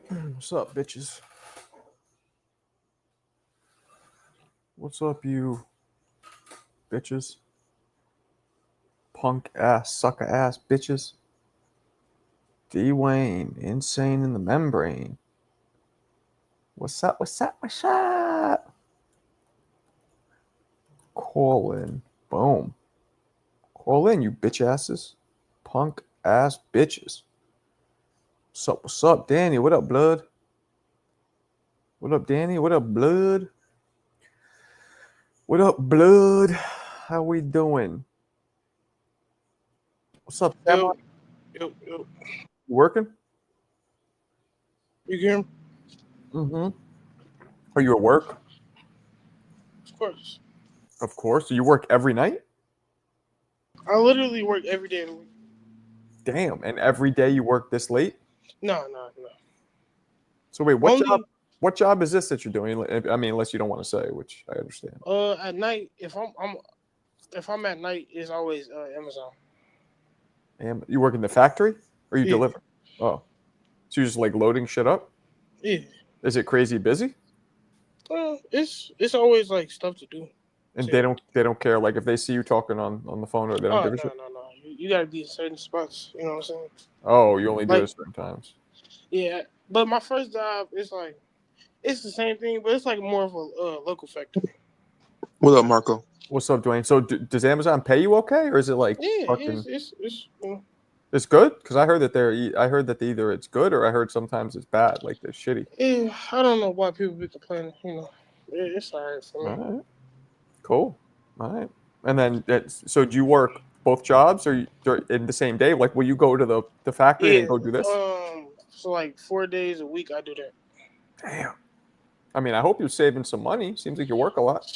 What's up, bitches? What's up, you bitches? Punk ass, sucker ass bitches. D Wayne, insane in the membrane. What's up? What's up? What's up? Call in. Boom. Call in, you bitch asses. Punk ass bitches. What's up? What's up, Danny? What up, blood? What up, Danny? What up, blood? What up, blood? How we doing? What's up, Sam? Yo, yo. You working? You hear him? Mm-hmm. Are you at work? Of course. Of course. Do you work every night? I literally work every day of the week. Damn. And every day you work this late? No. So wait, what job? Only What job is this that you're doing? I mean, unless you don't want to say, which I understand. at night. If I'm at night, it's always Amazon. And you work in the factory, or you Yeah, deliver? Oh, so you're just like loading shit up? yeah. Is it crazy busy? It's always like stuff to do. And Too. they don't care. Like if they see you talking on the phone, or they don't Oh give a shit. no. You gotta be in certain spots. You know what I'm saying? Oh, you only do it Like certain times. yeah. But my first job is like it's the same thing, but it's like more of a local factory. What up, Marco? What's up, Dwayne? So does Amazon pay you okay, or is it like Yeah, fucking? it's It's good because I heard that I heard that either it's good or I heard sometimes it's bad, like they're shitty. yeah. I don't know why people be complaining. You know, it's alright for All me. right, cool. All right, and then so do you work both jobs or in the same day? Like, will you go to the factory and then Yeah. go do this? So like 4 days a week, I do that. Damn. I mean, I hope you're saving some money. Seems like you work a lot.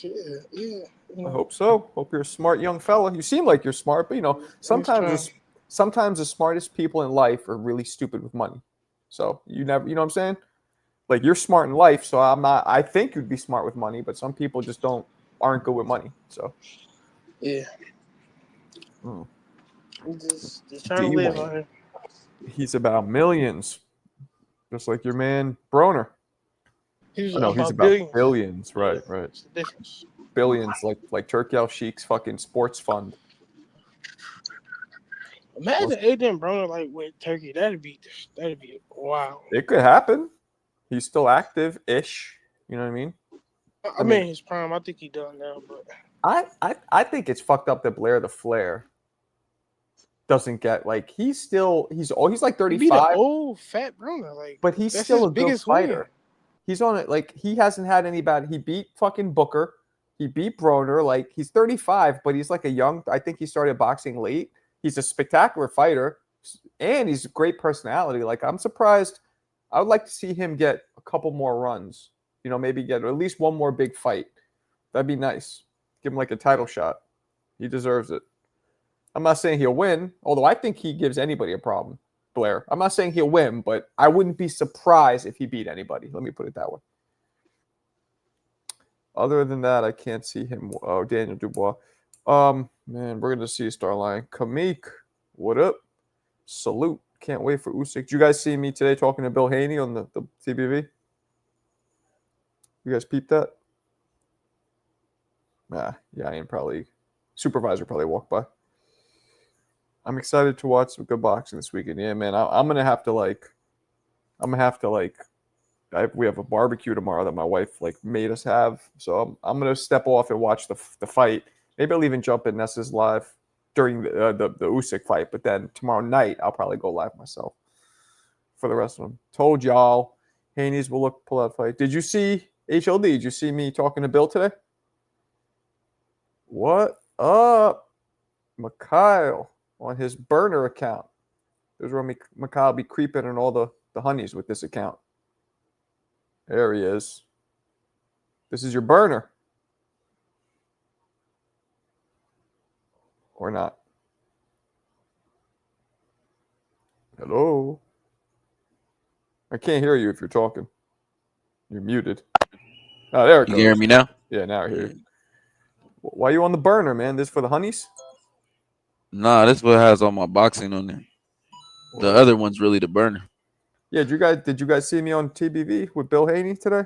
Yeah. Yeah. You I know, hope so. Hope you're a smart young fella. You seem like you're smart, but I'm just trying. sometimes the smartest people in life are really stupid with money. So you never, you know what I'm saying? Like you're smart in life, so I'm not. I think you'd be smart with money, but some people just aren't good with money. So Yeah. mm. I'm just trying to D live Wayne, out here. he's about millions, just like your man Broner. He's Oh, no, he's about about billions. billions. Yeah. Right, right. It's the difference. Billions, like Turkey Al Sheik's fucking sports fund. Imagine Adrian Broner like with Turkey. That'd be wow. It could happen. He's still active ish. You know what I mean? I I mean, mean his prime. I think he done now, but I think it's fucked up that Blair the Flair doesn't get like he's like he beat an 35, old fat Broner. Like but he's that's still his a good biggest win. fighter. He's on it like he hasn't had any bad. He beat fucking Booker. He beat Broner. Like he's 35, but he's like a young. I think he started boxing late. He's a spectacular fighter, and he's a great personality. Like I'm surprised. I would like to see him get a couple more runs. Maybe get at least one more big fight. That'd be nice. Give him like a title shot. He deserves it. I'm not saying he'll win, although I think he gives anybody a problem. Blair. I'm not saying he'll win, but I wouldn't be surprised if he beat anybody. Let me put it that way. Other than that, I can't see him. Oh, Daniel Dubois. Man, we're gonna see a star line. Kamik, what up? Salute. Can't wait for Usyk. Did you guys see me today talking to Bill Haney on the TBV? You guys peeped that? Yeah, I ain't probably. Supervisor probably walked by. I'm excited to watch some good boxing this weekend. Yeah, man. I'm gonna have to like. I'm gonna have to like. We have a barbecue tomorrow that my wife like made us have, so I'm gonna step off and watch the fight. Maybe I'll even jump in Nessa's live during the Usyk fight, but then tomorrow night I'll probably go live myself for the rest of them. Told y'all, Haney's will pull out fight. Did you see HLD? Did you see me talking to Bill today? What up, Mikhail? On his burner account. There's where Mikhail be creeping on all the honeys with this account. There he is. This is your burner. Or not. Hello? I can't hear you if you're talking. You're muted. Oh, there it You goes. can hear me now? Yeah, now I hear you. Why are you on the burner, man? This for the honeys? Nah, this what has all my boxing on there. The other one's really the burner. Yeah, did you guys see me on TBV with Bill Haney today?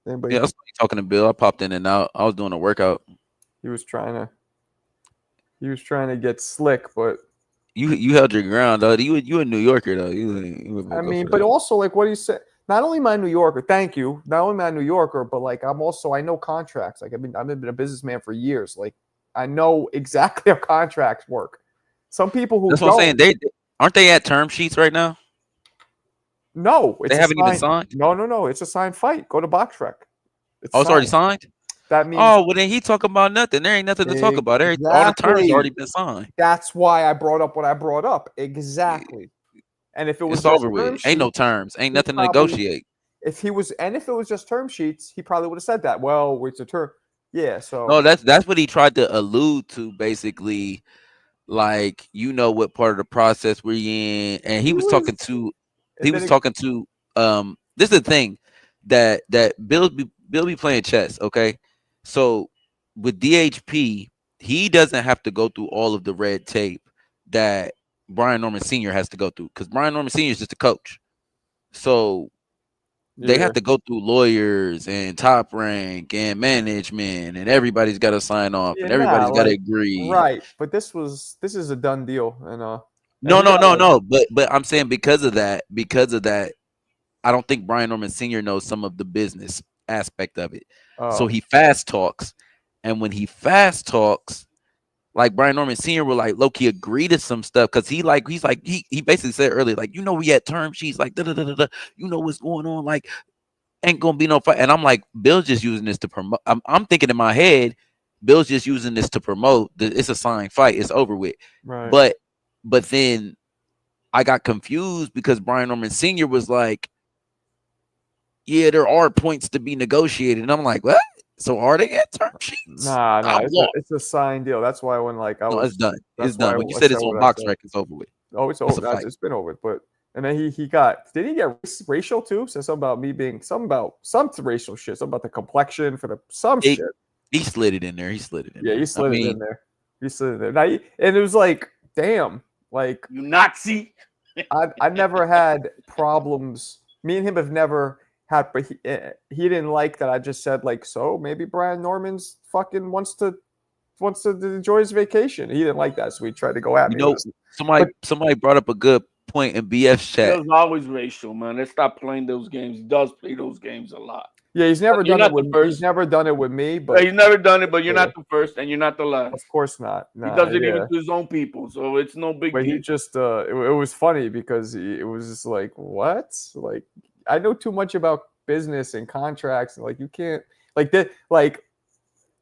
Anybody? Yeah, I was talking to Bill. I popped in and out. I was doing a workout. He was trying to get slick, but You held your ground, though. You a New Yorker though. You I mean, but also like what he said. Not only am I a New Yorker, thank you. Not only am I a New Yorker, but like I know contracts. Like I've been a businessman for years. Like I know exactly how contracts work. Some people who that's what I'm saying. They aren't they at term sheets right now? No, They haven't even signed. No. It's a signed fight. Go to BoxRec. It's already signed. That means well, then he talking about nothing. There ain't nothing to talk about. All the terms already been signed. That's why I brought up what I brought up. Exactly. And if it was over with, ain't no terms, ain't nothing to negotiate. If it was just term sheets, he probably would have said that. Well, it's a term. Yeah. So no, that's what he tried to allude to, basically. Like, what part of the process we're in, and he was talking to. This is the thing that Bill be playing chess. Okay, so with DHP, he doesn't have to go through all of the red tape that Brian Norman Sr. has to go through, because Brian Norman Sr. is just a coach. So they have to go through lawyers and Top Rank and management, and everybody's got to sign off, and everybody's got to agree. Right, but this is a done deal, and no. But I'm saying because of that, I don't think Brian Norman Sr. knows some of the business aspect of it. So he fast talks, and when he fast talks, like Brian Norman Sr. will like low-key agree to some stuff, because he basically said earlier, like, we had term sheets, like what's going on, like ain't gonna be no fight. And I'm like, Bill's just using this to promote. I'm thinking in my head, Bill's just using this to promote. It's a signed fight. It's over with. Right. But then I got confused because Brian Norman Sr. was like, yeah, there are points to be negotiated. And I'm like, what? So are they at term sheets? Nah, it's a signed deal. That's why when it's done. It's done. When you said it's on BoxRec, it's over with. Oh, it's over. It's been over. But and then he did he get racial too? Said something about me being some racial shit. Something about the complexion for shit. He slid it in there. He slid it in there. He slid it in there. He slid it in there. And it was like, damn, like you Nazi. I never had problems. Me and him have never had, but he didn't like that I just said, like, so maybe Brian Norman's fucking wants to enjoy his vacation. He didn't like that, so he tried to go at me. Somebody brought up a good point in BF's chat. It was always racial, man. Let's stop playing those games. He does play those games a lot. Yeah, he's never done it with me. He's never done it with me, but he's never done it. But you're not the first, and you're not the last. Of course not. He does it even to his own people, so it's no big deal. But he just, it was funny because it was just like, what? Like, I know too much about business and contracts, and like, you can't like that. Like,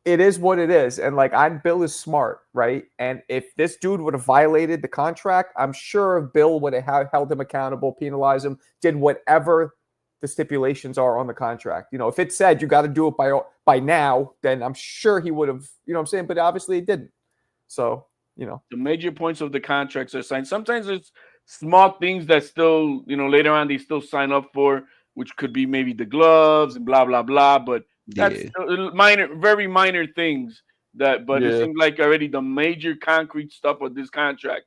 it is what it is, and like, Bill is smart, right? And if this dude would have violated the contract, I'm sure Bill would have held him accountable, penalized him, did whatever the stipulations are on the contract. If it said you got to do it by now, then I'm sure he would have, what I'm saying? But obviously it didn't. So, the major points of the contracts are signed. Sometimes it's small things that still, later on they still sign up for, which could be maybe the gloves and blah, blah, blah. But that's minor, very minor things it seems like already the major concrete stuff of this contract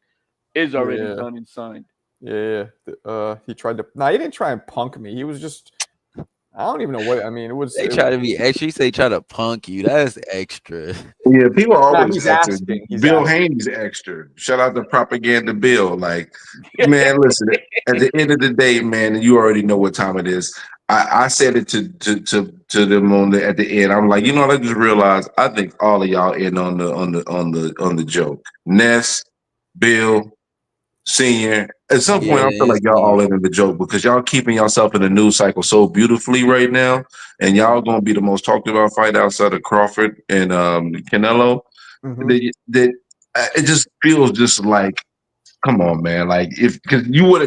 is already done and signed. Yeah. He tried to. No, he didn't try and punk me. He was just. I don't even know what. I mean, it was. They try to be extra. You say try to punk you. That's extra. Yeah, people are always he's extra. asking. Bill Haney's extra. Shout out to Propaganda Bill. Like, man, listen. At the end of the day, man, you already know what time it is. I said it to them at the end. I'm like, I just realized I think all of y'all in on the joke. Ness, Bill, Senior. At some point, I feel like y'all all in the joke because y'all keeping yourself in the news cycle so beautifully right now, and y'all gonna be the most talked about fight outside of Crawford and Canelo. Mm-hmm. That it just feels just like, come on, man. Like because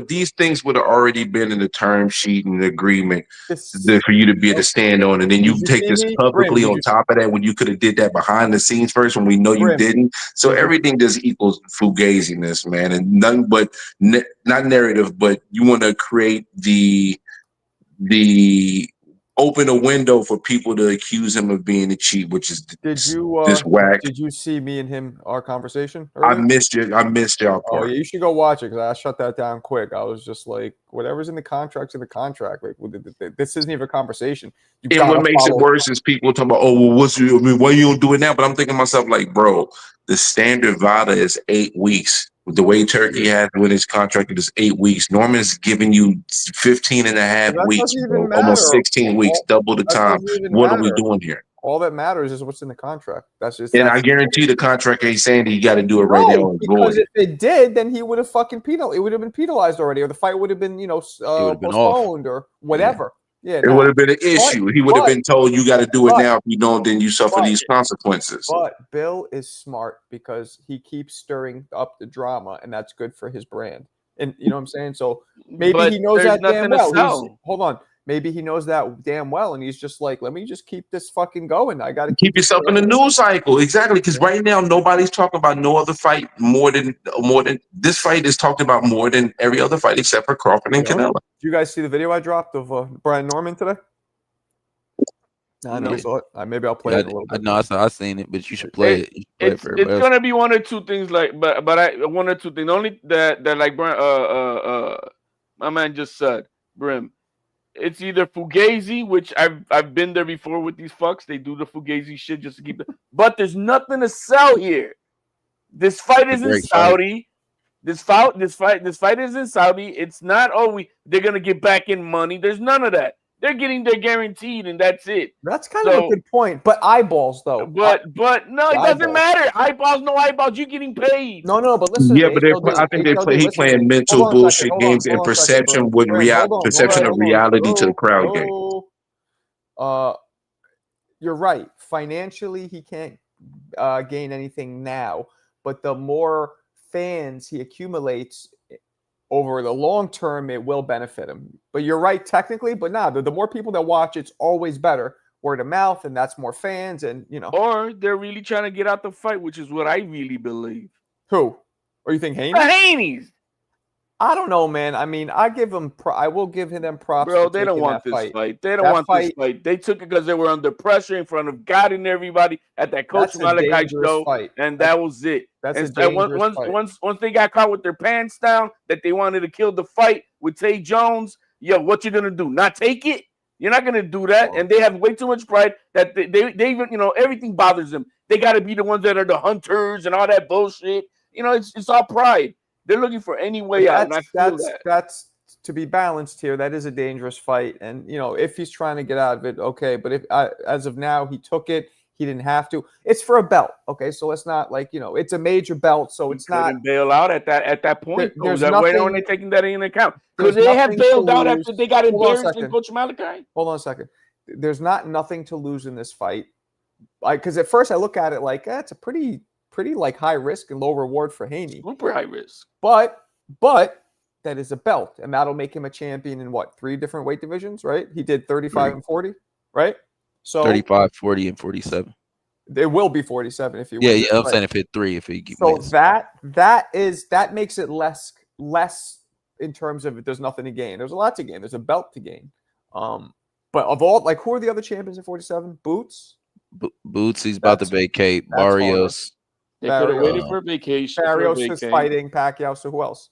these things would have already been in the term sheet and the agreement for you to be able to stand on, and then you take this publicly on top of that when you could have did that behind the scenes first when we know you didn't. So everything just equals fugaziness, man, and nothing but not narrative, but you want to create the open a window for people to accuse him of being a cheat, which is just whack. Did you see me and him our conversation I earlier? missed you. I missed y'all Oh part. yeah, you should go watch it because I shut that down quick. I was just like, whatever's in the contract's in the contract. Like, this isn't even a conversation. And what makes it worse is people talking about, oh, well, why you don't do it now? But I'm thinking to myself, like, bro, the standard VADA is 8 weeks. The way Turkey has when his contract is 8 weeks. Norman's giving you 15 and a half weeks, bro. Almost 16 weeks, double the time. What are we doing here? All that matters is what's in the contract. That's just. And I guarantee the contract ain't saying that you got to do it right now. Because if it did, then he would have fucking penalized. It would have been penalized already, or the fight would have been, postponed or whatever. Yeah, it would have been an issue. He would have been told you got to do it now. If you don't, then you suffer these consequences. But Bill is smart because he keeps stirring up the drama, and that's good for his brand. And you know what I'm saying? So maybe he knows that damn well. Hold on. Maybe he knows that damn well, and he's just like, let me just keep this fucking going. I got to keep yourself in the news cycle. Exactly. Because right now, nobody's talking about no other fight more than this fight is talked about more than every other fight except for Crawford and Canelo. Did you guys see the video I dropped of Brian Norman today? No, I never saw it. Maybe I'll play it a little bit. No, I've seen it, but you should play it. It's gonna be one or two things, like, but one or two things. Only that like my man just said, Brim. It's either Fugazi, which I've been there before with these fucks. They do the Fugazi shit just to keep it. But there's nothing to sell here. This fight is in Saudi. This fight is in Saudi. It's not they're gonna get back in money. There's none of that. They're getting their guaranteed, and that's it. That's kind of a good point. But eyeballs, though. But no, it doesn't matter. Eyeballs, no eyeballs. You're getting paid. No. But listen. Yeah, but I think he's playing mental bullshit games and perception with perception of reality to the crowd game. You're right. Financially, he can't gain anything now. But the more fans he accumulates over the long term, it will benefit him. But you're right, technically. But the more people that watch, it's always better. Word of mouth, and that's more fans, and Or they're really trying to get out the fight, which is what I really believe. Who? Or you think Haney? The Haneys. I don't know, man. I mean, I will give them props. Bro, they don't want this fight. They don't want this fight. They took it because they were under pressure in front of God and everybody at that Coach Malachi show, and that was it. That's a dangerous fight. Once they got caught with their pants down, that they wanted to kill the fight with Tay Jones. Yo, what you gonna do? Not take it? You're not gonna do that. And they have way too much pride that they even everything bothers them. They got to be the ones that are the hunters and all that bullshit. It's all pride. They're looking for any way out. And I feel that's to be balanced here. That is a dangerous fight, and if he's trying to get out of it, okay. But if as of now he took it, he didn't have to. It's for a belt, okay. So it's not like it's a major belt, so it's not bail out at that point. There's that way only taking that into account because they have bailed out after they got embarrassed in Coach Malachi. Hold on a second. There's nothing to lose in this fight, because at first I look at it like it's a pretty like high risk and low reward for Haney. Super high risk. But that is a belt, and that'll make him a champion in 3 different weight divisions, right? He did 35 and 40, right? So 35, 40, and 47. It will be 47 if you win. Yeah, I'm saying if it 3, if he so wins. that makes it less in terms of there's nothing to gain. There's a lot to gain. There's a belt to gain. But of all, who are the other champions in 47? Boots? Boots, he's about to vacate. Barrios. They could have waited for a vacation. Barrios is fighting Pacquiao. So who else?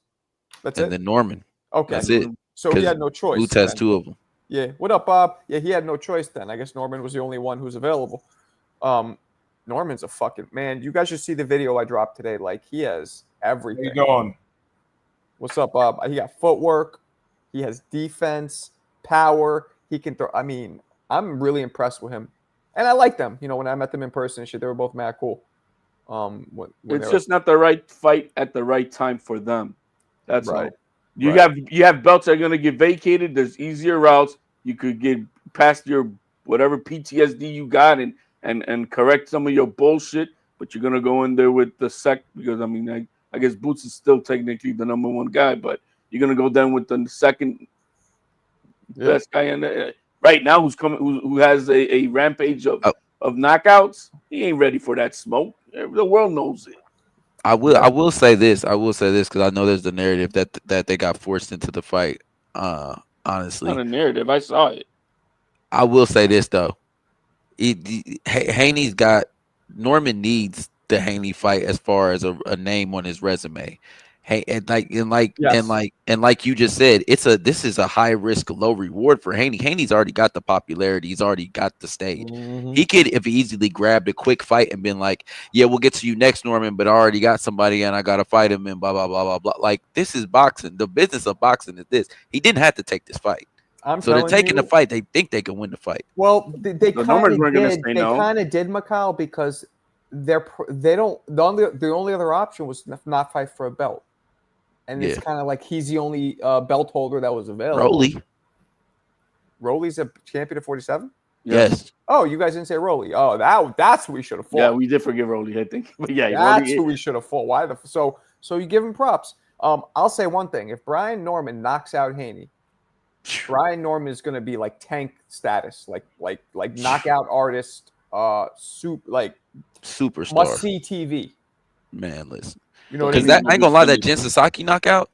That's it. And then Norman. Okay, that's it. So he had no choice. Boots has 2 of them. Yeah. What up, Bob? Yeah, he had no choice then. I guess Norman was the only one who's available. Norman's a fucking man. You guys should see the video I dropped today. Like, he has everything. How you doing? What's up, Bob? He got footwork. He has defense, power. He can throw. I mean, I'm really impressed with him. And I like them. When I met them in person and shit, they were both mad cool. It's just not the right fight at the right time for them. That's right. all. You have belts that are gonna get vacated. There's easier routes. You could get past your whatever PTSD you got and correct some of your bullshit. But you're gonna go in there with the because I guess Boots is still technically the number 1 guy, but you're gonna go down with the second best guy in there right now who has a rampage of knockouts. He ain't ready for that smoke. The world knows it. I will say this because I know there's the narrative that they got forced into the fight. Honestly, not a narrative. I saw it. I will say this though. Haney's got Norman needs the Haney fight as far as a name on his resume. Hey, and like you just said, this is a high risk, low reward for Haney. Haney's already got the popularity. He's already got the stage. Mm-hmm. He could have easily grabbed a quick fight and been like, "Yeah, we'll get to you next, Norman, but I already got somebody and I gotta fight him and blah blah blah blah blah." Like this is boxing. The business of boxing is this. He didn't have to take this fight. So they're taking the fight. They think they can win the fight. Well, they kind of did. They kind of did, Macau, because the only other option was not fight for a belt, and it's kind of like he's the only belt holder that was available. Rolly's a champion of 47. Yes. Oh, you guys didn't say Rolly. Oh, that's who we should have fought. Yeah, we did forgive Rolly, I think. But yeah, that's who we should have fought. Why so you give him props. I'll say one thing: if Brian Norman knocks out Haney, Brian Norman is going to be like tank status, like knockout artist, superstar, must see TV. Man, listen, you know, because I ain't gonna lie, that Jin Sasaki knockout,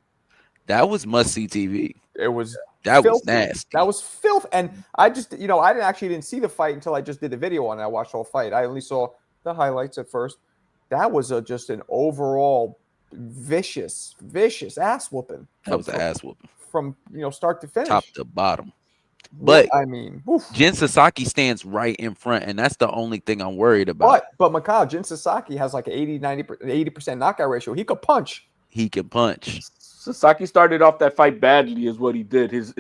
that was must see TV. It was was nasty. That was filth, and I just I didn't see the fight until I just did the video on it. I watched the whole fight. I only saw the highlights at first. That was just an overall vicious ass whooping. That was an ass whooping. From start to finish, top to bottom. But I mean, Jin Sasaki stands right in front, and that's the only thing I'm worried about. But Macau, Jin Sasaki has like an 80% knockout ratio. He could punch. Sasaki started off that fight badly, is what he did. His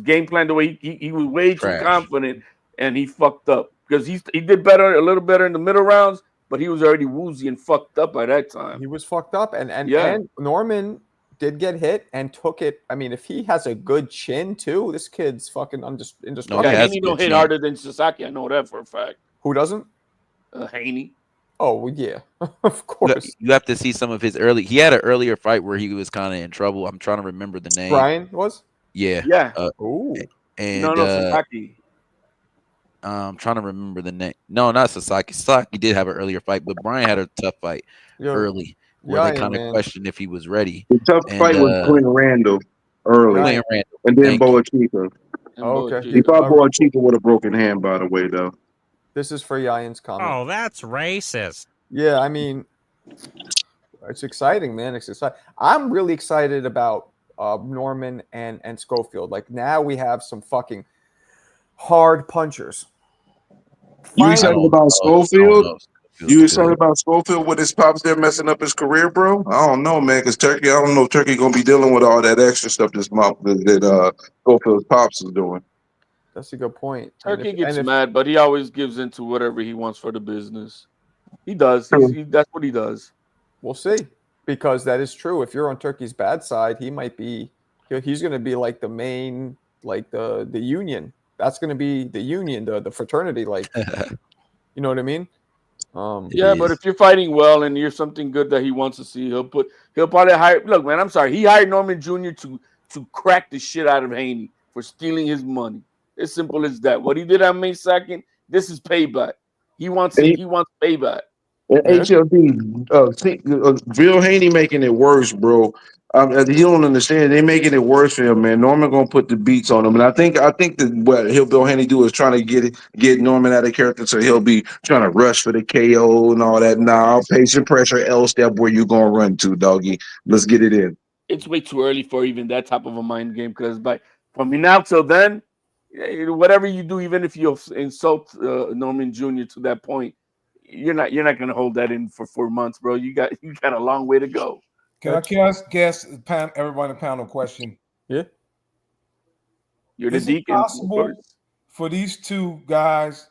game plan, the way he was way too confident, and he fucked up because he did a little better in the middle rounds, but he was already woozy and fucked up by that time. He was fucked up, and Norman did get hit and took it. I mean, if he has a good chin too, this kid's fucking indestructible. Yeah, Haney don't hit harder than Sasaki. I know that for a fact. Who doesn't? Haney. Oh yeah, of course. You have to see some of his early. He had an earlier fight where he was kind of in trouble. I'm trying to remember the name. Brian was. Yeah. Ooh. And no, Sasaki. I'm trying to remember the name. No, not Sasaki. Sasaki did have an earlier fight, but Brian had a tough fight early. Where they kind of questioned if he was ready. The tough fight was Glenn Randall early, and then Boa Chica. Okay, he fought Boa Chica with a broken hand, by the way, though. This is for Yayan's comment. Oh, that's racist. Yeah, I mean, it's exciting, man. It's exciting. I'm really excited about Norman and Schofield. Like now we have some fucking hard punchers. You excited about Schofield? You excited about Schofield with his pops there messing up his career, bro? I don't know, man, because I don't know if Turkey gonna be dealing with all that extra stuff that Schofield's pops is doing. That's a good point. Turkey gets mad, but he always gives into whatever he wants for the business. He does. That's what he does. We'll see, because that is true. If you're on Turkey's bad side, he might be. He's going to be like the main, like the union. That's going to be the union, the fraternity. Like, you know what I mean? But if you're fighting well and you're something good that he wants to see, he'll probably hire. Look, man, I'm sorry. He hired Norman Jr. to crack the shit out of Haney for stealing his money. As simple as that. What he did on May 2nd, this is payback. He wants payback. And HLD, Bill Haney making it worse, bro. You don't understand. They're making it worse for him, man. Norman gonna put the beats on him, and I think that what Bill Haney do is trying to get Norman out of character, so he'll be trying to rush for the KO and all that. Nah, patient pressure, L step where you gonna run to, doggy. Let's get it in. It's way too early for even that type of a mind game, because from now till then, whatever you do, even if you insult Norman Jr. to that point, you're not gonna hold that in for 4 months, bro. You got a long way to go. Can I guess everybody a panel question? Yeah. You're the deacon. Is it possible for these two guys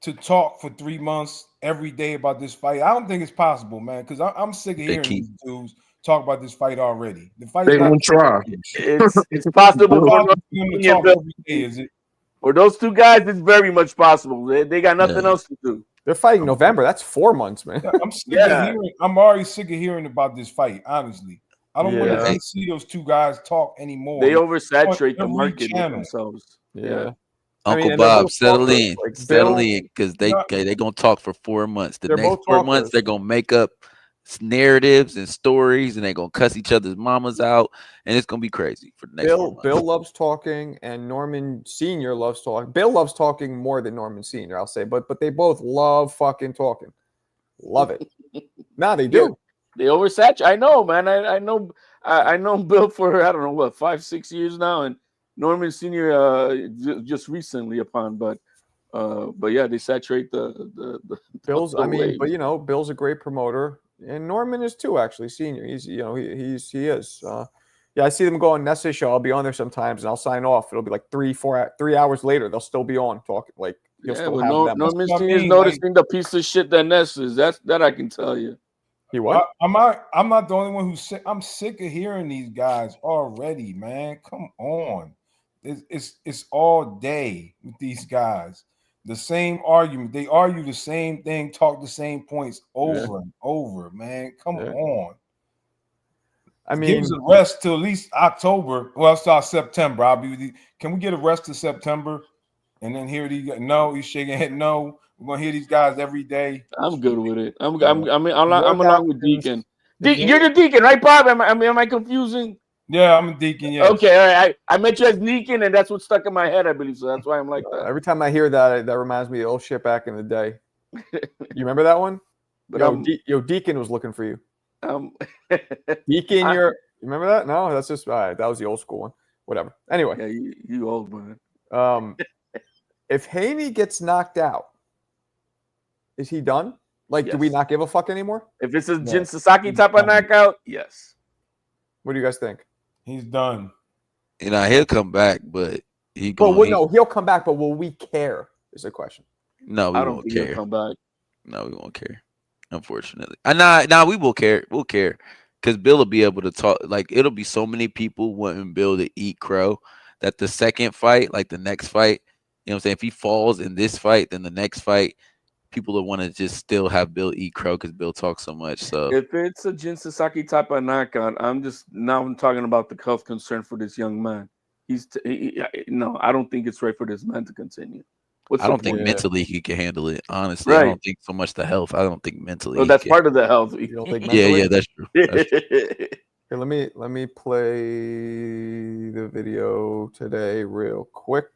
to talk for 3 months every day about this fight? I don't think it's possible, man, because I'm sick of hearing these dudes talk about this fight already. The fight they won't try. It's possible for them to talk every day, is it? For those two guys, it's very much possible. They got nothing else to do. They're fighting November. That's 4 months, man. I'm already sick of hearing about this fight, honestly. I don't want to see those two guys talk anymore. They oversaturate the market with themselves. Yeah. Uncle Bob, settle in, because they gonna talk for 4 months. The next 4 months, they're gonna make up narratives and stories, and they're gonna cuss each other's mamas out, and it's gonna be crazy for the next 4 months. Bill loves talking, and Norman Sr. loves talking. Bill loves talking more than Norman Sr., I'll say, but they both love fucking talking. Love it. Nah, they do. They oversaturate. I know, man. I know. I know Bill for I don't know what 5-6 years now, and Norman Sr. Just recently upon, but yeah, they saturate the Bill's. the waves. But Bill's a great promoter, and Norman is too. Actually, Senior. He is. Yeah, I see them go on Nessa's show. I'll be on there sometimes, and I'll sign off. It'll be like 3 hours later. They'll still be on talking. Like you'll still have them. Norman Senior is noticing the piece of shit that Ness is. That I can tell you. He what? I'm not the only one who's sick. I'm sick of hearing these guys already, man. Come on, it's all day with these guys. The same argument. They argue the same thing, talk the same points over and over, man. Come on. I mean, give us a rest till at least October. Well, start September. I'll be with you. Can we get a rest to September? And then hear these. No, he's shaking head. No, we're gonna hear these guys every day. I'm good with it. I'm along with Deacon. You're the Deacon, right, Bob? Am I confusing? Yeah, I'm a Deacon. Yeah. Okay, all right. I met you as Deacon, and that's what stuck in my head, I believe. So that's why I'm like that. Every time I hear that, that reminds me of old shit back in the day. You remember that one? But Deacon was looking for you. Deacon, you remember that? No, that's just that was the old school one. Whatever. Anyway, yeah, you old man. If Haney gets knocked out, is he done? Like, do we not give a fuck anymore? If it's a Jin Sasaki type of knockout, yes. What do you guys think? He's done. He'll come back, but he'll come back. But will we care? Is the question. No, we won't care. He'll come back. No, we won't care. Unfortunately, nah, we will care. We'll care because Bill will be able to talk. Like, it'll be so many people wanting Bill to eat crow that the second fight, like the next fight, you know what I'm saying? If he falls in this fight, then the next fight, people will want to just still have Bill eat crow because Bill talks so much. So if it's a Jin Sasaki type of knockout, I'm talking about the health concern for this young man. No, I don't think it's right for this man to continue. I don't think mentally he can handle it. Honestly, right. I don't think so much the health. I don't think mentally. No, that's part of the health. You don't think mentally? Yeah, that's true. That's true. Here, let me play the video today real quick.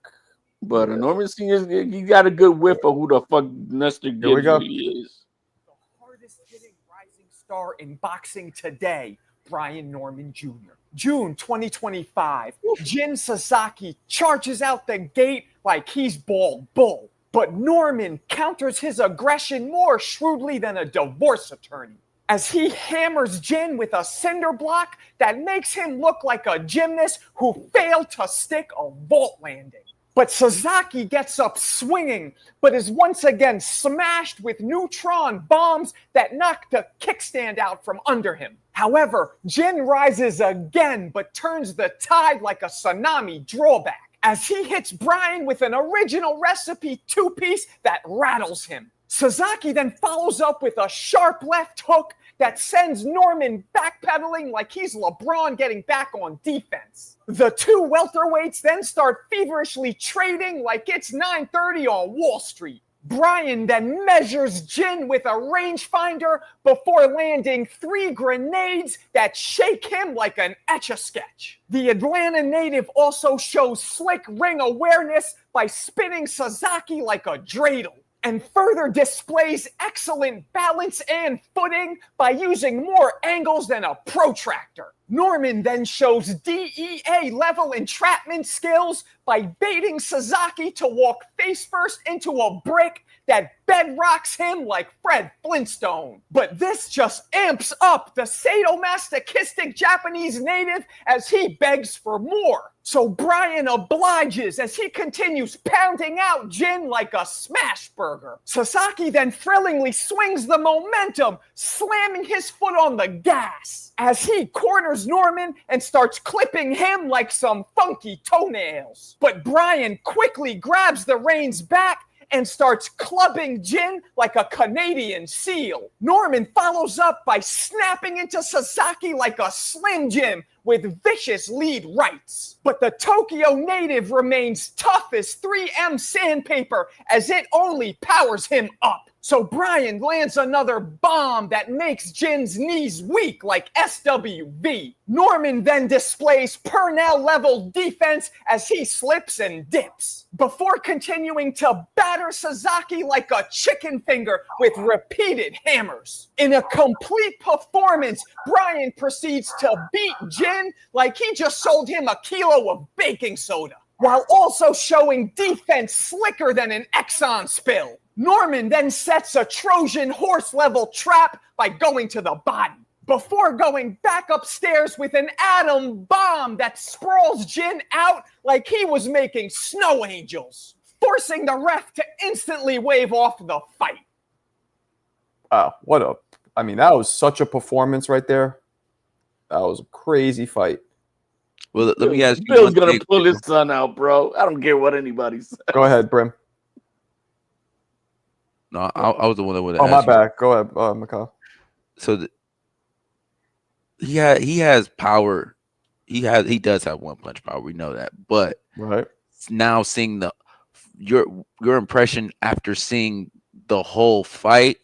But Norman Senior, you got a good whiff of who the fuck Nestor Gibbs really is. The hardest hitting rising star in boxing today, Brian Norman Jr. June 2025, Jin Sasaki charges out the gate like he's bald bull. But Norman counters his aggression more shrewdly than a divorce attorney, as he hammers Jin with a cinder block that makes him look like a gymnast who failed to stick a vault landing. But Sasaki gets up swinging, but is once again smashed with neutron bombs that knock the kickstand out from under him. However, Jin rises again, but turns the tide like a tsunami drawback, as he hits Brian with an original recipe two-piece that rattles him. Sasaki then follows up with a sharp left hook that sends Norman backpedaling like he's LeBron getting back on defense. The two welterweights then start feverishly trading like it's 9:30 on Wall Street. Brian then measures Jin with a rangefinder before landing 3 grenades that shake him like an Etch-a-Sketch. The Atlanta native also shows slick ring awareness by spinning Sasaki like a dreidel, and further displays excellent balance and footing by using more angles than a protractor. Norman then shows DEA-level entrapment skills by baiting Sasaki to walk face-first into a brick that bedrocks him like Fred Flintstone. But this just amps up the sadomasochistic Japanese native as he begs for more. So Brian obliges as he continues pounding out Jin like a smash burger. Sasaki then thrillingly swings the momentum, slamming his foot on the gas, as he corners Norman and starts clipping him like some funky toenails. But Brian quickly grabs the reins back and starts clubbing Jin like a Canadian seal. Norman follows up by snapping into Sasaki like a Slim Jim with vicious lead rights. But the Tokyo native remains tough as 3M sandpaper as it only powers him up. So Brian lands another bomb that makes Jin's knees weak like SWV. Norman then displays Purnell-level defense as he slips and dips, before continuing to batter Sasaki like a chicken finger with repeated hammers. In a complete performance, Brian proceeds to beat Jin like he just sold him a kilo of baking soda, while also showing defense slicker than an Exxon spill. Norman then sets a Trojan horse-level trap by going to the body, before going back upstairs with an atom bomb that sprawls Jin out like he was making snow angels, forcing the ref to instantly wave off the fight. Wow, that was such a performance right there. That was a crazy fight. Well, let me ask you. Bill's gonna pull his son out, bro. I don't care what anybody says. Go ahead, Brim. No, I was the one that would. Oh, my bad. Go ahead, Mikhail. So he has power. He does have one punch power. We know that, but right now seeing your impression after seeing the whole fight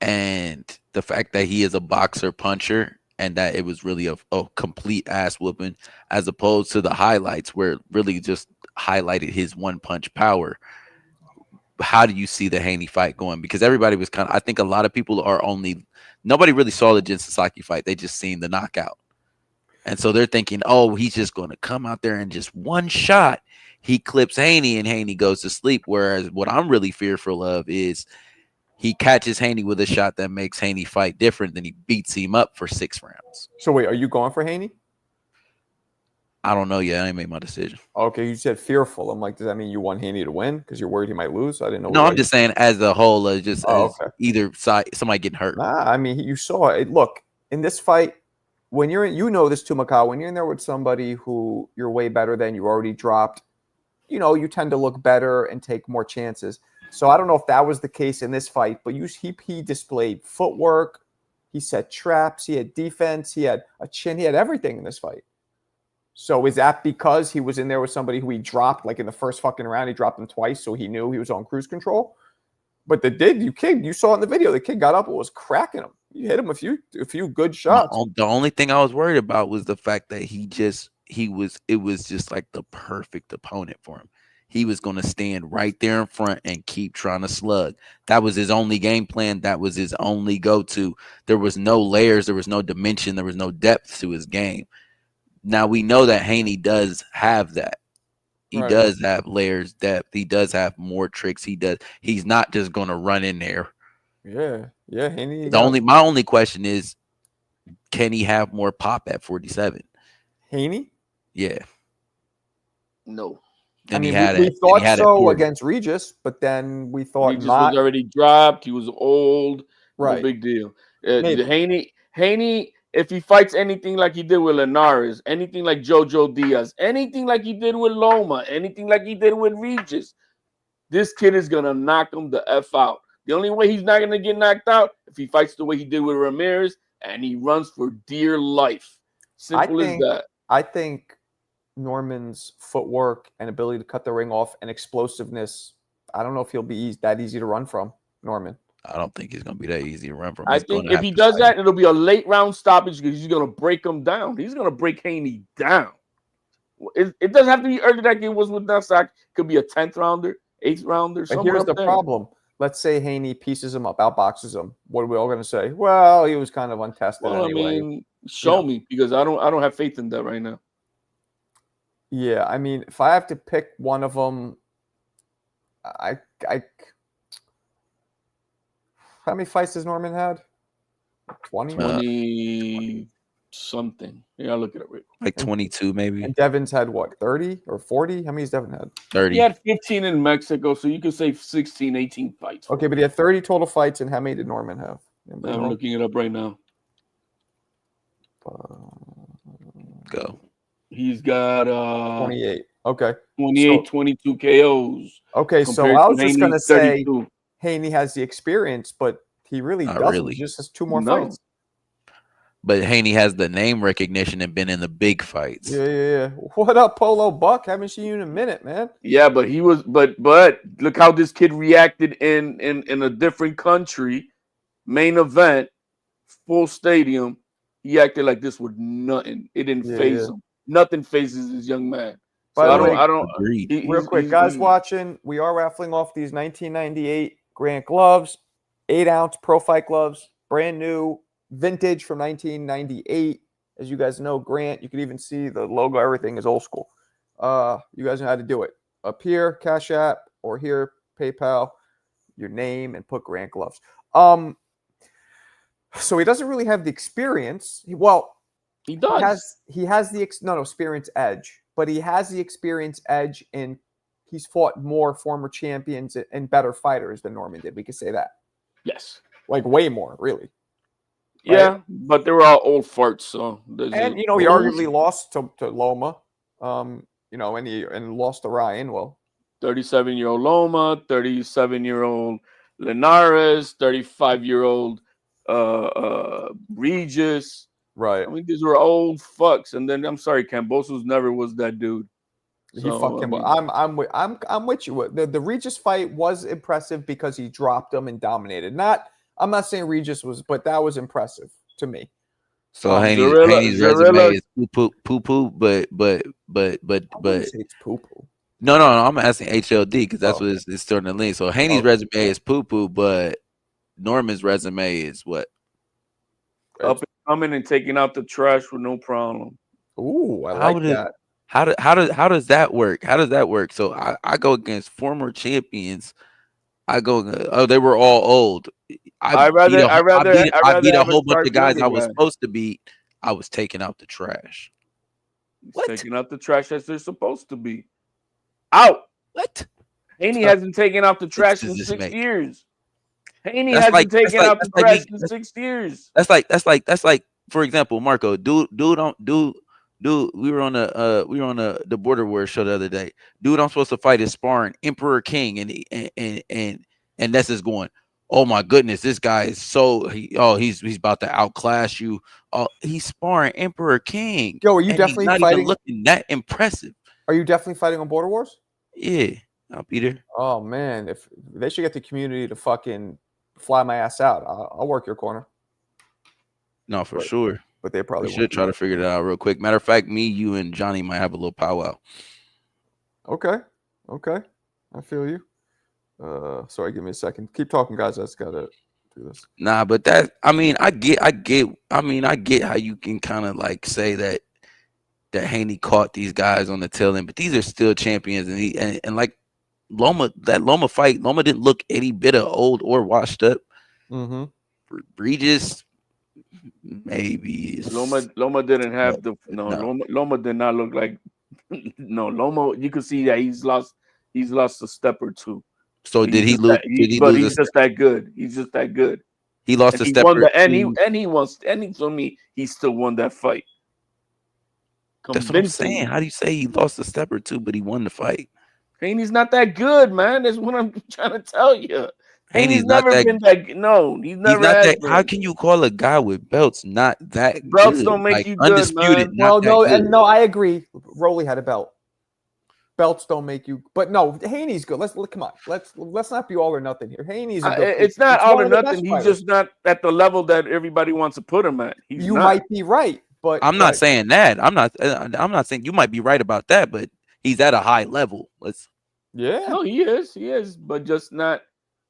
and the fact that he is a boxer puncher and that it was really a complete ass whooping, as opposed to the highlights where it really just highlighted his one punch power. How do you see the Haney fight going? Because everybody was I think a lot of people nobody really saw the Jin Sasaki fight. They just seen the knockout. And so they're thinking, oh, he's just going to come out there and just one shot, he clips Haney and Haney goes to sleep. Whereas what I'm really fearful of is he catches Haney with a shot that makes Haney fight different, than he beats him up for 6 rounds. So wait, are you going for Haney? I don't know yet. I ain't made my decision. Okay, you said fearful. I'm like, does that mean you want Haney to win because you're worried he might lose? I didn't know. No, I'm just saying as a whole, as either side, somebody getting hurt. Nah, I mean, you saw it. Look, in this fight, when you're in, this too, Macau, when you're in there with somebody who you're way better than, you already dropped, you tend to look better and take more chances. So I don't know if that was the case in this fight, but he displayed footwork, he set traps, he had defense, he had a chin, he had everything in this fight. So is that because he was in there with somebody who he dropped, like in the first fucking round, he dropped him twice, so he knew he was on cruise control? But you saw it in the video, the kid got up and was cracking him. You hit him a few good shots. The only thing I was worried about was the fact that it was just like the perfect opponent for him. He was going to stand right there in front and keep trying to slug. That was his only game plan. That was his only go-to. There was no layers. There was no dimension. There was no depth to his game. Now, we know that Haney does have that. He does have layers, depth. He does have more tricks. He's not just going to run in there. Yeah. Haney. My only question is, can he have more pop at 47? Haney? Yeah. No. We thought so against Regis, but then we thought Regis was already dropped. He was old. Right. No big deal. Haney, if he fights anything like he did with Linares, anything like Jojo Diaz, anything like he did with Loma, anything like he did with Regis, this kid is going to knock him the F out. The only way he's not going to get knocked out if he fights the way he did with Ramirez and he runs for dear life. Simple as that. I think Norman's footwork and ability to cut the ring off and explosiveness, I don't know if he'll be that easy to run from, Norman. I don't think he's going to be that easy to run from. I think if he does that, it'll be a late round stoppage because he's going to break him down. He's going to break Haney down. It doesn't have to be early like it was with Nasak. It could be a 10th rounder, 8th rounder. But here's the problem. Let's say Haney pieces him up, outboxes him. What are we all going to say? Well, he was kind of untested anyway. I mean, show me, because I don't have faith in that right now. Yeah, I mean, if I have to pick one of them, I how many fights has Norman had? 20 something. Yeah, I'll look at it. Like 22 maybe. And Devin's had what, 30 or 40? How many has Devin had? 30. He had 15 in Mexico, so you could say 16, 18 fights. Okay, but he had 30 total fights, and how many did Norman have? I'm looking it up right now. Go. He's got 28. Okay. 28, 22 KOs. Okay, so I was just going to say Haney has the experience, but he really doesn't. He just has 2 more fights. but Haney has the name recognition and been in the big fights. Yeah. What up, Polo Buck? Haven't seen you in a minute, man. Yeah, but he was, but look how this kid reacted in a different country, main event, full stadium. He acted like this was nothing. It didn't phase him. Nothing phases this young man. By the way, I don't. Real quick, guys watching, we are raffling off these 1998 Grant gloves, 8-ounce Pro Fight gloves, brand new, vintage from 1998. As you guys know, Grant, you can even see the logo, everything is old school. You guys know how to do it. Up here, Cash App, or here, PayPal, your name, and put Grant gloves. So he doesn't really have the experience. He does. He has the experience edge, but he has the experience edge in he's fought more former champions and better fighters than Norman did. We could say that. Yes. Like way more, really. Yeah, right? but they were all old farts. So and he arguably lost to Loma. And lost to Ryan. Well, 37-year-old Loma, 37-year-old Linares, 35-year-old Regis. Right. I mean, these were old fucks. And then I'm sorry, Cambosos never was that dude. I'm with you. The Regis fight was impressive because he dropped him and dominated. I'm not saying Regis was, but that was impressive to me. So Haney's resume is poo poo, but it's poo poo. No, I'm asking HLD because that's what it's starting to lean. So Haney's resume is poo poo, but Norman's resume is what? Up and coming and taking out the trash with no problem. Ooh, I like that. How does that work? How does that work? So I go against former champions. They were all old. I beat a whole bunch of guys I was supposed to beat. I was taking out the trash. Taking out the trash as they're supposed to be. Out. What? Haney hasn't taken out the trash in 6 years. Haney hasn't taken out the trash in 6 years. That's like for example, Marco, dude, we were on the Border War show the other day. Dude, I'm supposed to fight is sparring Emperor King, and this is going, oh my goodness, this guy is he's about to outclass you. Oh, he's sparring Emperor King. Yo, are you definitely not fighting? Even looking that impressive? Are you definitely fighting on Border Wars? Yeah, I'll be there. Oh man, if they should get the community to fucking fly my ass out, I'll work your corner. No, for sure. But they probably should try to figure that out real quick. Matter of fact, me, you, and Johnny might have a little powwow. Okay, I feel you. Sorry, give me a second. Keep talking, guys. I just gotta do this. Nah, but I get how you can kind of like say that Haney caught these guys on the tail end, but these are still champions, and like Loma fight, Loma didn't look any bit of old or washed up. Mm-hmm. Regis, maybe Loma didn't have Loma did not look like Loma. You could see that he's lost a step or two. So did he lose? He's just that good. He's just that good. He lost a step. For me, he still won that fight. That's what I'm saying. How do you say he lost a step or two, but he won the fight? Haney's not that good, man. That's what I'm trying to tell you. Haney's never been that. No, he's never. How can you call a guy with belts not that belts good? Don't make you undisputed? Good, man. No, I agree. Rolly had a belt. Belts don't make you, but no, Haney's good. Come on. Let's not be all or nothing here. Haney's a good. It's not all or nothing. He's just not at the level that everybody wants to put him at. You might be right, but I'm not saying that. I'm not saying you might be right about that, but he's at a high level. No, he is, but just not.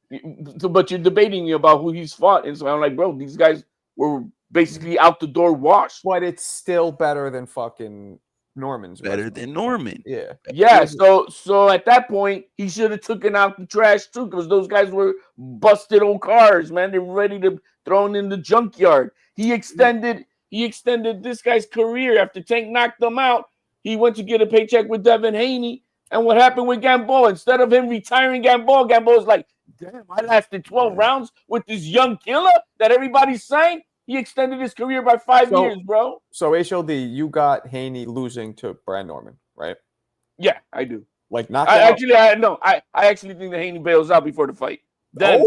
But you're debating about who he's fought, and so I'm like, bro, these guys were basically out the door washed. But it's still better than fucking Norman's. Better than Norman. Yeah. So at that point, he should have taken out the trash too, because those guys were busted old cars, man. They were ready to throw in the junkyard. He extended this guy's career after Tank knocked him out. He went to get a paycheck with Devin Haney. And what happened with Gamboa? Instead of him retiring Gamboa was like, damn, I lasted 12 rounds with this young killer that everybody's saying. He extended his career by 5 years, bro. So, HLD, you got Haney losing to Brad Norman, right? Yeah, I do. Like, not I actually think that Haney bails out before the fight. Then,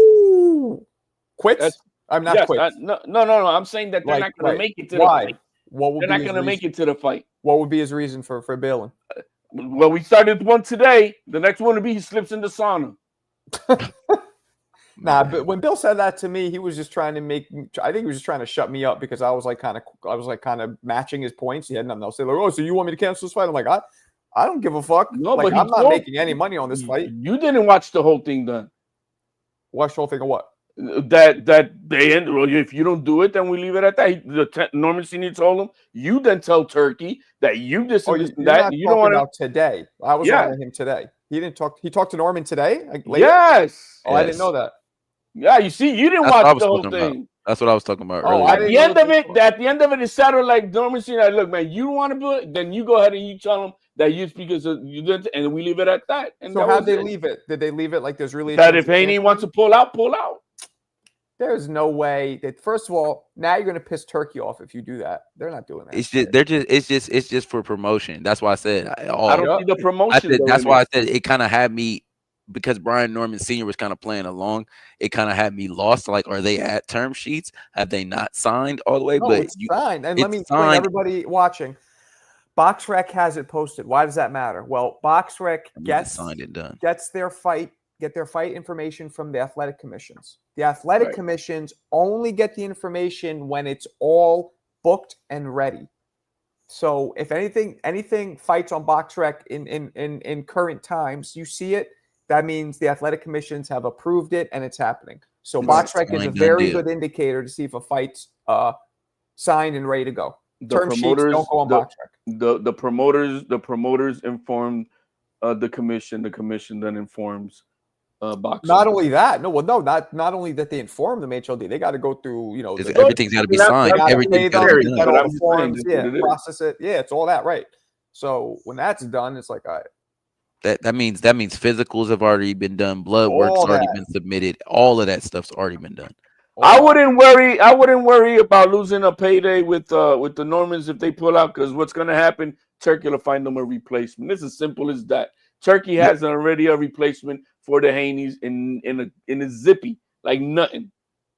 quits? I'm not yes, quit. no. I'm saying that they're not going to make it to the Why? fight. What would They're be not going to make it to the fight. What would be his reason for bailing? Well, we started one today. The next one will be he slips in the sauna. Nah, but when Bill said that to me, he was just trying to I think he was just trying to shut me up because I was like kind of matching his points. He had nothing else to say. Like, oh, so you want me to cancel this fight? I'm like, I don't give a fuck. No, like, but I'm not making any money on this fight. You didn't watch the whole thing, then. Watch the whole thing of what? That they end. Well, if you don't do it, then we leave it at that. Norman Senior told him. You then tell Turkey that you this and this and that. You don't want about today. I was on him today. He didn't talk. He talked to Norman today. Yes. Oh, yes. I didn't know that. Yeah, you see, you didn't watch the whole thing. That's what I was talking about. Oh, at the end of it, it sounded like Norman Senior. Like, look, man, you want to do it, then you go ahead and you tell them that you because you did, and we leave it at that. And so how'd they leave it? Did they leave it like there's really that if Haney wants to pull out, pull out? There's no way that. First of all, now you're going to piss Turkey off if you do that. They're not doing that. It's just for promotion. That's why I said I don't see the promotion. That's why I said it kind of had me because Brian Norman Sr. was kind of playing along. It kind of had me lost. Like, are they at term sheets? Have they not signed all the way? No, but it's signed. And let me explain, everybody watching. BoxRec has it posted. Why does that matter? Well, BoxRec gets signed and done. Get their fight information from the athletic commissions. The athletic commissions only get the information when it's all booked and ready. So if anything fights on BoxRec in current times, you see it. That means the athletic commissions have approved it and it's happening. So BoxRec is a very good indicator to see if a fight's signed and ready to go. Term sheets don't go on BoxRec. The promoters inform the commission. The commission then informs BoxRec. Not only that, not only that they inform them HLD, they got to go through, everything's got to be signed. Everything's got to be done. All the forms, process it. Yeah, it's all that, right? So when that's done, it's like, all right. That means physicals have already been done, blood work's already been submitted, all of that stuff's already been done. I wouldn't worry about losing a payday with the Normans if they pull out, because what's gonna happen, Turkey will find them a replacement. It's as simple as that. Turkey has already a replacement for the Haneys in a zippy, like nothing.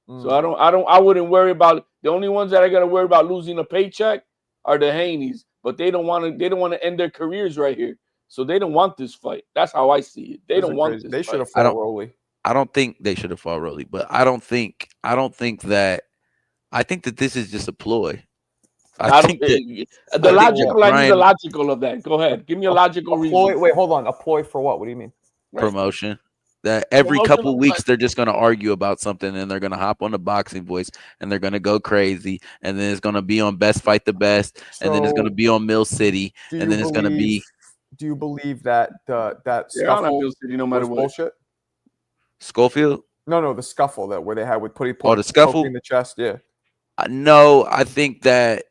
So I wouldn't worry about it. The only ones that I gotta worry about losing a paycheck are the Haneys, but they don't want to end their careers right here. So they don't want this fight. That's how I see it. They don't want this. They should have fought Rolly. I don't think they should have fought Rolly, but I think that this is just a ploy. I think the logical of that. Go ahead. Give me a logical reason. Wait, hold on. A ploy for what? What do you mean? Promotion. That every couple weeks they're just going to argue about something and they're going to hop on the Boxing Voice and they're going to go crazy, and then it's going to be on Best Fight the Best, and then it's going to be on Mill City, and then it's going to be. Do you believe that scuffle no matter what bullshit? Schofield? No, the scuffle where they had with the scuffle in the chest. Yeah. No, I think that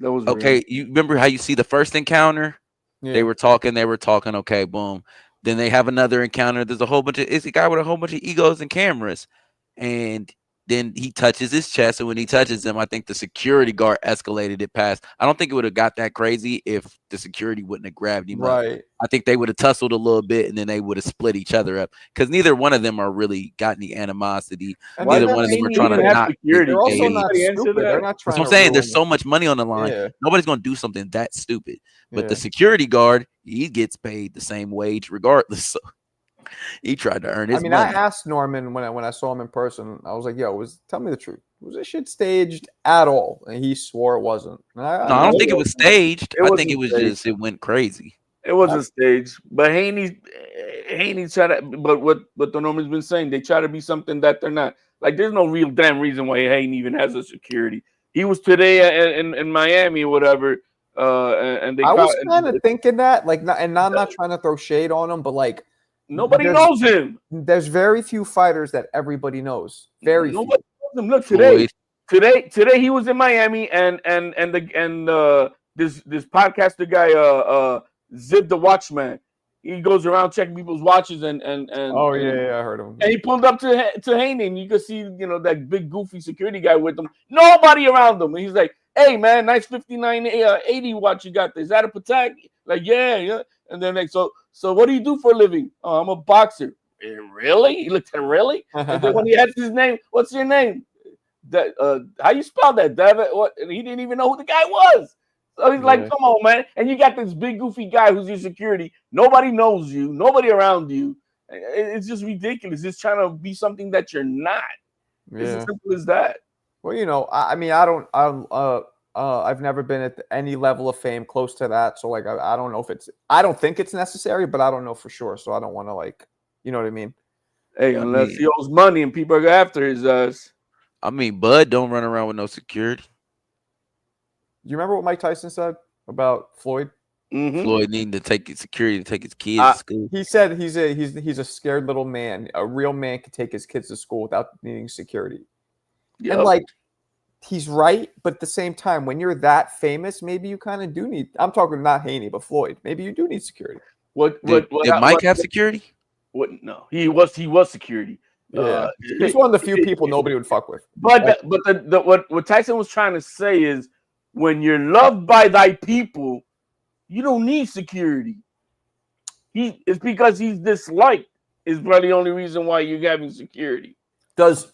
was okay. real. You remember how you see the first encounter? Yeah. They were talking. Okay, boom. Then they have another encounter. There's it's a guy with a whole bunch of egos and cameras, and then he touches his chest, and when he touches him, I think the security guard escalated it past. I don't think it would have got that crazy if the security wouldn't have grabbed him. Right. Up. I think they would have tussled a little bit, and then they would have split each other up because neither one of them are really got any animosity. Neither one of them are trying to knock security. They're also not stupid. They're not trying. That's what I'm saying. There's so much money on the line. Yeah. Nobody's going to do something that stupid. But the security guard, he gets paid the same wage regardless. So he tried to earn his money. I asked Norman when I saw him in person, I was like, yo, tell me the truth. Was this shit staged at all? And he swore it wasn't. I don't think it was staged. I think it was just, it went crazy. It wasn't staged. But Haney tried to, but what the Norman's been saying, they try to be something that they're not. Like, there's no real damn reason why Haney even has a security. He was today in Miami or whatever. And they I was kind of thinking that, like, and I'm not trying to throw shade on him, but like, nobody knows him. There's very few fighters that everybody knows. Nobody knows him. Look, today he was in Miami, and this podcaster guy, Zip the Watchman, he goes around checking people's watches and oh yeah, I heard him. And he pulled up to Haney, and you could see that big goofy security guy with him. Nobody around him, and he's like, "Hey man, nice 5980 watch you got. Is that a Patek?" Like, yeah. And then like, so what do you do for a living? Oh, I'm a boxer. Really? He looked at really? And then when he asked his name, what's your name? how you spell that, David? What? And he didn't even know who the guy was. So he's like, come on, man. And you got this big goofy guy who's your security. Nobody knows you. Nobody around you. It's just ridiculous. It's trying to be something that you're not. It's as simple as that. Well, you know, I mean, I've never been at any level of fame close to that. So like, I don't know if I don't think it's necessary, but I don't know for sure. So I don't want to like, you know what I mean? Hey, unless he owes money and people are after his ass. I mean, Bud don't run around with no security. Do you remember what Mike Tyson said about Floyd? Mm-hmm. Floyd needing to take his security to take his kids to school. He said he's a scared little man. A real man can take his kids to school without needing security. Yep. And like, he's right, but at the same time, when you're that famous, maybe you kind of do need. I'm talking not Haney, but Floyd. Maybe you do need security. Did Mike have security? What? No, he was security. Yeah, he's one of the few people nobody would fuck with. But what Tyson was trying to say is, when you're loved by thy people, you don't need security. It's because he's disliked is probably the only reason why you're having security. Does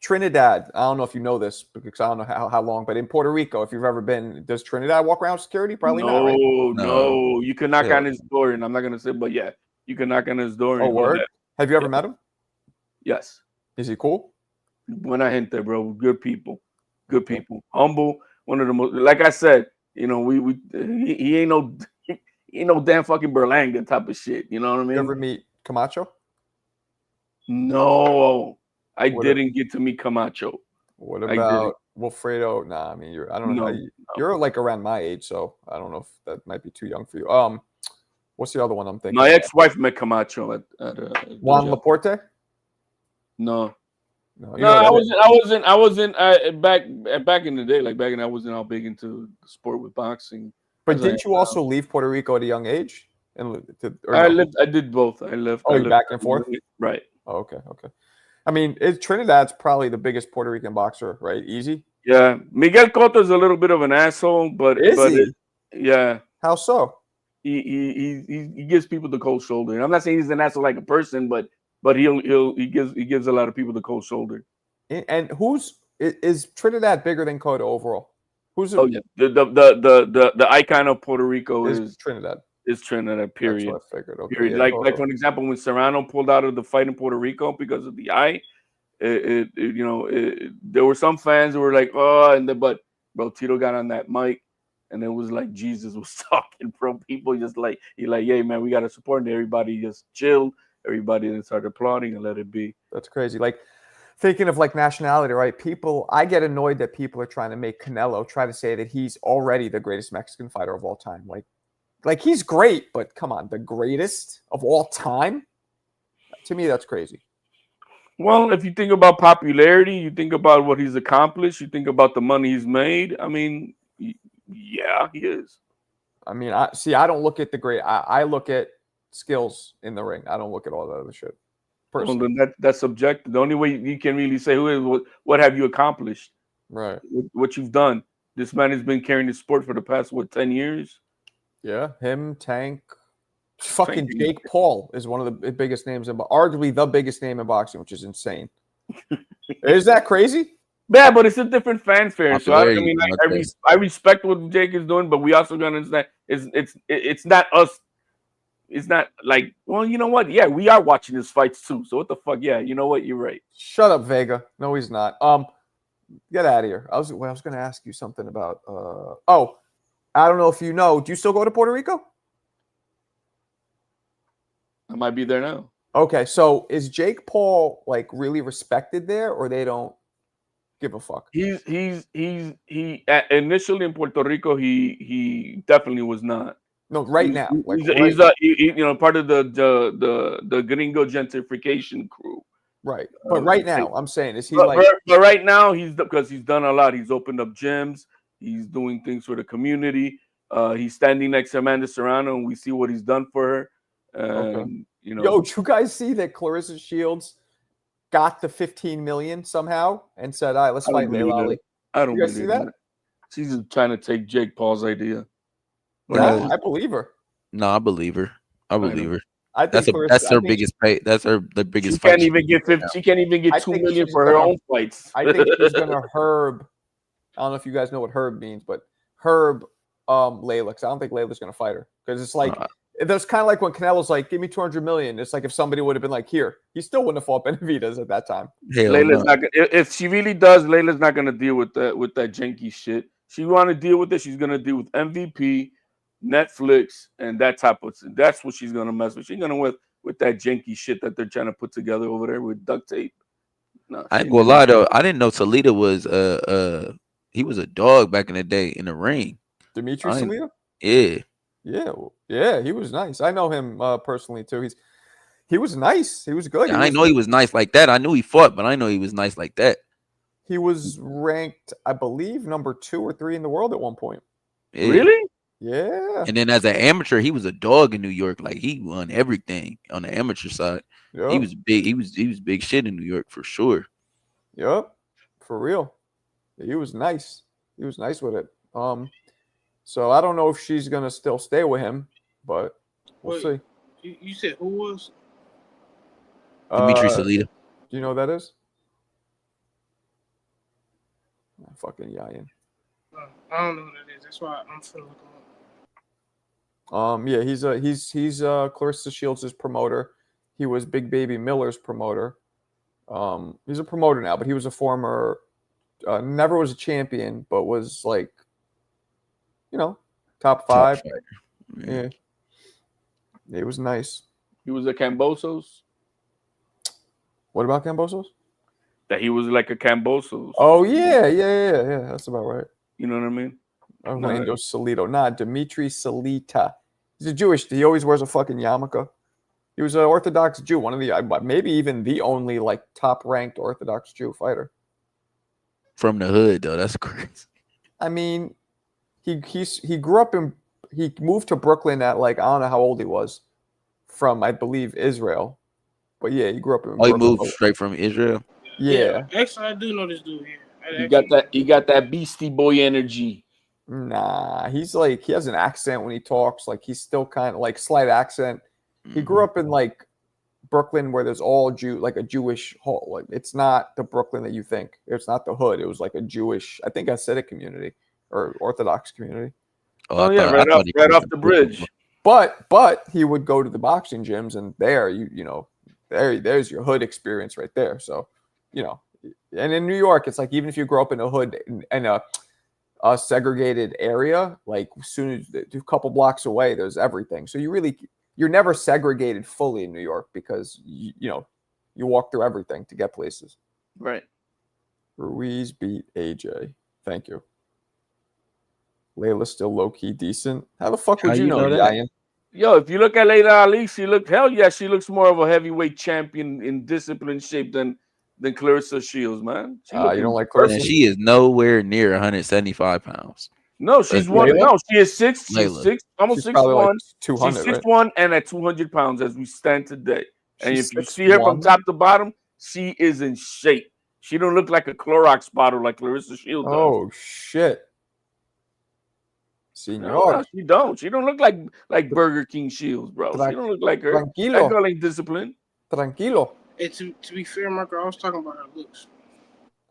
Trinidad, I don't know if you know this because I don't know how long, but in Puerto Rico, if you've ever been, does Trinidad walk around with security? Probably not, right? No. You can knock on his door, and I'm not going to say, but yeah, you can knock on his door. And word? Have you ever met him? Yes. Is he cool? Buena gente, bro. Good people. Good people. Humble. One of the most, like I said, you know, he ain't no damn fucking Berlanga type of shit. You know what I mean? You ever meet Camacho? No. I didn't get to meet Camacho. What about Wilfredo? Nah, I mean, you're like around my age, so I don't know if that might be too young for you. What's the other one I'm thinking? My ex-wife met Camacho at Juan Laporte. No, I wasn't back in the day. Like back in, I wasn't all big into the sport with boxing. But didn't you also leave Puerto Rico at a young age? I did both. I left. Oh, back and forth. Right. Oh, okay. I mean, Trinidad's probably the biggest Puerto Rican boxer, right? Easy. Yeah, Miguel Cotto is a little bit of an asshole, but yeah. How so? He gives people the cold shoulder. And I'm not saying he's an asshole like a person, but he gives a lot of people the cold shoulder. And is Trinidad bigger than Cotto overall? The icon of Puerto Rico is Trinidad. Is Trinidad, period. That's what I figured. Okay, period. Yeah, like for an example, when Serrano pulled out of the fight in Puerto Rico because of the eye, there were some fans who were like, oh, but bro, Tito got on that mic, and it was like Jesus was talking from people just like hey man, we got to support, and everybody just chilled. Everybody then started applauding and let it be. That's crazy. Like thinking of like nationality, right? I get annoyed that people are trying to make Canelo try to say that he's already the greatest Mexican fighter of all time. Like he's great, but come on, the greatest of all time? To me, that's crazy. Well, if you think about popularity, you think about what he's accomplished, you think about the money he's made. I mean, yeah, he is. I mean, I don't look at the great. I look at skills in the ring. I don't look at all the other shit. Well, then that's subjective. The only way you can really say what have you accomplished? Right. What you've done. This man has been carrying the sport for the past 10 years? Yeah, him, Tank, fucking Jake Paul is one of the biggest names arguably the biggest name in boxing, which is insane. Is that crazy? Yeah, but it's a different fanfare. So I respect what Jake is doing, but we also gotta understand it's not us. It's not like, well, you know what? Yeah, we are watching his fights too. So what the fuck? Yeah, you know what? You're right. Shut up, Vega. No, he's not. Get out of here. I was going to ask you something about. I don't know if you know. Do you still go to Puerto Rico? I might be there now. Okay, so is Jake Paul like really respected there, or they don't give a fuck? He initially in Puerto Rico, he definitely was not. No, right now. He's part of the gringo gentrification crew. Right, but right now, I'm saying is he But right now, because he's done a lot. He's opened up gyms. He's doing things for the community. He's standing next to Amanda Serrano, and we see what he's done for her. Okay. Yo, did you guys see that Clarissa Shields got the $15 million somehow and said, "All right, let's fight Layla Ali"? I don't see that. She's just trying to take Jake Paul's idea. No, I believe her. No, I believe her. I I think that's her biggest pay. That's the biggest fight. Can't even get 50. She can't even get $2 million for her own fights. I think she's gonna Herb. I don't know if you guys know what Herb means, but Herb Layla. Because I don't think Layla's gonna fight her because it's like that's kind of like when Canelo's like, "Give me 200 million." It's like if somebody would have been like, "Here," he still wouldn't have fought Benavidez at that time. Layla's not gonna, if she really does, Layla's not gonna deal with that janky shit. She want to deal with it. She's gonna deal with MVP, Netflix, and that type of. That's what she's gonna mess with. She's gonna with that janky shit that they're trying to put together over there with duct tape. No, I ain't gonna lie though. I didn't know Salita was he was a dog back in the day in the ring. Dimitri Salita? Yeah, he was nice. I know him personally too. He was nice. He was good. Yeah, I know he was nice like that. I knew he fought, but I know he was nice like that. He was ranked, I believe, number 2 or 3 in the world at one point. Yeah. Really? Yeah. And then as an amateur, he was a dog in New York. Like he won everything on the amateur side. Yep. He was big. He was big shit in New York for sure. Yep, for real. He was nice. He was nice with it. So I don't know if she's gonna still stay with him, but we'll see. You said who was? Dimitri Salita. Do you know who that is? Fucking Yayan. I don't know who that is. That's why I'm finna look him up. Yeah, he's Clarissa Shields' promoter. He was Big Baby Miller's promoter. He's a promoter now, but he was a former. Never was a champion, but was like, top 5. Yeah, it was nice. He was a Cambosos. What about Cambosos? That he was like a Cambosos. Oh yeah. That's about right. You know what I mean? Orlando Salito. Nah, Dimitri Salita. He's a Jewish. He always wears a fucking yarmulke. He was an Orthodox Jew, one of the maybe even the only like top-ranked Orthodox Jew fighter. From the hood, though, that's crazy. I mean, he grew up in. He moved to Brooklyn at like I don't know how old he was, from I believe Israel, but yeah, he grew up in. He moved straight from Israel. Yeah. Actually, I do know this dude here. He got that Beastie Boy energy. Nah, he's like he has an accent when he talks. Like he's still kind of like slight accent. He grew up in like Brooklyn where there's all like a Jewish hall. Like it's not the Brooklyn that you think. It's not the hood. It was like a Jewish, I think, Hasidic community or Orthodox community. Oh yeah, right off the bridge. But he would go to the boxing gyms, and there there's your hood experience right there. So, and in New York, it's like even if you grow up in a hood in a segregated area, like as soon as a couple blocks away, there's everything. So you're never segregated fully in New York because you walk through everything to get places. Right. Ruiz beat AJ. Thank you. Layla's still low-key decent. How the fuck would you know that? Ryan? Yo, if you look at Layla Ali, she looks more of a heavyweight champion in discipline shape than Clarissa Shields, man. You don't like Clarissa? And she is nowhere near 175 pounds. No, she's one. No, she is six. She's almost 6'1". Like 200, she's 6'1" and at 200 pounds as we stand today. And if you see her from top to bottom, she is in shape. She don't look like a Clorox bottle like Clarissa Shields does. Oh shit. No, she don't. She don't look like Burger King Shields, bro. She don't look like her. Tranquilo. That girl ain't disciplined. Tranquilo. And to be fair, Marco, I was talking about her looks.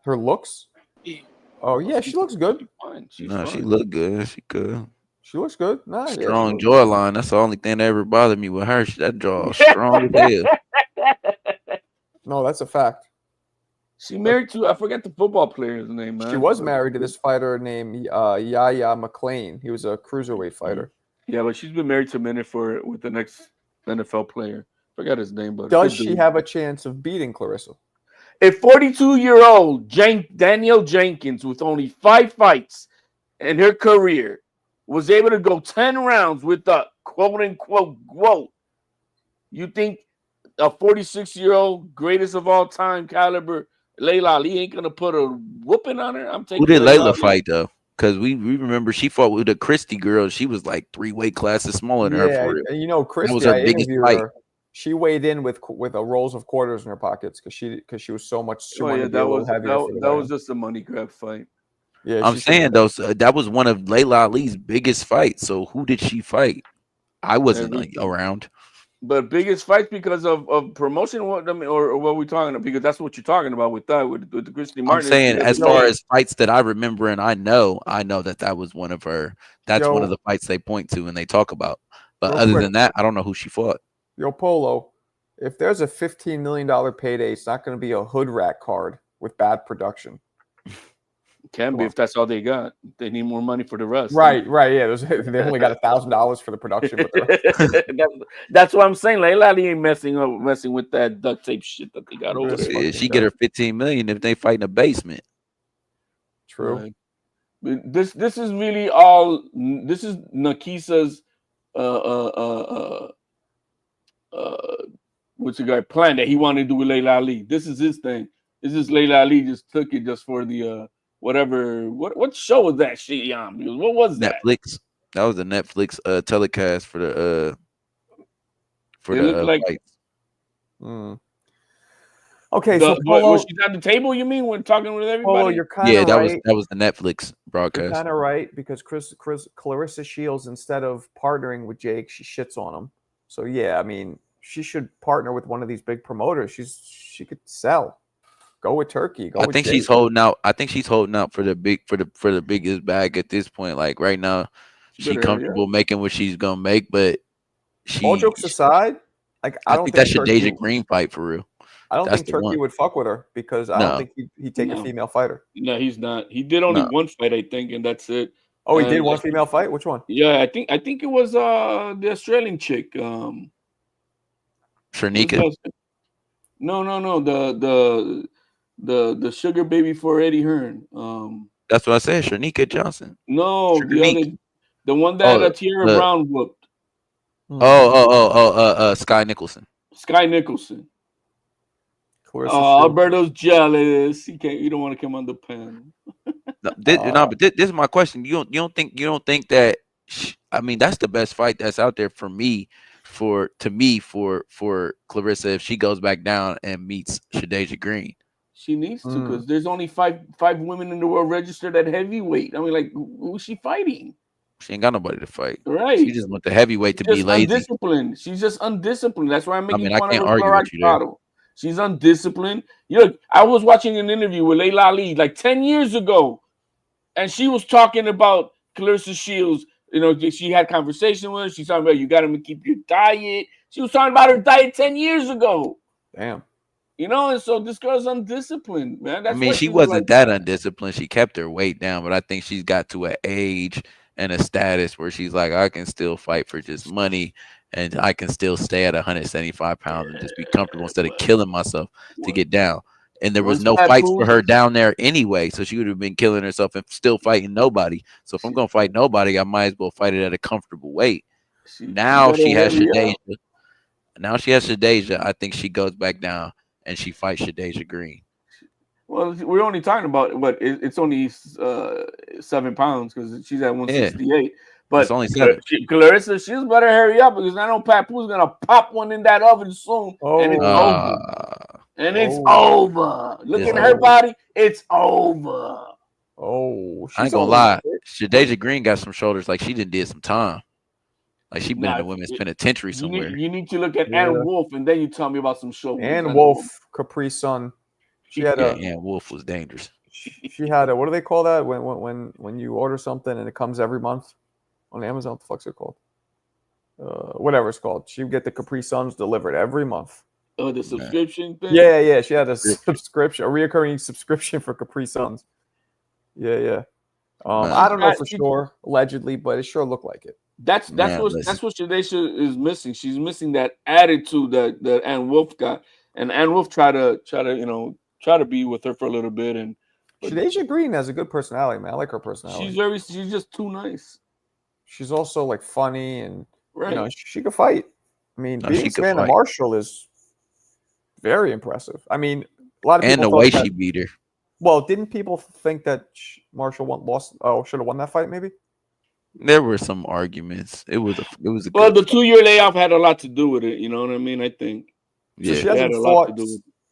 Her looks? Yeah. Oh yeah, she looks good. She look good. She good. She looks good. Nice. Strong jawline. That's the only thing that ever bothered me with her. That jaw strong as hell. No, that's a fact. She married to, I forget the football player's name, man. She was married to this fighter named Yahya McClain. He was a cruiserweight fighter. Yeah, but she's been married to a minute with the next NFL player. Forgot his name, but does she have a chance of beating Clarissa? A 42-year-old Danielle Jenkins with only 5 fights in her career was able to go 10 rounds with the quote-unquote GOAT. You think a 46-year-old greatest of all time caliber Layla Ali ain't gonna put a whooping on her? I'm taking. Who did Layla fight though? Because we remember she fought with a Christie girl. She was like 3 weight classes smaller than her. For real. Christie was her biggest fight. She weighed in with a rolls of quarters in her pockets because she was so much. That was just a money grab fight. Yeah, I'm saying though, that was one of Layla Ali's biggest fights. So who did she fight? I wasn't around. But biggest fights because of promotion, or what we talking about? Because that's what you're talking about with the Christy Martin. I'm saying as far as fights that I remember and I know that was one of her. That's one of the fights they point to and they talk about. But other than that, I don't know who she fought. Yo, Polo, if there's a $15 million payday, it's not going to be a hood rat card with bad production. Can be if that's all they got. They need more money for the rest. Right. Yeah, they only got $1,000 for the production. But that's what I'm saying. Layla ain't messing with that duct tape shit that they got over there. She get her $15 million if they fight in the basement. True. Right. This is really all. This is Nakisa's what's the guy plan that he wanted to do with Layla Ali. This is his thing. This is Layla Ali just took it just for the whatever. What show was that shit on? Because what was that? Netflix. That was the Netflix telecast for the fights. Okay, so Polo, was she at the table? You mean when talking with everybody? Polo, you're kind of right. that was the Netflix broadcast. You're kind of right because Clarissa Shields, instead of partnering with Jake, she shits on him. So yeah, I mean, she should partner with one of these big promoters. She could sell. Go with Turkey. I think she's holding out. I think she's holding out for the biggest bag at this point. Like right now, she's comfortable making what she's gonna make. But all jokes aside, like I don't think that Shadeja Green fight for real. I don't think Turkey would fuck with her because I don't think he'd take a female fighter. No, he's not. He did only one fight, I think, and that's it. Oh, he did one female fight? Which one? Yeah, I think it was the Australian chick. Shernika. No. The sugar baby for Eddie Hearn. That's what I said. Shernika Johnson. No, the one that Tierra Brown whooped. Sky Nicholson. Alberto's jealous. You don't want to come on the pen. But this is my question. You don't think that? I mean, that's the best fight that's out there for me. For Clarissa, if she goes back down and meets Shadeja Green, she needs to because there's only five women in the world registered at heavyweight. I mean, like, who's she fighting? She ain't got nobody to fight. Right. She just went the heavyweight to be lazy. Undisciplined. She's just undisciplined. That's why I'm making fun I can't of her. argue with you there. She's undisciplined. Look, I was watching an interview with Layla Ali like 10 years ago, and she was talking about Clarissa Shields. You know, she had conversation with her. She's talking about you got to keep your diet. She was talking about her diet 10 years ago. Damn. You know, and so this girl's undisciplined, man. I mean, she wasn't that undisciplined. She kept her weight down, but I think she's got to an age and a status where she's like, I can still fight for just money. And I can still stay at 175 pounds and just be comfortable instead of killing myself to get down. And there was no fights for her down there anyway. So she would have been killing herself and still fighting nobody. So if I'm going to fight nobody, I might as well fight it at a comfortable weight. Now she has Shadeja. I think she goes back down and she fights Shadeja Green. Well, we're only talking about it's only 7 pounds because she's at 168. Yeah. But it's only 7. Clarissa, she's better hurry up because I know Papoose gonna pop one in that oven soon, and it's over. And it's over. Look at her body; it's over. Oh, I ain't gonna lie. Shadeja Green got some shoulders like she did some time. Like she been in the women's penitentiary somewhere. You need to look at Ann Wolf, and then you tell me about some shoulders. Ann Wolf, Capri Sun. She had Ann Wolf was dangerous. She had a, what do they call that when you order something and it comes every month on Amazon? What the fuck's it called? Whatever it's called. She would get the Capri Suns delivered every month. Oh, the subscription thing? Yeah. She had a subscription, a reaoccurring subscription for Capri Suns. Yeah. I don't know for sure, allegedly, but it sure looked like it. That's what Shadeja is missing. She's missing that attitude that Ann Wolf got, and Ann Wolf try to be with her for a little bit. And Shadeja Green has a good personality, man. I like her personality. She's just too nice. She's also like funny and she could fight. I mean, being Savannah Marshall is very impressive. I mean, a lot of people and the way she beat her. Well, didn't people think that Marshall should have won that fight? Maybe there were some arguments. It was a well, the 2-year layoff had a lot to do with it. You know what I mean? I think. So she hasn't fought.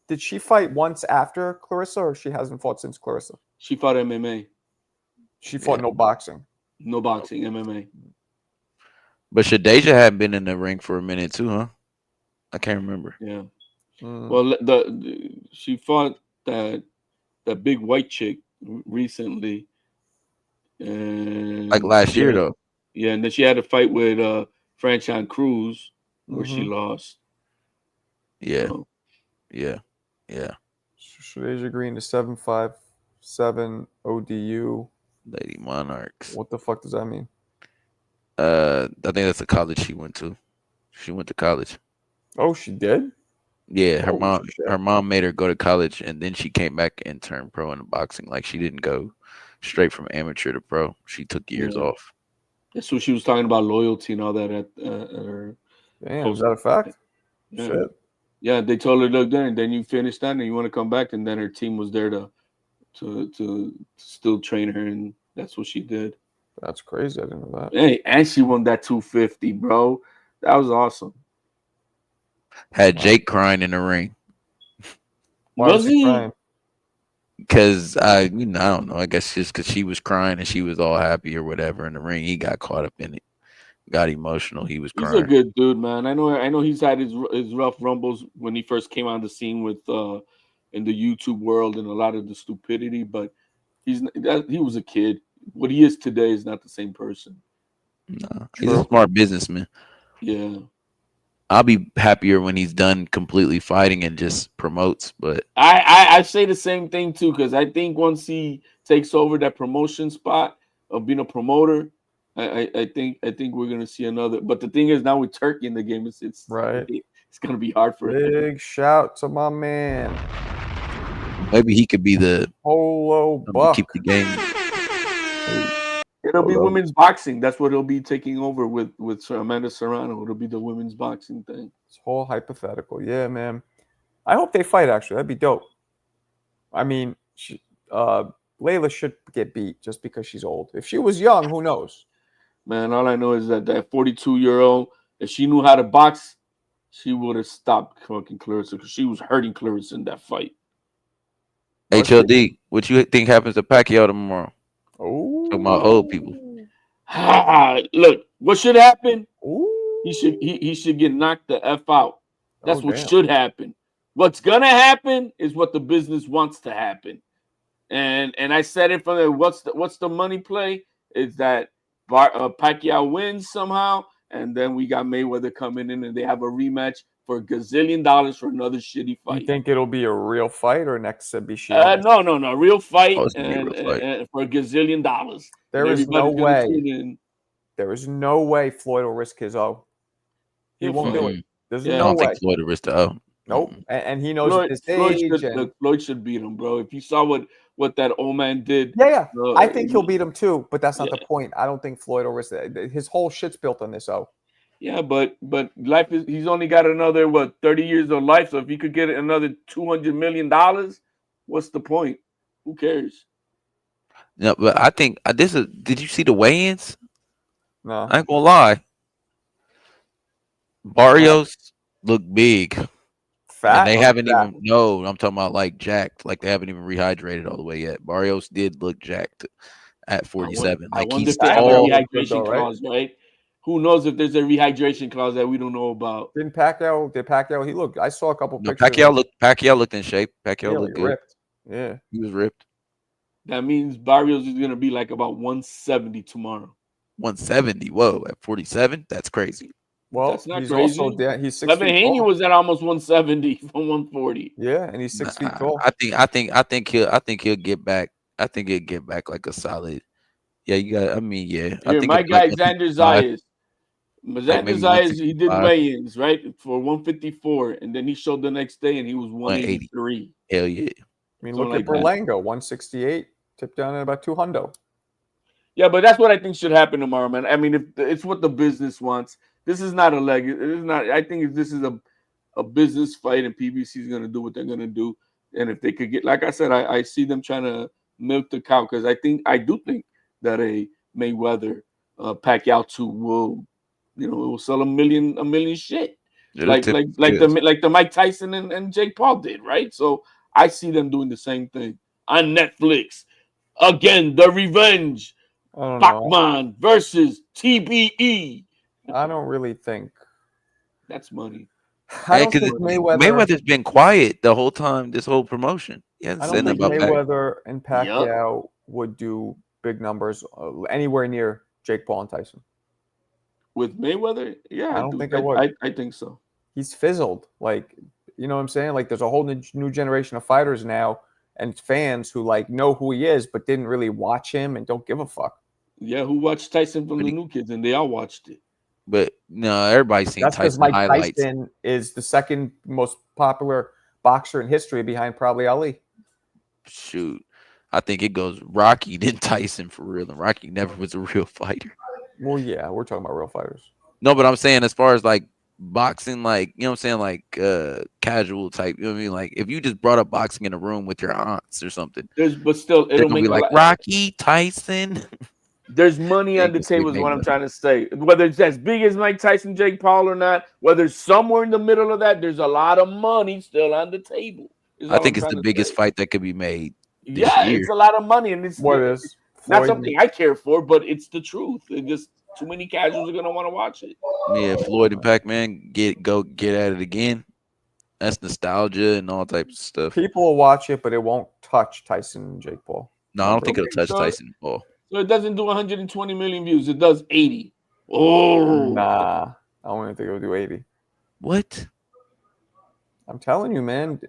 Did she fight once after Clarissa, or she hasn't fought since Clarissa? She fought MMA. She fought no boxing. No boxing, MMA. But Shadeja hadn't been in the ring for a minute too, huh? I can't remember. Yeah. Well, she fought that big white chick recently, and Like last year though. Yeah, and then she had a fight with Franchon Cruz where she lost. Yeah. So. Yeah. Shreya agreeing to 757 ODU. Lady Monarchs. What the fuck does that mean? I think that's the college she went to. She went to college. Oh, she did? Yeah, her mom made her go to college, and then she came back and turned pro in boxing. Like, she didn't go straight from amateur to pro. She took years off. That's what she was talking about, loyalty and all that at her. Damn, is that a fact? Yeah. Shit. Yeah, they told her, look, then you finish that and you want to come back, and then her team was there to still train her, and that's what she did. That's crazy. I didn't know that. Hey, and she won that 250, bro. That was awesome. Had Jake crying in the ring. Why was he crying? Because I don't know. I guess just because she was crying and she was all happy or whatever in the ring, he got caught up in it. Got emotional. He was crying. He's a good dude, man. I know he's had his rough rumbles when he first came on the scene with in the YouTube world and a lot of the stupidity, but he was a kid. What he is today is not the same person. No, he's a smart businessman. Yeah. I'll be happier when he's done completely fighting and just promotes. But I say the same thing too, because I think once he takes over that promotion spot of being a promoter, I think we're gonna see another. But the thing is, now with Turkey in the game, it's right. It's gonna be hard for him. Big shout to my man. Maybe he could be the Polo Buck. Keep the game. It'll be women's boxing. That's what he'll be taking over with Amanda Serrano. It'll be the women's boxing thing. It's whole hypothetical. Yeah, man. I hope they fight, actually. That'd be dope. I mean, Layla should get beat just because she's old. If she was young, who knows? Man, all I know is that 42-year-old, if she knew how to box, she would have stopped fucking Clarissa because she was hurting Clarissa in that fight. HLD, what you think happens to Pacquiao tomorrow? Oh, talking about old people. Look, what should happen? Ooh. He should get knocked the F out. That's what should happen. What's gonna happen is what the business wants to happen. And I said it from there. What's the money play? Is that Pacquiao wins somehow, and then we got Mayweather coming in, and they have a rematch for $1 gazillion for another shitty fight. You think it'll be a real fight or an exhibition? No, real fight, and for $1 gazillion. There is no way. There is no way Floyd will risk his O. He won't do it. There's no way. I don't think Floyd will risk the O. Nope. And he knows at this stage. Floyd should beat him, bro. If you saw what that old man did. Yeah. I think he'll beat him too, but that's not the point. I don't think Floyd will risk it. His whole shit's built on this O. Yeah, but life is, he's only got another 30 years of life. So if he could get another $200 million, what's the point? Who cares? No, but I think did you see the weigh-ins? No. I ain't gonna lie. Barrios look big. Fat. And they haven't even I'm talking about like jacked. Like they haven't even rehydrated all the way yet. Barrios did look jacked at 47. I wonder if they have a rehydration clause, right? Who knows if there's a rehydration clause that we don't know about? Did Pacquiao? He looked. I saw a couple pictures. Pacquiao looked in shape. Pacquiao looked good. Ripped. Yeah, he was ripped. That means Barrios is gonna be like about 170 tomorrow. 170. Whoa, at 47, that's crazy. Well, that's not he's crazy. Also he's 6 Levin feet Haney tall. Was at almost 170 from 140. Yeah, and he's 6 feet tall. I think he'll get back. I think he'll get back like a solid. Yeah, you got. I mean, yeah. Here, I think my guy Xander Zayas. Xander Zayas, he did weigh-ins, right, for 154, and then he showed the next day, and he was 183. Hell yeah! I mean, look at Berlanga, 168, tipped down at about 200. Yeah, but that's what I think should happen tomorrow, man. I mean, if it's what the business wants. This is not a leg. It is not. I think this is a business fight, and PBC is going to do what they're going to do. And if they could get, like I said, I see them trying to milk the cow because I do think that a Mayweather Pacquiao 2 will. It will sell a million shit. Like the Mike Tyson and Jake Paul did, right? So I see them doing the same thing on Netflix. Again, The Revenge. Bachman versus TBE. I don't really think that's money. I don't think Mayweather's been quiet the whole time. This whole promotion. Yeah, I don't think about Mayweather and Pacquiao would do big numbers anywhere near Jake Paul and Tyson. With Mayweather, yeah, I don't think it would. I think so. He's fizzled. Like, you know what I'm saying? Like, there's a whole new generation of fighters now and fans who like know who he is, but didn't really watch him and don't give a fuck. Yeah, who watched Tyson from the new kids, and they all watched it. But no, everybody's seen Tyson Mike highlights. Tyson is the second most popular boxer in history behind probably Ali. Shoot, I think it goes Rocky, then Tyson for real. And Rocky never was a real fighter. Well, yeah, we're talking about real fighters. No, but I'm saying as far as like boxing, like, you know what I'm saying, like casual type, you know what I mean? Like if you just brought up boxing in a room with your aunts or something. But still it'll be like Rocky, Tyson. There's money on the table is what I'm trying to say. Whether it's as big as Mike Tyson, Jake Paul or not, whether it's somewhere in the middle of that, there's a lot of money still on the table. I think it's the biggest fight that could be made this year. It's a lot of money, and it's what is not something I care for, but it's the truth. It just too many casuals are gonna want to watch it. Yeah, Floyd and Pac-Man get at it again. That's nostalgia and all types of stuff. People will watch it, but it won't touch Tyson and Jake Paul. No, I don't think it'll touch Tyson and Paul. So it doesn't do 120 million views. It does 80. Oh, nah. I don't even think it'll do 80. What? I'm telling you, man.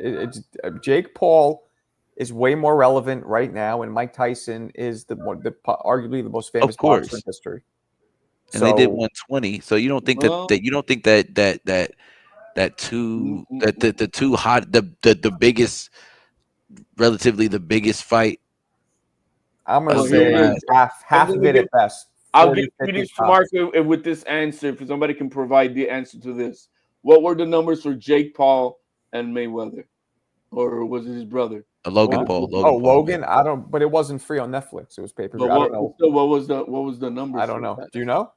Jake Paul is way more relevant right now, and Mike Tyson is arguably the most famous boxer in history. And they did 120. So you don't think that the two hot the biggest, relatively the biggest fight. I'm gonna say half of it at best. I'll give you this to Mark with this answer. If somebody can provide the answer to this, what were the numbers for Jake Paul and Mayweather, or was it his brother? Logan Paul. Logan. I don't. But it wasn't free on Netflix. It was pay per view. I don't know. So what was the number? I don't know. Do you know?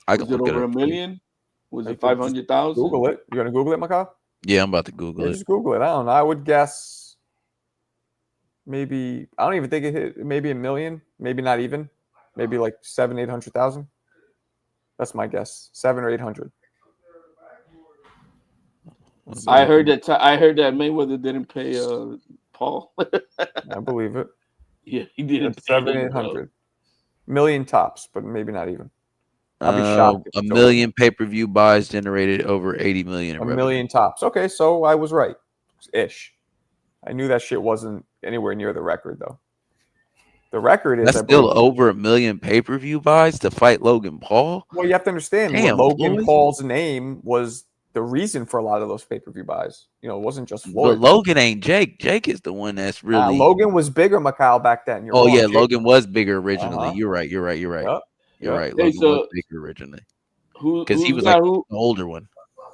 Was it over 1 million? Was it 500,000? Google it. You gonna Google it, Maka? Yeah, I'm about to Google it. Just Google it. I don't know. I would guess maybe. I don't even think it hit. Maybe 1 million. Maybe not even. Maybe like 700,000-800,000. That's my guess. 700 or 800. I heard that Mayweather didn't pay Paul. I believe it. Yeah, he didn't. 700-800 million tops, but maybe not even. I'll be shocked. A million pay-per-view buys generated over 80 million. A million tops. Okay, so I was right, ish. I knew that shit wasn't anywhere near the record, though. The record is still over 1 million pay-per-view buys to fight Logan Paul. Well, you have to understand, Logan Paul's name was the reason for a lot of those pay-per-view buys. You know, it wasn't just Floyd. But Logan ain't Jake. Jake is the one that's really. Logan was bigger, Macau, back then. Logan was bigger originally. You're right. You're right. Yep. You're right. Logan was bigger originally. Because he was like the older one.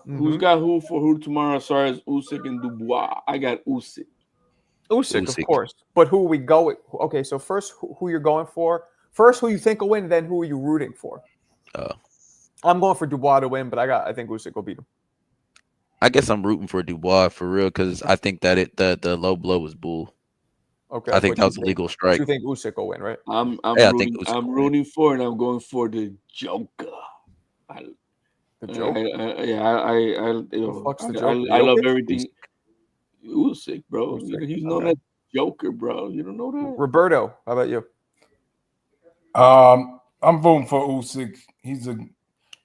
Who's got who for who tomorrow as far as Usyk and Dubois? I got Usyk. Usyk, of course. But who we go with? Okay, so first, who you're going for? First, who you think will win, then who are you rooting for? I'm going for Dubois to win, but I think Usyk will beat him. I guess I'm rooting for Dubois for real because I think that the low blow was bull. Okay, I think that was a legal strike. You think Usyk will win, right? I'm rooting for, and I'm going for the Joker. The Joker. I love everything. Usyk, bro. He's known as Joker, bro. You don't know that? Roberto, how about you? I'm voting for Usyk.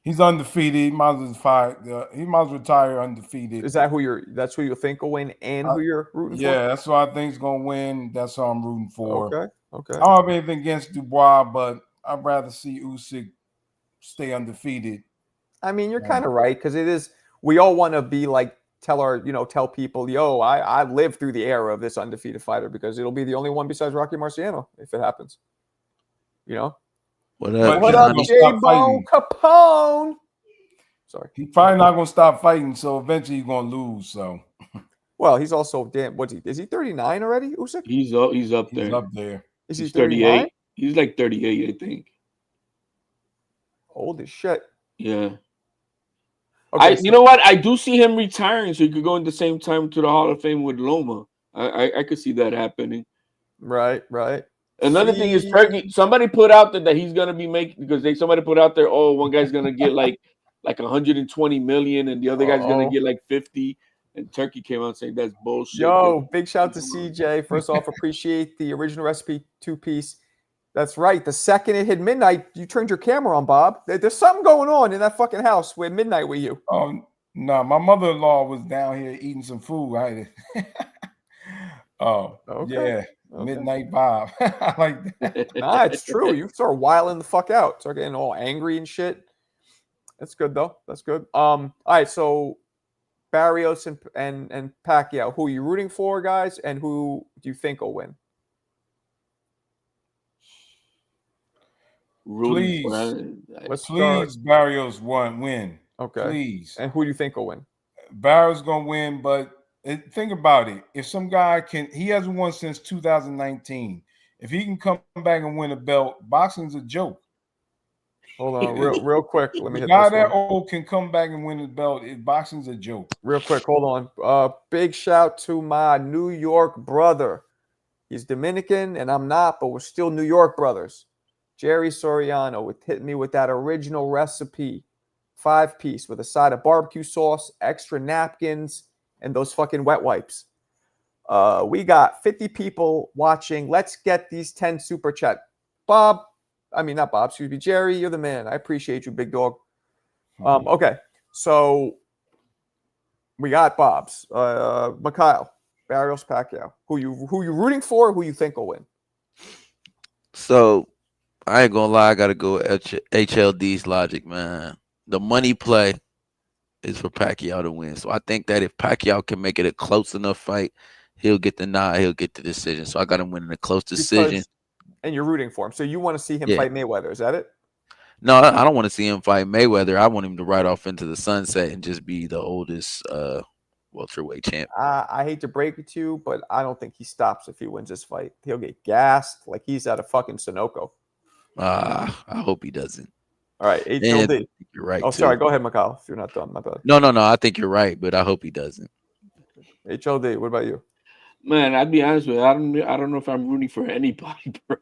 He's undefeated. He might as well retire undefeated. Is that that's who you think will win and who you're rooting for? Yeah, that's who I think is gonna win. That's who I'm rooting for. Okay. I don't have anything against Dubois, but I'd rather see Usyk stay undefeated. I mean, you're kind of right, because it is. We all want to be like tell people, yo, I lived through the era of this undefeated fighter, because it'll be the only one besides Rocky Marciano if it happens. You know. What up, J-Bone Capone? Sorry. He's probably not going to stop fighting, so eventually he's going to lose. So, well, he's also is he 39 already, Usyk? He's up there. He's up there. Is he 38? He's like 38, I think. Old as shit. Yeah. Okay, you know what? I do see him retiring, so he could go in the same time to the Hall of Fame with Loma. I could see that happening. Right. Another thing is Turkey. Somebody put out there that he's gonna be making, because somebody put out there, one guy's gonna get like like 120 million, and the other guy's gonna get like 50. And Turkey came out saying that's bullshit. Yo, big shout to CJ. First off, appreciate the original recipe 2-piece. That's right. The second it hit midnight, you turned your camera on, Bob. There's something going on in that fucking house where midnight with you. No, my mother-in-law was down here eating some food. Okay. Midnight Bob. I like that. Nah, it's true. You start wiling the fuck out. Start getting all angry and shit. That's good though. That's good. All right, so Barrios and Pacquiao. Who are you rooting for, guys? And who do you think will win? Please start. Barrios win. Okay. Please. And who do you think will win? Barrios gonna win, but think about it. If some guy he hasn't won since 2019. If he can come back and win a belt, boxing's a joke. Hold on, real quick. Let me hit guy this that one. old can come back and win a belt. Boxing's a joke. Real quick, hold on. Big shout to my New York brother. He's Dominican and I'm not, but we're still New York brothers. Jerry Soriano hit me with that original recipe, 5-piece with a side of barbecue sauce, extra napkins, and those fucking wet wipes. We got 50 people watching. Let's get these 10 super chat. Not Bob, excuse me. Jerry, you're the man. I appreciate you, big dog. Okay, so we got Bob's. Mikhail, Barrios, Pacquiao. Who you rooting for? Who you think will win? So I ain't gonna lie, I gotta go HLD's logic, man. The money play is for Pacquiao to win. So I think that if Pacquiao can make it a close enough fight, he'll get the nod, he'll get the decision. So I got him winning a close decision. And you're rooting for him. So you want to see him fight Mayweather, is that it? No, I don't want to see him fight Mayweather. I want him to ride off into the sunset and just be the oldest welterweight champ. I hate to break it to you, but I don't think he stops if he wins this fight. He'll get gassed like he's at a fucking Sunoco. I hope he doesn't. All right, HLD. You're right. Oh, sorry. Go ahead, Mikhail, if you're not done. My bad. No. I think you're right, but I hope he doesn't. HLD, what about you? Man, I'd be honest with you. I don't know if I'm rooting for anybody, bro.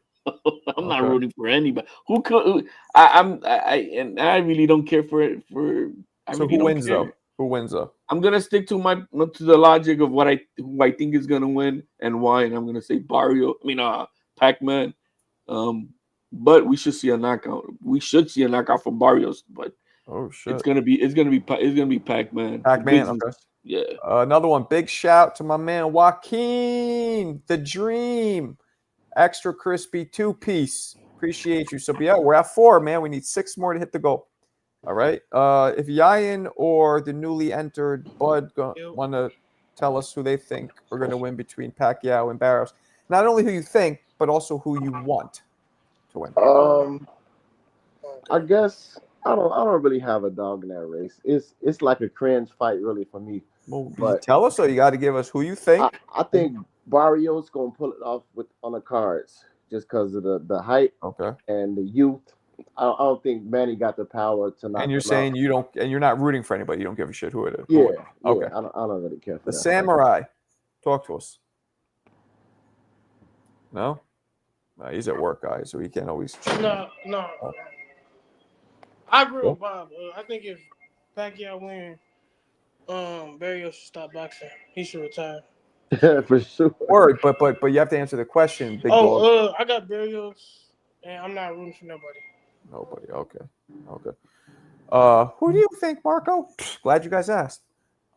I'm not rooting for anybody. Who could? I really don't care for it. So who wins though? Who wins though? I'm gonna stick to the logic of who I think is gonna win and why, and I'm gonna say Pac-Man. But we should see a knockout. We should see a knockout from Barrios, but oh shit, it's gonna be Pac-Man. Pac-Man, okay. Yeah. Another one. Big shout to my man Joaquin, the Dream, extra crispy 2-piece. Appreciate you. So we're at 4, man. We need 6 more to hit the goal. All right. If Yayan or the newly entered Bud want to tell us who they think are going to win between Pacquiao and Barrios, not only who you think, but also who you want to win. I guess I don't really have a dog in that race. It's like a cringe fight, really, for me. Well, but tell us, so you got to give us who you think. I think Barrios gonna pull it off on the cards just because of the height, and the youth. I don't think Manny got the power to knock. And you're saying you don't, and you're not rooting for anybody. You don't give a shit who it is. Yeah. Okay. I don't really care for the Samurai. Talk to us. No, he's at work, guys, so he can't always. No. Oh. I agree with Bob. I think if Pacquiao wins, Barrios should stop boxing. He should retire. For sure. Word, but you have to answer the question. Big dog. I got Barrios, and I'm not rooting for nobody. Nobody. Okay. Who do you think, Marco? Glad you guys asked.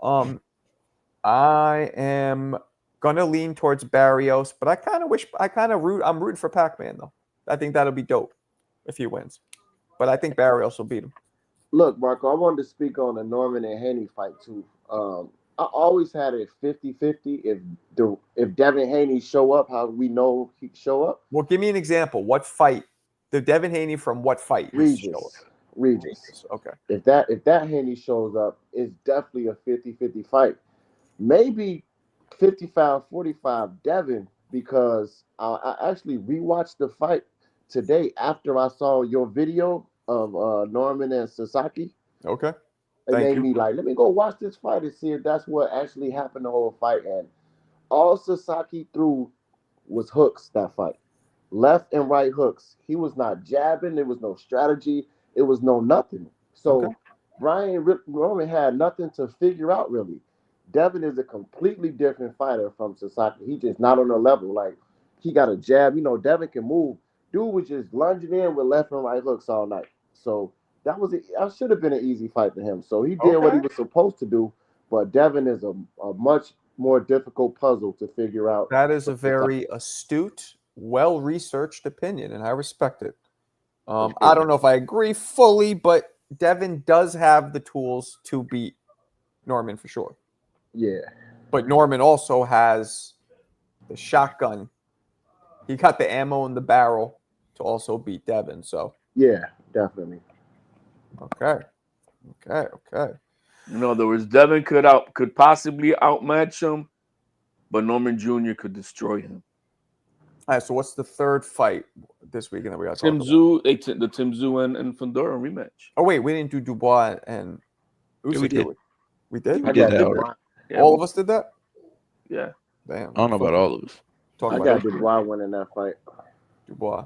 I am gonna lean towards Barrios, but I'm rooting for Pac-Man though. I think that'll be dope if he wins. But I think Barrios will beat him. Look, Marco, I wanted to speak on the Norman and Haney fight too. I always had it 50-50. If Devin Haney show up, how we know he show up? Well, give me an example. What fight? The Devin Haney from what fight? Regis. Okay. If that Haney shows up, it's definitely a 50-50 fight. Maybe 55-45 Devin, because I actually rewatched the fight today after I saw your video of Norman and Sasaki. Okay. It made me like, let me go watch this fight and see if that's what actually happened the whole fight. And all Sasaki threw was hooks that fight. Left and right hooks. He was not jabbing. There was no strategy. It was no nothing. So Brian Norman had nothing to figure out really. Devin is a completely different fighter from Sasaki. He just not on the level. Like he got a jab. You know, Devin can move. Dude was just lunging in with left and right hooks all night. So that should have been an easy fight for him. So he did what he was supposed to do. But Devin is a much more difficult puzzle to figure out. That is a very astute, well-researched opinion, and I respect it. I don't know if I agree fully, but Devin does have the tools to beat Norman for sure. Yeah. But Norman also has the shotgun. He got the ammo in the barrel to also beat Devin. So yeah, definitely. Okay. In other words, Devin could possibly outmatch him, but Norman Jr. could destroy him. All right. So what's the third fight this weekend that we got? Tim Tszyu, the Tim Tszyu and Fundora rematch. Oh wait, we didn't do Dubois and Usyk. Yeah, we did. We did. We did that already. Yeah, all of us did that. Yeah. Damn. I don't know about all of us. I got Dubois winning that fight. Dubois.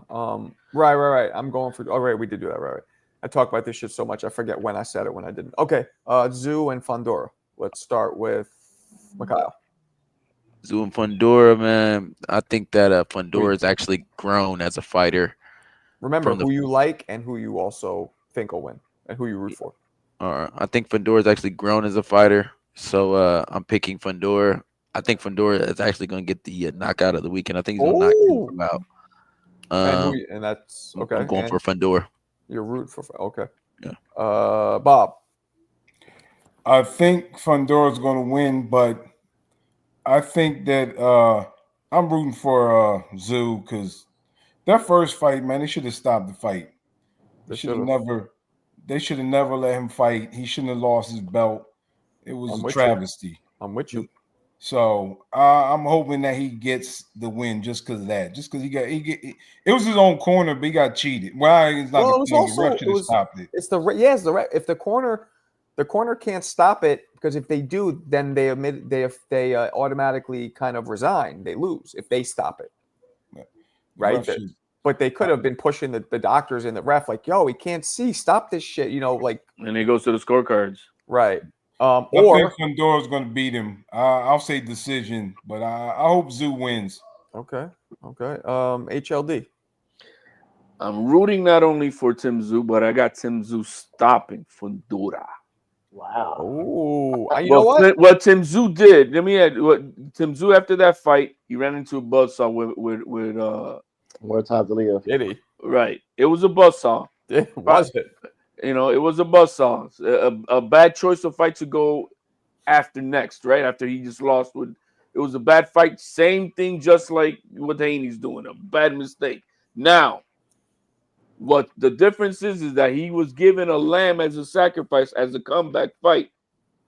Right. I'm going for. Oh, right. We did do that. Right. I talk about this shit so much I forget when I said it, when I didn't. Okay. Tszyu and Fundora. Let's start with Mikhail. Tszyu and Fundora, man. I think that Fundora has actually grown as a fighter. Remember who you like and who you also think will win and who you root for. All right. I think Fundora has actually grown as a fighter. So I'm picking Fundora. I think Fundora is actually going to get the knockout of the weekend. I think he's going to knock him out. And that's okay. I'm going for Fundora. You're rooting for okay. Yeah. Bob. I think Fundora's going to win, but I think that I'm rooting for Tszyu because that first fight, man, they should have stopped the fight. They should have never let him fight. He shouldn't have lost his belt. It was a travesty. I'm with you. So I'm hoping that he gets the win just because of that. Just because it was his own corner, but he got cheated. Why is not the corner? The ref should have stopped it. It's the ref. If the corner can't stop it, because if they do, then they automatically kind of resign. They lose if they stop it. Yeah. Right. But they could have been pushing the doctors and the ref like, yo, he can't see. Stop this shit. You know, like. And it goes to the scorecards. Right. I think Fundora's going to beat him. I'll say decision, but I hope Tszyu wins. Okay. HLD. I'm rooting not only for Tim Tszyu, but I got Tim Tszyu stopping Fundora. Wow. Oh, you know what? What Tim Tszyu did? Let me add. What Tim Tszyu after that fight, he ran into a buzzsaw with Mortadella. Did he? Right. It was a buzzsaw. Was it? You know, it was a buzzsaw. A bad choice of fight to go after next, right? After he just lost it was a bad fight. Same thing, just like what Haney's doing. A bad mistake. Now, what the difference is that he was given a lamb as a sacrifice, as a comeback fight.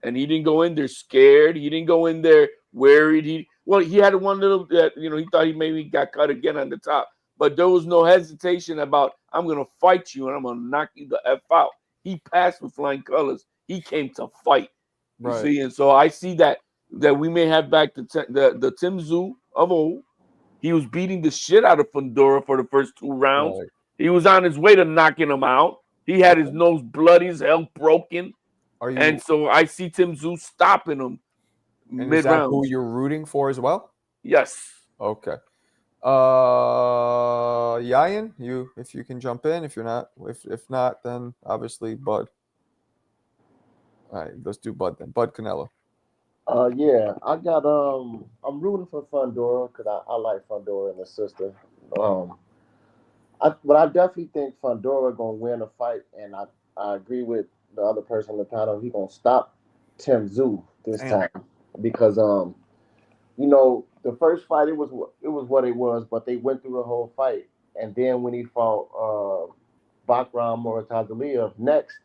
And he didn't go in there scared. He didn't go in there worried. He had one little that, he thought he maybe got cut again on the top. But there was no hesitation about, I'm going to fight you and I'm going to knock you the F out. He passed with flying colors. He came to fight. You see? And so I see that we may have back the Tim Tszyu of old. He was beating the shit out of Fundora for the first 2 rounds. Right. He was on his way to knocking him out. He had his nose bloody, his health broken. And so I see Tim Tszyu stopping him mid-round. Is that who you're rooting for as well? Yes. Okay. Yayan, if you can jump in. If you're not, if not, then obviously Bud. All right, let's do Bud then. Bud Canelo. Yeah, I got I'm rooting for Fundora because I like Fundora and his sister. But I definitely think Fundora gonna win a fight, and I agree with the other person in the panel. He gonna stop Tim Tszyu this time because the first fight it was what it was, but they went through the whole fight, and then when he fought Bakram Mortadella next,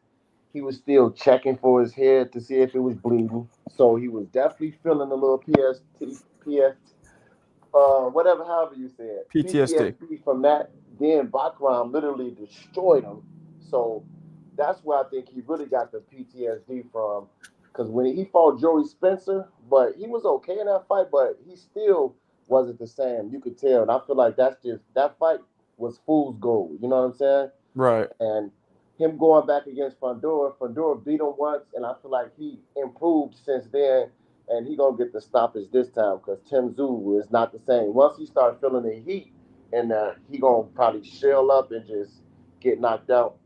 he was still checking for his head to see if it was bleeding. So he was definitely feeling a little however you say it, PTSD from that. Then Bakram literally destroyed him. So that's where I think he really got the PTSD from. Because when he fought Joey Spencer, but he was okay in that fight, but he still wasn't the same. You could tell. And I feel like that fight was fool's gold. You know what I'm saying? Right. And him going back against Fundora. Fundora beat him once, and I feel like he improved since then, and he gonna get the stoppage this time because Tim Tszyu is not the same. Once he starts feeling the heat, and he gonna probably shell up and just get knocked out.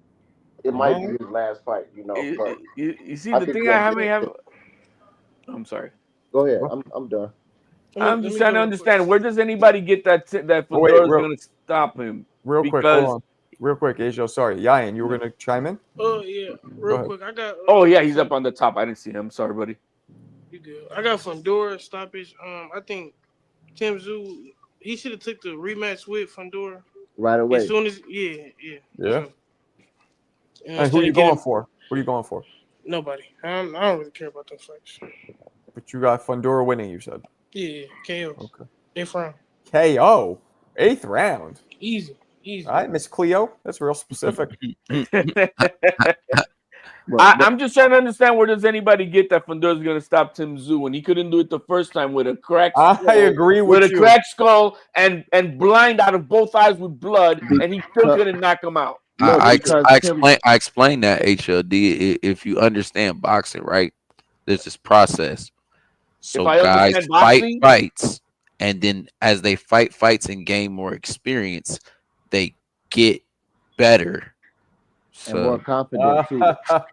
It might be his last fight, But you see, I the think thing I have. I'm sorry. Go ahead. I'm done. I'm just trying to understand, where does anybody get that Fundora's going to stop him? Real quick, hold on. Real quick, Ajo, sorry. Yayan, you were going to chime in? Oh, yeah. Real quick. I got. Oh, yeah, he's up on the top. I didn't see him. Sorry, buddy. You good. I got Fundora stoppage. I think Tim Tszyu, he should have took the rematch with Fundora. Right away. As soon as, Yeah. So, and who are you going for? Who are you going for? Nobody. I don't really care about those fights. But you got Fundora winning, you said? Yeah, KO. Okay. 8th round. KO? 8th round? Easy. All right, Miss Cleo. That's real specific. I'm just trying to understand, where does anybody get that Fundora's going to stop Tim Tszyu when he couldn't do it the first time with a cracked skull, I agree with you. A cracked skull and blind out of both eyes with blood, and he still couldn't knock him out. I explained that, HLD. If you understand boxing, right? There's this process. So guys fights, and then as they fights and gain more experience, they get better. And more confident too.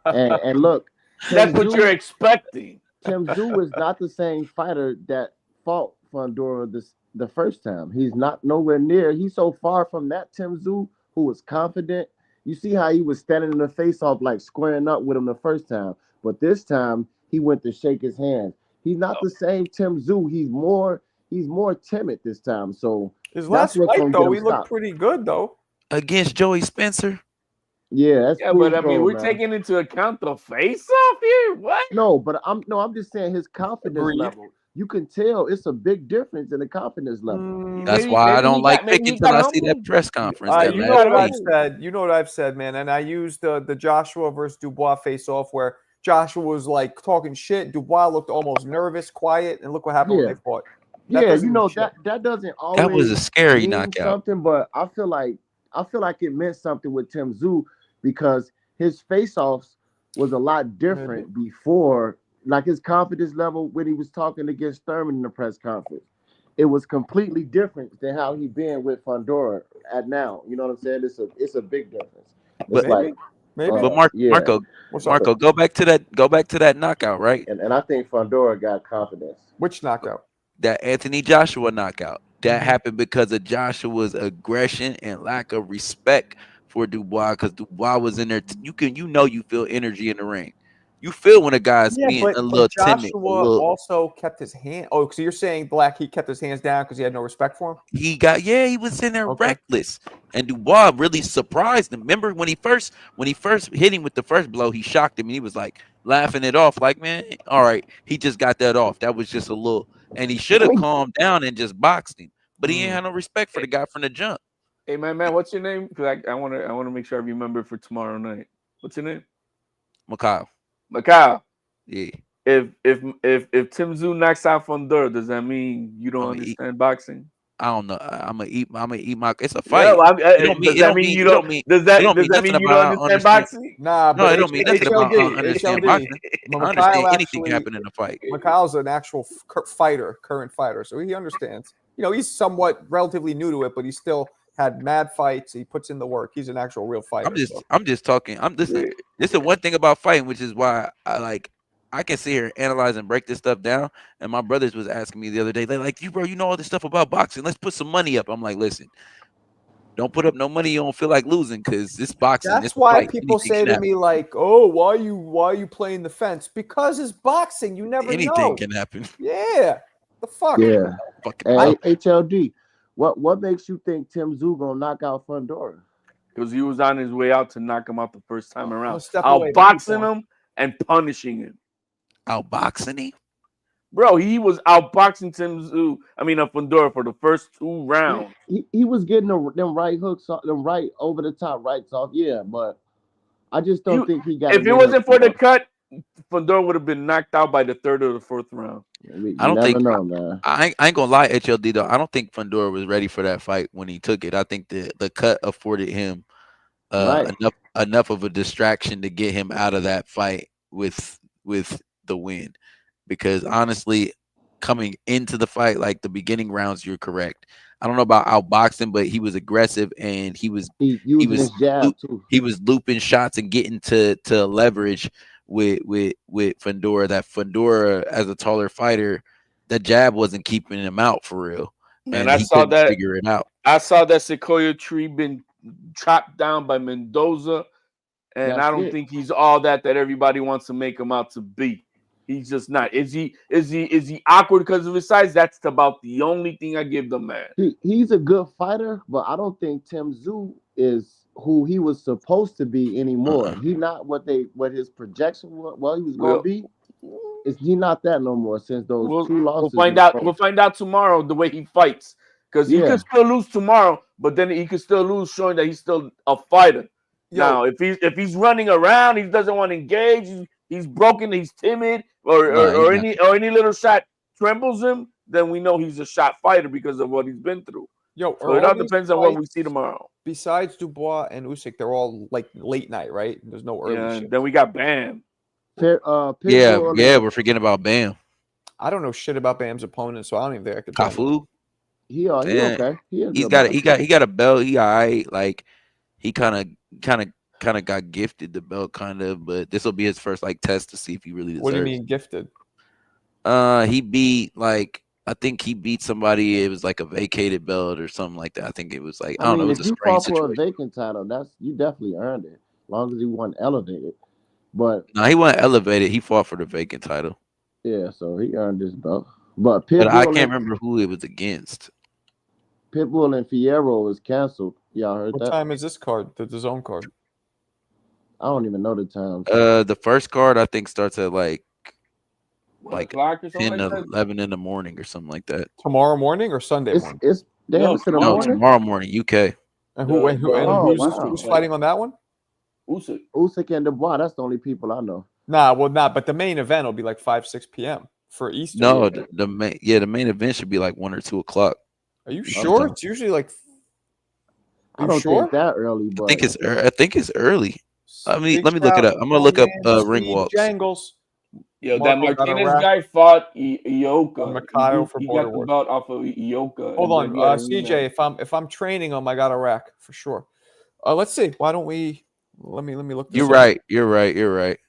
And look, that's what you're expecting. Tim Tszyu is not the same fighter that fought Fundora the first time. He's not nowhere near. He's so far from that Tim Tszyu who was confident. You see how he was standing in the face-off, like squaring up with him the first time. But this time he went to shake his hand. He's not the same Tim Tszyu. He's more timid this time. So his last fight though, he looked pretty good though. Against Joey Spencer. Yeah, but I mean, we're taking into account the face-off here. What? No, but I'm just saying his confidence level. You can tell it's a big difference in the confidence level. That's why I don't like picking until I see that press conference. You know what I've said. You know what I've said, man. And I used the Joshua versus Dubois face-off where Joshua was like talking shit. Dubois looked almost nervous, quiet, and look what happened when they fought. That doesn't always. That was a scary knockout. Something, but I feel like it meant something with Tim Tszyu because his face-offs was a lot different before. Like his confidence level when he was talking against Thurman in the press conference, it was completely different than how he been with Fundora at now. You know what I'm saying? It's a big difference. But Marco, go back to that knockout, right? And I think Fundora got confidence. Which knockout? That Anthony Joshua knockout. That happened because of Joshua's aggression and lack of respect for Dubois. Because Dubois was in there. You feel energy in the ring. You feel when a guy's being a little timid. Joshua also kept his hand. Oh, so you're saying he kept his hands down because he had no respect for him? He was in there reckless. And Dubois really surprised him. Remember when he first hit him with the first blow, he shocked him and he was like laughing it off, like, man, all right, he just got that off. That was just a little, and he should have calmed down and just boxed him. But he ain't had no respect for the guy from the jump. Hey man, what's your name? Because I wanna make sure I remember for tomorrow night. What's your name? Macau. Yeah. If Tim Tszyu knocks out Fundora, does that mean you don't understand boxing? I don't know. I'm gonna eat my. It's a fight. Does that mean you don't understand boxing? Nah, no, it don't mean nothing about understand boxing. I understand anything happen in a fight. Macau's an actual current fighter, so he understands. He's somewhat relatively new to it, but he still had mad fights. He puts in the work. He's an actual real fighter. I'm just talking. This is the one thing about fighting, which is why I can sit here and analyze and break this stuff down. And my brothers was asking me the other day, they're like, you know all this stuff about boxing. Let's put some money up. I'm like, listen, don't put up no money. You don't feel like losing because this boxing. That's why people say to me like, oh, why are you playing the fence? Because it's boxing. You never know. Anything can happen. Yeah. The fuck. Yeah. HLD. What makes you think Tim Tszyu gonna knock out Fundora? Because he was on his way out to knock him out the first time around. Outboxing him and punishing him. Outboxing him? Bro, he was outboxing Fundora for the first 2 rounds. He was getting them right hooks, them right over the top rights off. Yeah, but I just don't think he got. If it wasn't for the cut, Fundora would have been knocked out by the 3rd or the 4th round. I don't think. Man. I ain't gonna lie, HLD though. I don't think Fundora was ready for that fight when he took it. I think the cut afforded him enough of a distraction to get him out of that fight with the win. Because honestly, coming into the fight, like the beginning rounds, you're correct. I don't know about outboxing, but he was aggressive and he was his jab too. He was looping shots and getting to leverage with Fundora. That Fundora, as a taller fighter, that jab wasn't keeping him out for real. Man, and I saw that. Figure it out. I saw that Sequoia tree been chopped down by Mendoza, and I don't think he's all that everybody wants to make him out to be. He's just not. Is he awkward because of his size? That's about the only thing I give the man. He's a good fighter, but I don't think Tim Tszyu is who he was supposed to be anymore. He's not what his projection was. He was going to be. He's not that no more since those 2 losses. We'll find out tomorrow the way he fights, because he could still lose tomorrow, but then he could still lose, showing that he's still a fighter. Now, if he's running around, he doesn't want to engage. He's broken. He's timid, or any little shot trembles him. Then we know he's a shot fighter because of what he's been through. So it all depends on what we see tomorrow. Besides Dubois and Usyk, they're all like late night, right? There's no early shit. Then we got Bam. We're forgetting about Bam. I don't know shit about Bam's opponent, so I don't even think I could. Cafu. He okay. He got a belt. He all right. Like he kind of got gifted the belt, kind of. But this will be his first test to see if he really deserves. What do you mean gifted? He beat I think he beat somebody. It was like a vacated belt or something like that. I think it was I don't know. It was if a you strange fought situation. for a vacant title, you definitely earned it. As long as he wasn't elevated. But no, he wasn't elevated. He fought for the vacant title. Yeah, so he earned this belt. But I can't remember who it was against. Pitbull and Fierro is canceled. Y'all heard that? What time is this card? The zone card? I don't even know the time. The first card I think starts at like 10 to 11 in the morning or something like that. Tomorrow morning or Sunday morning? Tomorrow morning, UK. And who's fighting on that one? Usyk and Dubois. That's the only people I know. But the main event will be like 5-6 p.m. for Easter. No, the main event should be like 1 or 2 o'clock. Are you sure? It's usually like. I don't think that early, but I think it's early. Let me look it up. I'm gonna look up ring walks. Jangles. Yo, that Martinez guy fought Ioka. Mikhail for he got the Border belt off of Ioka. Hold on, CJ. If I'm training him, I got a rack for sure. Let's see. Why don't we? Let me look. This You're up. right. You're right.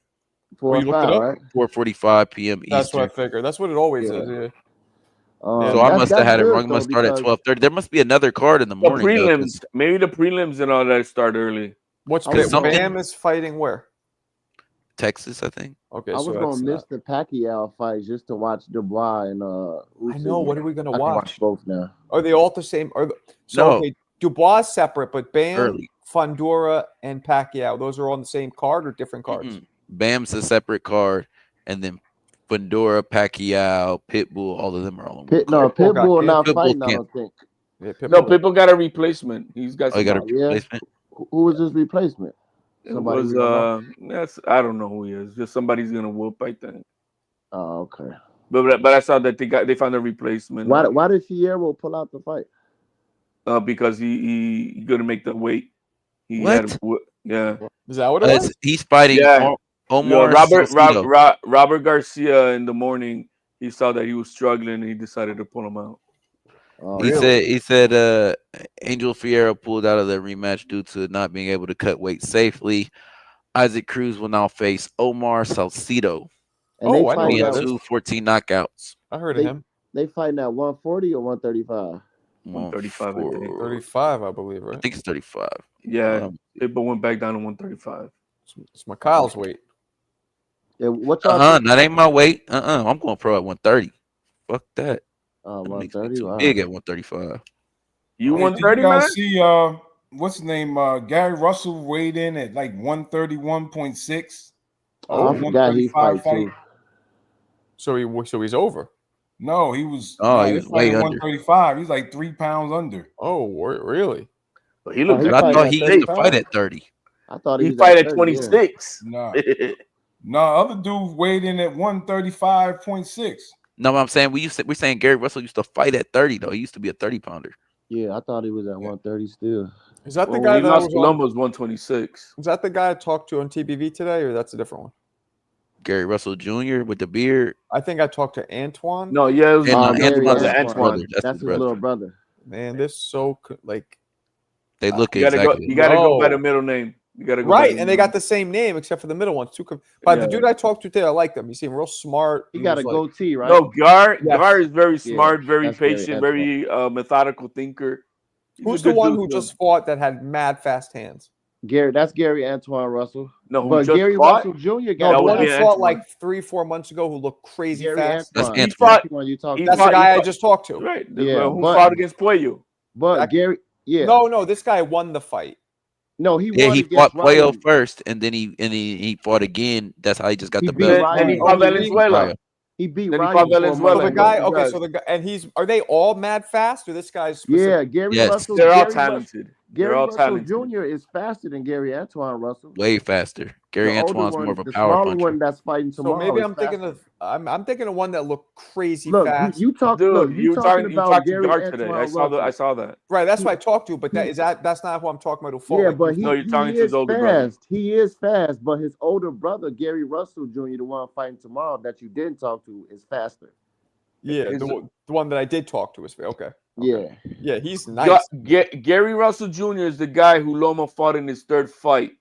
4:05 p.m. Eastern. That's what I figured. That's what it always is. Yeah. So I must have had it wrong. I must start at 12:30. There must be another card in the morning. Prelims, maybe the prelims and all that start early. What's Bam is fighting where? Texas, I think. Okay, I was gonna miss the Pacquiao fight just to watch Dubois and Usyk. I know. What are we gonna watch both now? Are they all the same? Okay, Dubois is separate, but Bam, Fundora, and Pacquiao, those are on the same card or different cards? Bam's a separate card, and then Fundora, Pacquiao, Pitbull, all of them are all on. Pitbull not fighting. I don't think. Yeah, Pitbull got a replacement. He's got. He got a replacement. Who was his replacement? Somebody I don't know who he is. Just somebody's gonna whoop, I think. Oh, okay. But I saw that they found a replacement. Why did Fierro pull out the fight? Because he gonna make the weight. What? Is that what it was? He's fighting Omar. Robert Garcia in the morning. He saw that he was struggling and he decided to pull him out. He said Angel Fierro pulled out of the rematch due to not being able to cut weight safely. Isaac Cruz will now face Omar Salcido. And I know that. 14 knockouts. I heard of him. They fighting at 140 or 135? 135, I think. 35, I believe, right? I think it's 35. Yeah, but went back down to 135. It's Mikhail's weight. Yeah, what that ain't my weight. I'm going pro at 130. Fuck that. 130. Wow. Big at 135. You 130, man? See, what's his name? Gary Russell weighed in at like 131.6. I forgot he fight too. So he's over. No, he was. He was way under 135. He's like 3 pounds under. Oh, really? But he looked. I thought he used to fight at 30. I thought he fight at 26. Yeah. No, other dude weighed in at 135.6. No, I'm saying we're saying Gary Russell used to fight at 30 though. He used to be a 30 pounder. Yeah, I thought he was at 130 still. Is that the guy he that lost was Colombo's 126? Is that the guy I talked to on TBV today, or that's a different one? Gary Russell Jr. with the beard. I think I talked to Antoine. No, yeah, it was Antoine's brother. That's his little brother. Man, this so like they look you gotta exactly. go. You gotta go by the middle name. You gotta go right, and they got the same name except for the middle ones too. But the dude I talked to today, I like him. He seemed real smart. He got a goatee, right? No, Gar is very smart, very that's patient, very methodical thinker. Who's the one who just fought that had mad fast hands? That's Gary Antoine Russell. No, but Gary Russell Jr. got the one who fought like 3-4 months ago who looked crazy Gary fast. Antoine. That's That's the guy I just talked to. Right. Yeah, who fought against Puello? But Gary, No, this guy won the fight. No, he Yeah, won he against fought Puello Ryan. first, and then he fought again. That's how he just got He the beat belt. Ryan. Then he fought Valenzuela. He beat Then he Ryan. fought for a Valenzuela. month. The guy, okay, so the guy, and are they all mad fast, or this guy's specific? Yeah, Gary Russell. They're all Gary talented. Gary They're all Russell talented. Jr. is faster than Gary Antoine Russell. Way faster. Gary The older Antoine's one, more of a the power smaller puncher. one that's fighting So tomorrow. maybe is I'm thinking faster. of I'm thinking of one that looked crazy Look, fast. you talk. Dude, look, you talking about talked to Gary Gar today. Antoine I Russell. saw that. Right, that's what I talked to, but that's not who I'm talking about. Who fought Yeah, like but who he, No, you're talking to his is older brother. fast. He is fast, but his older brother, Gary Russell Jr., the one fighting tomorrow that you didn't talk to, is faster. Yeah, the one that I did talk to is okay. Yeah, he's nice. Gary Russell Jr. is the guy who Loma fought in his third fight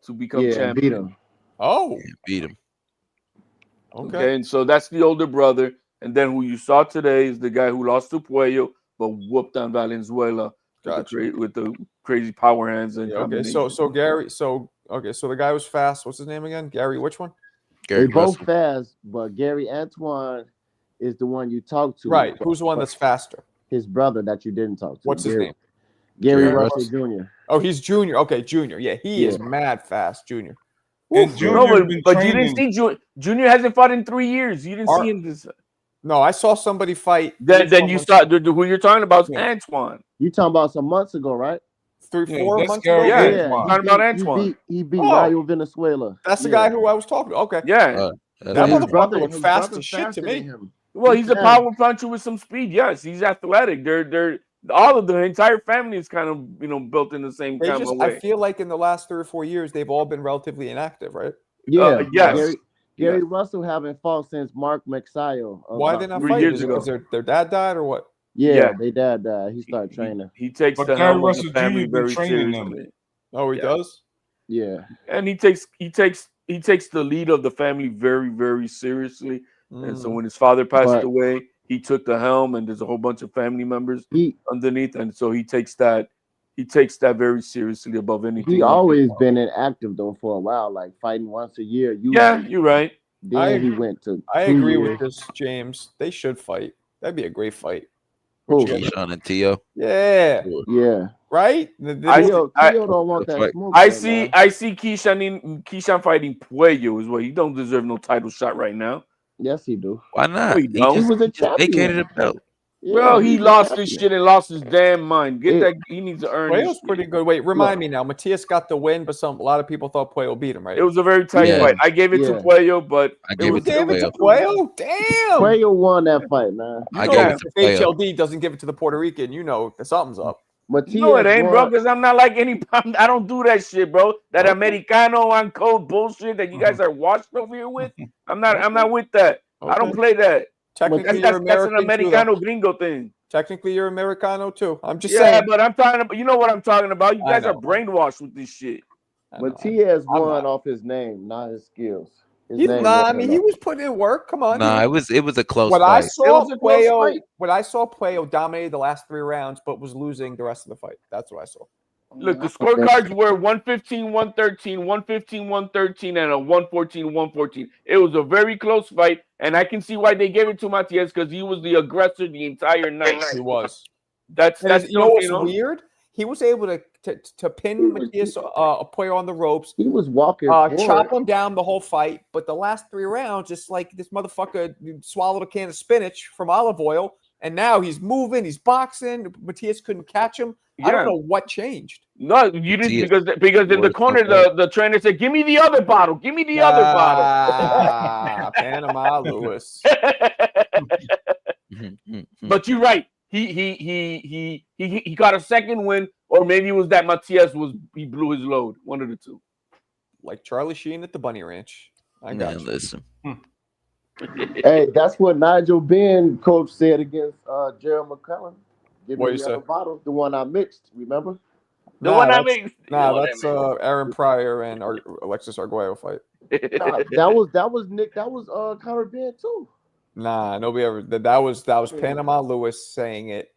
to become champion. Beat him. Oh, beat him. Okay, and so that's the older brother, and then who you saw today is the guy who lost to Puello but whooped on Valenzuela with the crazy power hands and okay. So Gary, so the guy was fast. What's his name again? Gary, which one? They both fast, but Gary Antoine is the one you talked to. Right. Who's the one that's faster? His brother that you didn't talk to. What's his name? Gary Russell Jr. Oh, he's Junior. Okay, Junior. Yeah, he is mad fast, Junior. And but you didn't see Junior hasn't fought in 3 years. You didn't see him this. No, I saw somebody fight. Then you saw who you're talking about is Antoine. You talking about some months ago, right? 3-4 months ago. Yeah, talking about Antoine. He beat Rayo Venezuela. That's the guy who I was talking to. Okay. Yeah. That motherfucker looked fast as shit to me. Well, he's a power puncher with some speed. Yes, he's athletic. They're all of the entire family is kind of built in the same kind of way. I feel like in the last 3 or 4 years they've all been relatively inactive, right? Yeah. Yes. Gary Russell haven't fought since Mark Mexayo. Why did they not 3 fight? years ago? Because their dad died or what? Yeah, they dad died. He started training. He takes the helm of the family very seriously. Oh, he does? Yeah. And he takes the lead of the family very, very seriously. And so when his father passed away, he took the helm, and there's a whole bunch of family members underneath, and so he takes that very seriously above anything. He always been inactive though for a while, like fighting once a year. Yeah, you're right. Then he went to. I agree with this, James. They should fight. That'd be a great fight. Keyshawn and Tio. Yeah. Yeah. Right? Tio don't want that smoke. I see Keyshawn fighting Puello as well. He don't deserve no title shot right now. Yes, he do. Why not? He was a champion. Vacated a belt. Well, he lost his shit and lost his damn mind. He needs to earn. Puello's pretty good. Wait, remind me now. Matias got the win, but a lot of people thought Puello beat him, right? It was a very tight fight. I gave it to Puello, but I gave it to Puello. Damn. Puello won that fight, man. I gave it to Puello. HLD doesn't give it to the Puerto Rican. You know something's up. Matias no, it ain't, bro. Because I'm not like any. I don't do that shit, bro. That Americano on code bullshit that you guys are washed over here with. I'm not with that. Okay. I don't play that. Technically, that's an Americano gringo thing. Technically, you're Americano too. I'm just saying. Yeah, but I'm talking about. You know what I'm talking about. You guys are brainwashed with this shit. Matias won off his name, not his skills. He was putting in work. Come on. Nah, it was a close fight. I saw Puello dominated the last 3 rounds, but was losing the rest of the fight. That's what I saw. Look, the scorecards were 115, 113, 115, 113, and a 114, 114. It was a very close fight, and I can see why they gave it to Matias because he was the aggressor the entire night. He was. That's you know what's weird? He was able to pin Matias Puello on the ropes. He was walking, chop him down the whole fight. But the last 3 rounds, just like this motherfucker swallowed a can of spinach from olive oil, and now he's moving, he's boxing. Matias couldn't catch him. I don't know what changed. No, you didn't because in the corner the trainer said, "Give me the other bottle. Give me the other bottle." Panama Lewis. But you're right. he got a second win, or maybe it was that Matias he blew his load. One of the two. Like Charlie Sheen at the Bunny Ranch. I got you. Listen. Hey, that's what Nigel Ben coach said against Gerald McClellan. Give What me you the other say? bottle, the one I mixed. Remember? The one I mixed. That's Aaron Pryor and Alexis Arguello fight. Nah, that was Nick. That was Conor Ben too. Nah, nobody ever. That was Panama Lewis saying it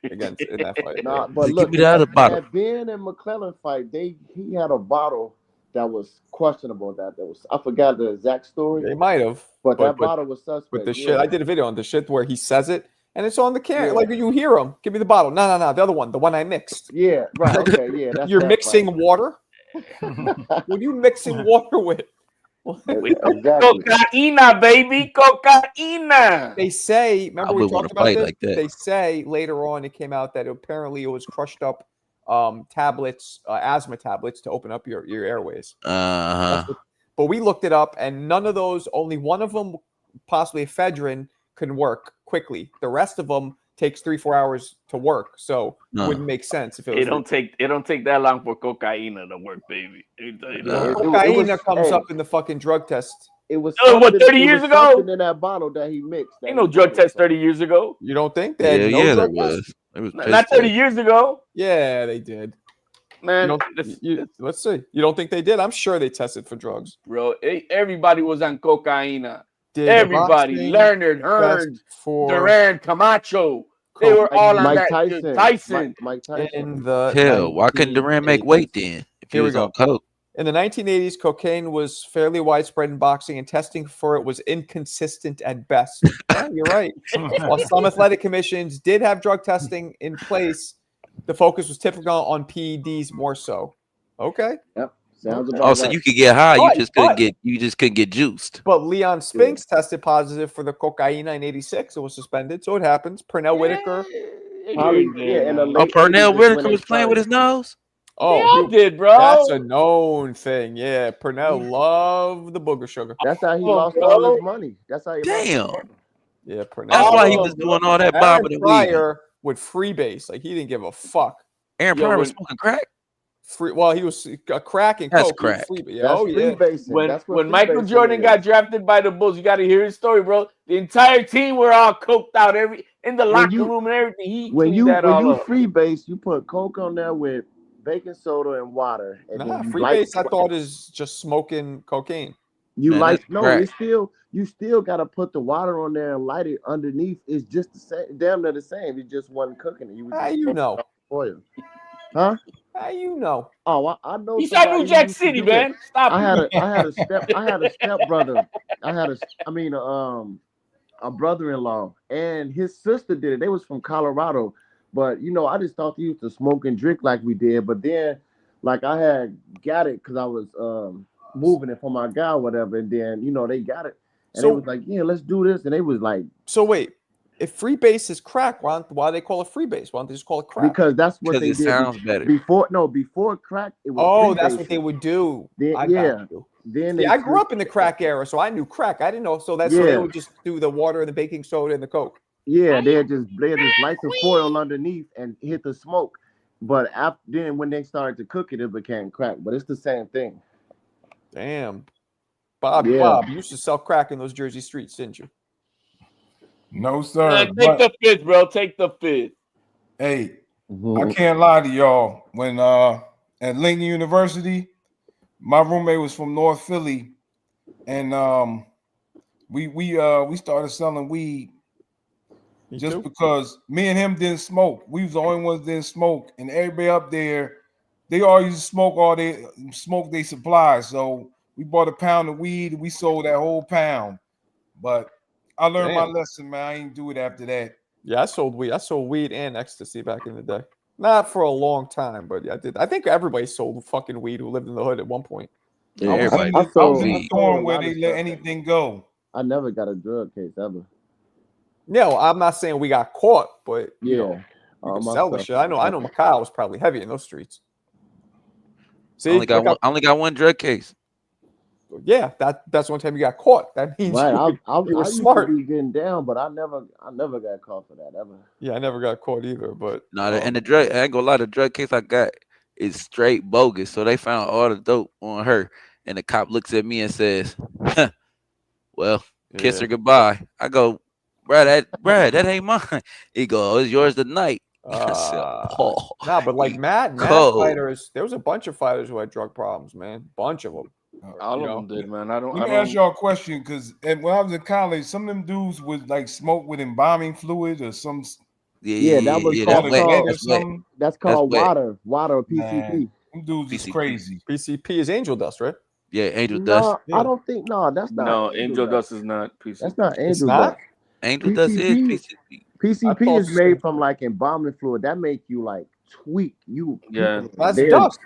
against in that fight. Nah, but Give look, me the other bottle. that Ben and McClellan fight, he had a bottle that was questionable. That was I forgot the exact story. They might have, but that bottle was suspect. But the shit, I did a video on the shit where he says it. And it's on the camera, like you hear him. Give me the bottle. No, the other one, the one I mixed. Yeah, right. Okay, yeah. That's You're mixing water. What are you mixing water with? Exactly. Cocaína, baby, cocaína. They say. Remember we talked about this. Like that. They say later on it came out that apparently it was crushed up tablets, asthma tablets to open up your airways. But we looked it up, and none of those. Only one of them, possibly ephedrine, can work quickly. The rest of them takes 3-4 hours to work, so it wouldn't make sense if it was. It don't take that long for cocaína to work, baby. Cocaína comes up in the fucking drug test. It was 30 years ago in that bottle that he mixed. Ain't no drug test 30 years ago. You don't think? There was. Not 30 years ago. Yeah, they did. Man, let's see. You don't think they did? I'm sure they tested for drugs, bro. Everybody was on cocaína. Everybody, Leonard, Hearns, Duran, Camacho, they were all on that. Tyson. Mike Tyson. In the hell, why couldn't Duran make weight then? If he was on coke. In the 1980s, cocaine was fairly widespread in boxing, and testing for it was inconsistent at best. Yeah, you're right. While some athletic commissions did have drug testing in place, the focus was typically on PEDs more so. Okay. Yep. Sounds about so you could get high, you just couldn't get juiced. But Leon Spinks tested positive for the cocaine in '86. It was suspended, so it happens. Pernell Whitaker. Pernell Whitaker was playing with his nose. Oh, he did, bro. That's a known thing. Yeah, Pernell loved the booger sugar. That's how he lost all his money. That's how he lost Yeah, Pernell. That's why he was doing all that bobbing and weaving. With freebase, like he didn't give a fuck. Aaron Pryor was smoking crack. Well, he was crack and That's coke. crack. When Michael Jordan got drafted by the Bulls, you got to hear his story, bro. The entire team were all coked out, in the locker room and everything. When you freebase, you put coke on there with baking soda and water. And freebase, I thought is just smoking cocaine. You still got to put the water on there and light it underneath. It's just the same, damn near the same. You just wasn't cooking it. How you know? Oil. Huh? How you know? Oh, I know. He's at New Jack City, man. Stop. I had a step brother. A brother-in-law, and his sister did it. They was from Colorado, but I just thought they used to smoke and drink like we did. But then, like I had got it because I was moving it for my guy, or whatever. And then they got it, and they was like, "Yeah, let's do this." And they was like, "So wait, if freebase is crack, why do they call it freebase? Why don't they just call it crack?" Because that's what they did. Sounds better. Before crack, it was. Oh, that's what they would do. Then, I grew up in the crack era, so I knew crack. I didn't know, so that's so they would just do the water and the baking soda and the coke. Yeah, they just light the foil underneath and hit the smoke. But then when they started to cook it, it became crack. But it's the same thing. Damn, Bob, you used to sell crack in those Jersey streets, didn't you? No, sir. Take the fifth, bro. Take the fifth. Hey, I can't lie to y'all. When at Lincoln University, my roommate was from North Philly, and we started selling weed because me and him didn't smoke. We was the only ones that didn't smoke, and everybody up there, they all used to smoke they supplies. So we bought a pound of weed, and we sold that whole pound. But I learned my lesson, man. I ain't do it after that. Yeah, I sold weed. I sold weed and ecstasy back in the day. Not for a long time, but yeah, I did. I think everybody sold fucking weed who lived in the hood at one point. Yeah, I was in the storm where they let anything go. I never got a drug case ever. No, I'm not saying we got caught, but you can sell the shit. I know Macau was probably heavy in those streets. See, I only got one drug case. Yeah, that's one time you got caught. That means Right. you were I used smart. to be getting down, but I never got caught for that ever. Yeah, I never got caught either. But and the drug, I ain't gonna lie, the drug case I got is straight bogus. So they found all the dope on her, and the cop looks at me and says, huh, "Well, kiss her goodbye." I go, "Brad, that ain't mine." He goes, "It's yours tonight." I said, "Oh, nah, but like he mad cold." fighters, there was a bunch of fighters who had drug problems, man. Bunch of them. All of them did, man. I Let me don't. ask y'all a question, because when I was in college, some of them dudes would like smoke with embalming fluid or some. Yeah, that was That's called wet. or That's wet. something. that's That's called wet. water Man, PCP. them dudes is PCP. crazy. PCP is angel dust, right? Yeah, angel dust. No, I don't think. No, that's not. No, Angel Dust is not PCP. That's not It's angel not? dust. Angel dust is PCP. PCP. PCP thought is made from like embalming fluid. That make you like tweak. Yeah. That's dust.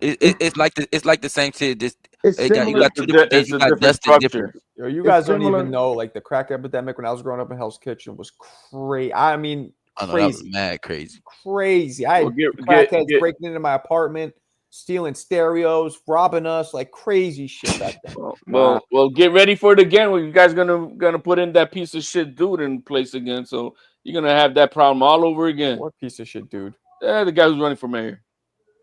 It's like the same shit. Just It's you similar. got two different things. It's You a got different dust and structure. different. Yo, you It's guys don't similar. even know, like the crack epidemic when I was growing up in Hell's Kitchen was crazy. I mean, I know that was crazy, mad crazy. crazy. I Well, had crackheads breaking into my apartment, stealing stereos, robbing us, like crazy shit back then. Well, get ready for it again. Well, you guys gonna put in that piece of shit dude in place again, so you're gonna have that problem all over again. What piece of shit, dude? The guy who's running for mayor.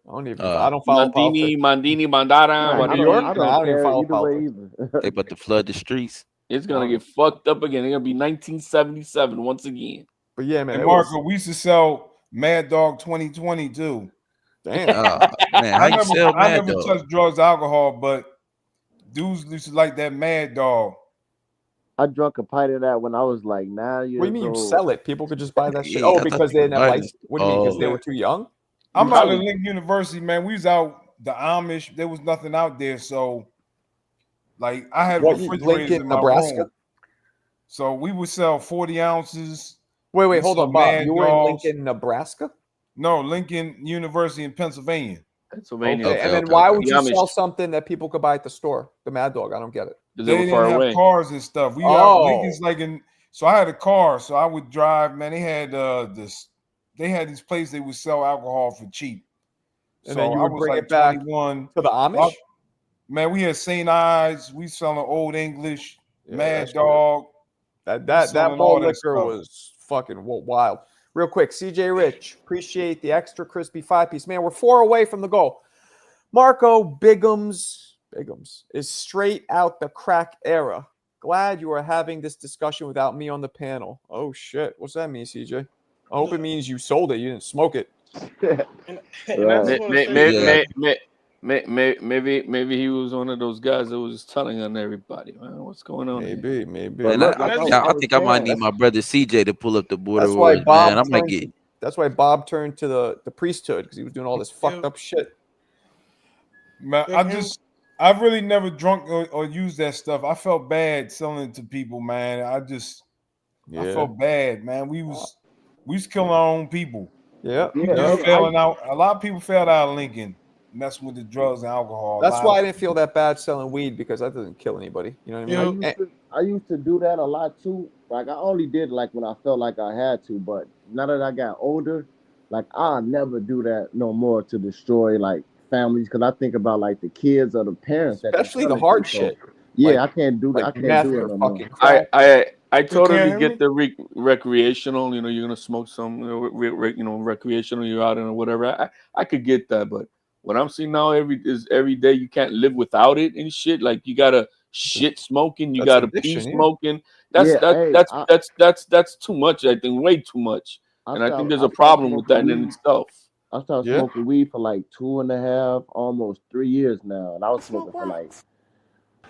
I don't follow politics. Mandini, Mandara, Right, New York? I No, I don't even care follow either way politics. either. They about to flood the streets. It's gonna get fucked up again. It's gonna be 1977 once again. But yeah, man. And Marco, we used to sell Mad Dog 2020 too. Damn. Man, how you sell I Mad never Dog? touched drugs, alcohol, but dudes used to like that Mad Dog. I drunk a pint of that when I was like 9 years old. What do you mean you sell it? People could just buy that shit. Yeah, Oh, I thought because they you didn't have buy license. it. What do you mean? Because they Oh. were too young? I'm out of Lincoln University, man. We was out the Amish. There was nothing out there, so like I had refrigerators Lincoln, in my Nebraska? room. So we would sell 40 ounces. Wait, hold on, Bob. You were in Dogs. Lincoln, Nebraska? No, Lincoln University in Pennsylvania. Pennsylvania. Okay. And then why would you sell something that people could buy at the store? The Mad Dog. I don't get it. They didn't have cars and stuff. We Lincoln's like in. So I had a car, so I would drive. Man, they had They had these places they would sell alcohol for cheap. And so then you I would was bring like it back 21. to the Amish? Man, we had St. Ives. We selling Old English, Mad that's Dog. That ball liquor was fucking wild. Real quick, CJ Rich, appreciate the extra crispy 5-piece. Man, we're 4 away from the goal. Marco Biggums is straight out the crack era. Glad you are having this discussion without me on the panel. Oh, shit. What's that mean, CJ? I hope it means you sold it. You didn't smoke it. Maybe he was one of those guys that was telling on everybody, man. What's going on? Maybe. But look, I think I might need my brother CJ to pull up the border That's why wars, Bob man. I might get. That's why Bob turned to the priesthood, because he was doing all this fucked up shit. Man, I really never drunk or used that stuff. I felt bad selling it to people, man. I felt bad, man. We was killing our own people. Yeah. We just failing out. A lot of people failed out of Lincoln, messing with the drugs and alcohol. That's why I didn't feel that bad selling weed, because that doesn't kill anybody. You know what I mean? I used to do that a lot too. Like I only did like when I felt like I had to, but now that I got older, like I'll never do that no more to destroy like families, because I think about like the kids or the parents, especially the hard shit. Yeah, like, I can't do that. Like I can't do it no more. I totally get the recreational. You know, you're gonna smoke some, recreational. You're out and whatever. I could get that, but what I'm seeing now every day, you can't live without it and shit. Like you gotta shit smoking, you gotta pee smoking. That's too much. I think way too much, and I think there's a problem with that in itself. I started smoking weed for like 2.5, almost 3 years now, and I was smoking for like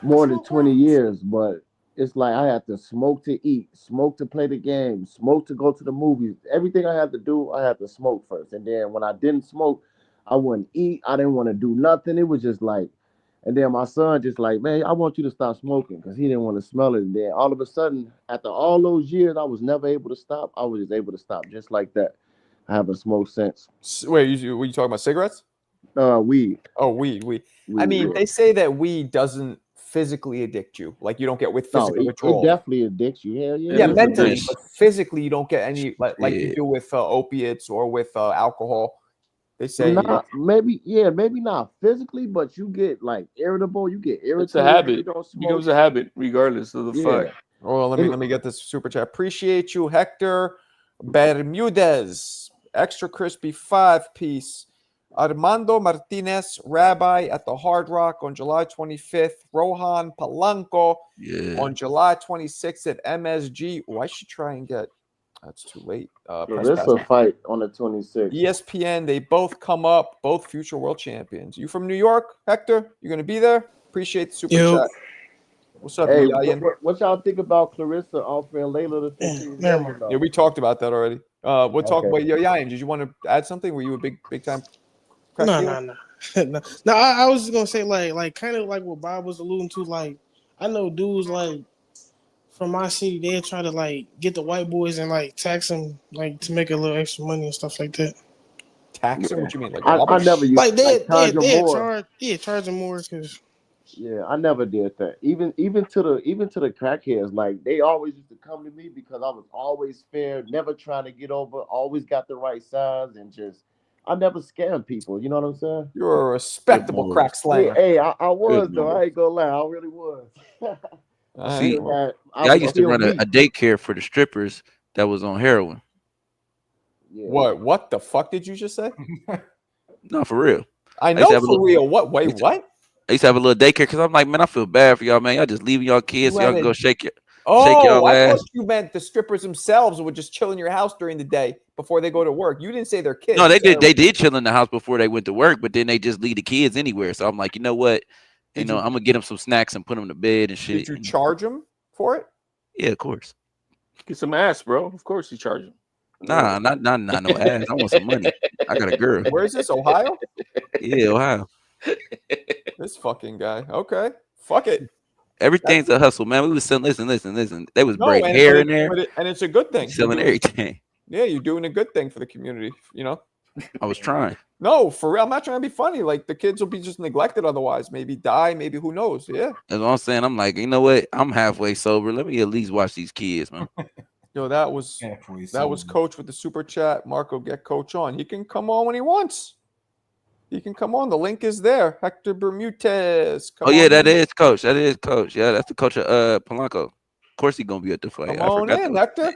more than 20 years. But it's like I had to smoke to eat, smoke to play the game, smoke to go to the movies. Everything I had to do, I had to smoke first, and then when I didn't smoke, I wouldn't eat. I didn't want to do nothing. It was just like, and then my son just like, man, I want you to stop smoking, because he didn't want to smell it. And then all of a sudden, after all those years, I was never able to stop. I was just able to stop just like that. I haven't smoked since. Wait, were you talking about cigarettes? Weed. Oh, weed. I mean, they say that weed doesn't physically addict you. Like you don't get with physical withdrawal. It definitely addicts you. Hell yeah. Yeah, mentally, but physically you don't get any like you do with opiates or with alcohol. They say maybe not physically, but you get like irritable. You get irritated. It's a habit. It becomes a habit regardless of the fight. Well, let me get this super chat. Appreciate you, Hector Bermudez. Extra crispy 5-piece. Armando Martinez, Rabbi at the Hard Rock on July 25th. Rohan Polanco on July 26th at MSG. Oh, I should try and get. That's too late. This a fight on the 26th. ESPN. They both come up. Both future world champions. You from New York, Hector? You're gonna be there. Appreciate the super chat. What's up, hey, what y'all think about Clarissa offering Layla the 15? Yeah, we talked about that already. We'll talk about Yayan. Did you want to add something? Were you a big time? No. I was just gonna say like kind of like what Bob was alluding to. Like I know dudes like from my city, they try to like get the white boys and like tax them like to make a little extra money and stuff like that. Tax them? What you mean? Like I never used like they charge them more because. Yeah, I never did that. Even to the crackheads, like they always used to come to me because I was always fair, never trying to get over, always got the right size, and just I never scam people. You know what I'm saying? You're a respectable crack slanger. Yeah, hey, I was though. I ain't gonna lie, I really was. See, I used to run a daycare for the strippers that was on heroin. Yeah. What the fuck did you just say? No, for real. I know for real. What? Wait, what? I used to have a little daycare because I'm like, man, I feel bad for y'all, man. Y'all just leaving y'all kids so y'all can go shake y'all I ass. thought you meant the strippers themselves would just chill in your house during the day before they go to work. You didn't say their kids. No, they did. They did chill in the house before they went to work, but then they just leave the kids anywhere. So I'm like, you know what? I'm gonna get them some snacks and put them to bed and shit. Did you charge them for it? Yeah, of course. Get some ass, bro. Of course you charge them. Nah, not no ass. I want some money. I got a girl. Where is this? Ohio? Yeah, Ohio. This fucking guy. Okay. Fuck it. Everything's a hustle, man. We was selling, listen. They was braiding hair in there. And it's a good thing. Selling everything. Yeah, you're doing a good thing for the community, you know? I was trying. No, for real. I'm not trying to be funny. Like, the kids will be just neglected otherwise. Maybe die. Maybe who knows? Yeah. That's what I'm saying. I'm like, you know what? I'm halfway sober. Let me at least watch these kids, man. Yo, that was Coach with the super chat. Marco, get Coach on. He can come on when he wants. He can come on. The link is there. Hector Bermudez. That is Coach. That is Coach. Yeah, that's the coach of Polanco. Of course he's gonna be at the fight. Come on in, Hector.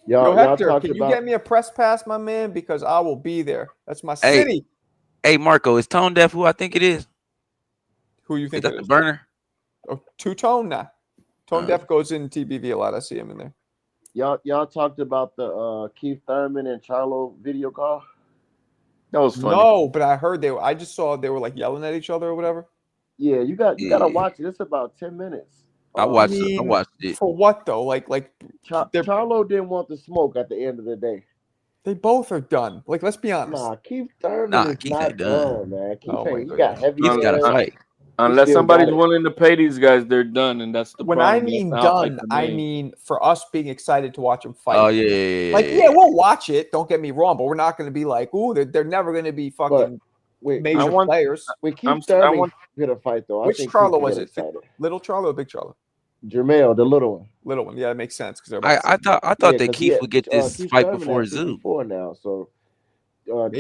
Yo, Hector, can you get me a press pass, my man? Because I will be there. That's my city. Hey, Marco, is Tone Deaf who I think it is? Who you think is that? The burner? Oh, two-tone? Nah. Tone Deaf goes in TBV a lot. I see him in there. Y'all talked about the Keith Thurman and Charlo video call. That was funny. No, but I heard I just saw they were like yelling at each other or whatever. Yeah, you gotta watch it. It's about 10 minutes. I watched it. For what though? Like Charlo didn't want the smoke at the end of the day. They both are done. Like, let's be honest. Nah, Keith Thurman is not done, man. He got heavy. He's got to fight. Unless somebody's willing to pay these guys, they're done, and that's the when problem. I mean done, I mean for us being excited to watch them fight. Oh yeah. Like we'll watch it. Don't get me wrong, but we're not going to be like, ooh, they're never going to be fucking major players. We keep Thurman gonna fight though. Which Charlo was it? Little Charlo or Big Charlo? Jermaine, the little one. Little one, yeah, it makes sense because I thought that Keith would get this fight before Zoo. Now, so that'd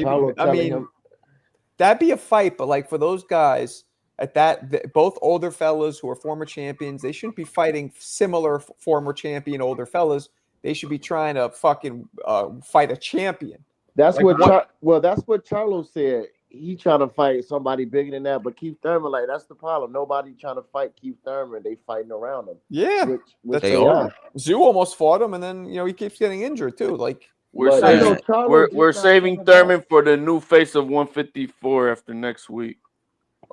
be a fight, but like for those guys. At that, both older fellas who are former champions, they shouldn't be fighting similar former champion older fellas. They should be trying to fucking fight a champion. That's like that's what Charlo said. He trying to fight somebody bigger than that, but Keith Thurman, like that's the problem. Nobody trying to fight Keith Thurman. They fighting around him. Yeah, which they are. Zoo almost fought him, and then he keeps getting injured too. Like we're saving Thurman for the new face of 154 after next week.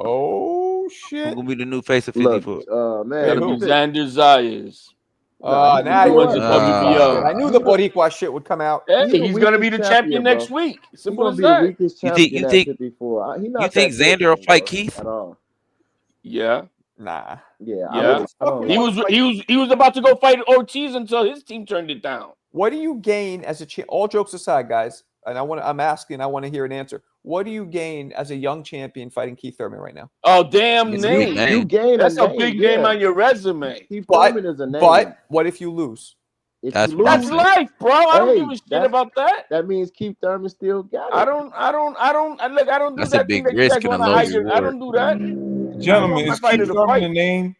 Oh shit! Who's gonna be the new face of 54? Man, Xander Zayas. I knew the Boricua shit would come out. Yeah, he's gonna be the champion next week. Simple as that. You think Xander will fight Keith? Yeah. Nah. Yeah. He was about to go fight Ortiz until his team turned it down. What do you gain as all jokes aside, guys? And I want to hear an answer. What do you gain as a young champion fighting Keith Thurman right now? Oh, damn name. You gain That's a big name on your resume. Keith Thurman is a name. But what if you lose? If That's you what I'm That's lose, saying. life, bro. I don't give a shit that's about that. that means Keith Thurman still got I it. don't look. I don't do That's a that thing big that you guys risk and a want to low hide. I reward. don't do that. I Gentlemen, want my is fighter Keith to Thurman fight. a name?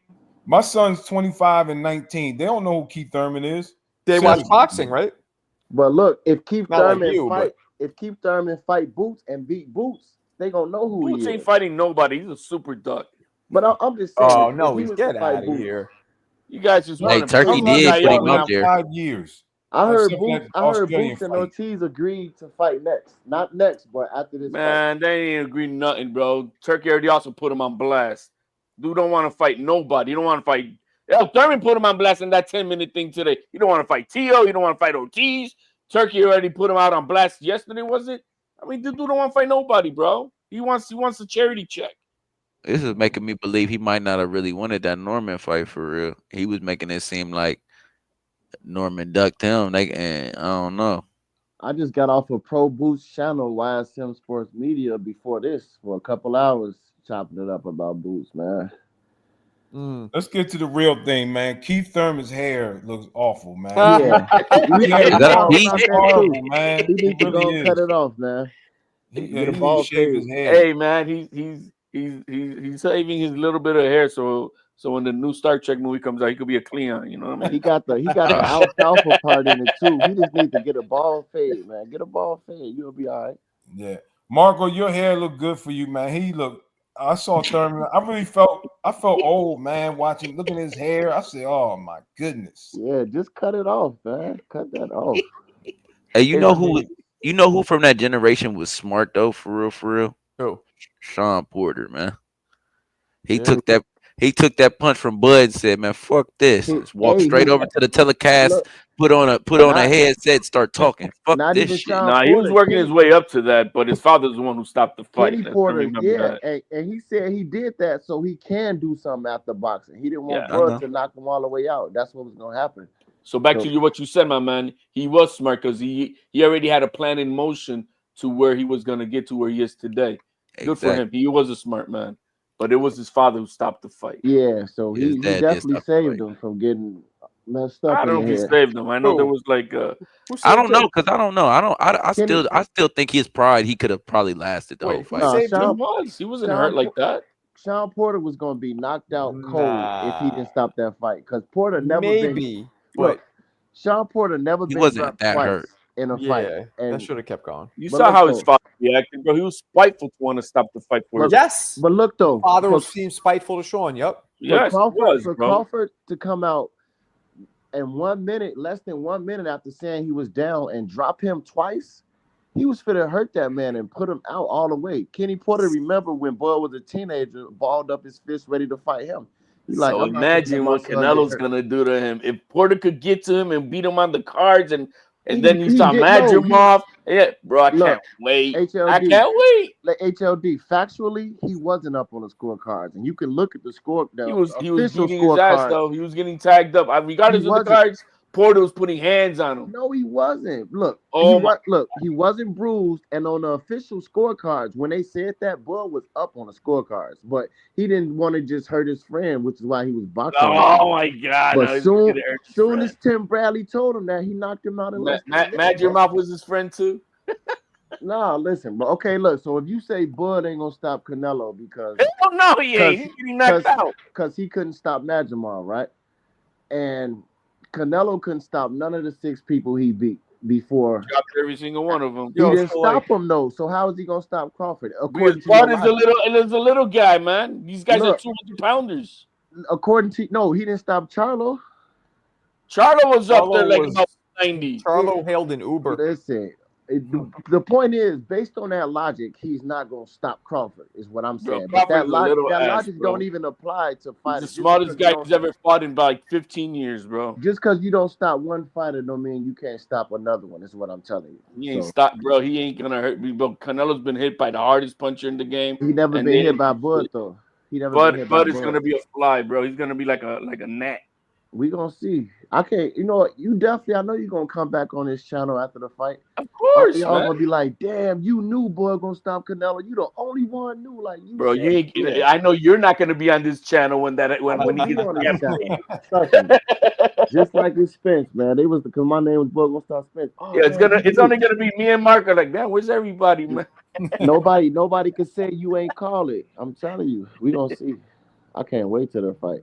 My son's 25 and 19. They don't know who Keith Thurman is. They watch Seriously. boxing, right? But look, if Keith Not like Thurman you, fight, if Keith Thurman fight Boots and beat Boots, they gonna know who Boots he ain't is. fighting nobody. He's a super duck. But I'm just saying, Oh if no, he he's was to get fight out of Boots, here. You guys just Hey, want to Turkey bring this did guy put up him up now. there. 5 years. I heard Except for Boots. that I heard Australian Boots and fight. Ortiz agreed to fight next. Not next, but after this fight. Man, they ain't agreeing nothing, bro. Turkey already also put him on blast. Dude don't want to fight nobody. You don't want to fight. Yeah, Thurman put him on blast in that 10-minute thing today. You don't want to fight Tio. You don't want to fight Ortiz. Turkey already put him out on blast yesterday, was it? I mean, dude don't want to fight nobody, bro. He wants a charity check. This is making me believe he might not have really wanted that Norman fight for real. He was making it seem like Norman ducked him. And I don't know. I just got off of Pro Boots channel, YSM Sports Media, before this for a couple hours, chopping it up about Boots, man. Let's get to the real thing, man. Keith Thurman's hair looks awful, man. Yeah, Is that a talking piece? about that Horrible, too. man. He needs to It go really and cut is. it off, man. He Get a needs to ball shave fade. his head. Hey, man, he's saving his little bit of hair so when the new Star Trek movie comes out, he could be a Cleon. You know what I mean? He got the alfalfa part in it too. He just needs to get a ball fade, man. Get a ball fade. You'll be all right. Yeah. Marco, your hair looked good for you, man. I saw Thurman. I felt old, man, looking at his hair. I said, oh my goodness. Yeah, just cut it off, man. Cut that off. Hey, you know who from that generation was smart though, for real? Who? Sean Porter, man. He took that punch from Bud and said, "Man, fuck this." Just walk straight over to the telecast, put on a headset, start talking. Fuck not this even shit. Sean Nah, he was Porter, working his way up to that, but his father's the one who stopped the fight. Kenny Let's Porter, remember that. and he said he did that so he can do something after boxing. He didn't want I Bud know. to knock him all the way out. That's what was gonna happen. So back to what you said, my man. He was smart because he already had a plan in motion to where he was gonna get to where he is today. Good for him. He was a smart man, but it was his father who stopped the fight. Yeah, so he definitely saved him from getting messed up. I don't know if he saved him. I know there was like I don't know because I don't know. I still think his pride. He could have probably lasted the whole fight. He wasn't hurt like that. Sean Porter was going to be knocked out cold if he didn't stop that fight because Porter never been. Look, Sean Porter never been wasn't that twice hurt in a fight. And that should have kept going. You saw how his father reacted, bro. He was spiteful to want to stop the fight for yes, but look though, father seems spiteful to Sean. Yep. Yes, Crawford to come out in 1 minute, less than 1 minute after saying he was down and drop him twice. He was fit to hurt that man and put him out all the way. Kenny Porter, remember when Bud was a teenager, balled up his fist ready to fight him. So imagine what Canelo's gonna do to him. If Porter could get to him and beat him on the cards and then you saw Madrimov. Yeah, bro, I can't wait. HLD, I can't wait. Like HLD, factually, he wasn't up on the scorecards, and you can look at the score. He was beating his ass though. He was getting tagged up. Regardless of the cards, Porter was putting hands on him. No, he wasn't. Look, he wasn't bruised. And on the official scorecards, when they said that, Bud was up on the scorecards, but he didn't want to just hurt his friend, which is why he was boxing. Oh my God! But soon as Tim Bradley told him that, he knocked him out in less than a minute. Madrimov was his friend too. Nah, listen, but okay, look. So if you say Bud ain't gonna stop Canelo because no, he ain't. He's getting knocked out because he couldn't stop Madrimov, right? And Canelo couldn't stop none of the 6 people he beat before. Dropped every single one of them. He didn't stop him though. So how is he gonna stop Crawford? Because Bud is a little guy, man. These guys are 200 pounders. According to he didn't stop Charlo. Charlo was up there like about 90. Charlo hailed an Uber. Listen, the point is, based on that logic, he's not gonna stop Crawford. Is what I'm saying. Bro, but that logic don't even apply to fighters. He's the smartest guy who's ever fought in like 15 years, bro. Just because you don't stop one fighter, don't mean you can't stop another one. Is what I'm telling you. He ain't stopped, bro. He ain't gonna hurt me, bro. Canelo's been hit by the hardest puncher in the game. He never been hit by Bud though. He never. Bud is gonna be a fly, bro. He's gonna be like a gnat. We gonna see. I can't. You know what? You definitely. I know you're gonna come back on this channel after the fight. Of course, Y'all man. gonna be like, "Damn, you knew boy gonna stop Canelo. You the only one knew." Like you, Bro, said, yeah. I know you're not gonna be on this channel when I'm he gonna be gets on this campaign. channel. Trust me. Just like with Spence, man. They was because my name was boy gonna stop Spence. Oh Yeah, man, you it's knew. only gonna be me and Mark are like, man, where's everybody, man? Nobody could say you ain't call it. I'm telling you, we gonna see. I can't wait till the fight.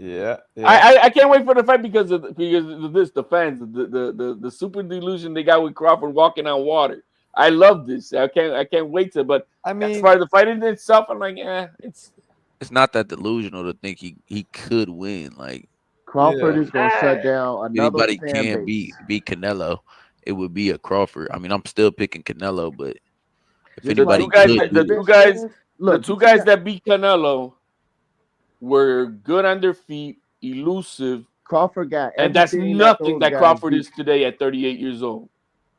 Yeah. I can't wait for the fight because of this, the fans, the super delusion they got with Crawford walking on water. I love this. I can't wait to. But I mean, as far as the fight in itself, I'm like, it's not that delusional to think he could win. Like Crawford is gonna shut down another anybody fan can base. beat Canelo. It would be a Crawford. I mean, I'm still picking Canelo, but if Just anybody like could do it, the two guys that beat Canelo were good on their feet, elusive. Crawford got and that's everything nothing those that guys Crawford beat. is today at 38 years old.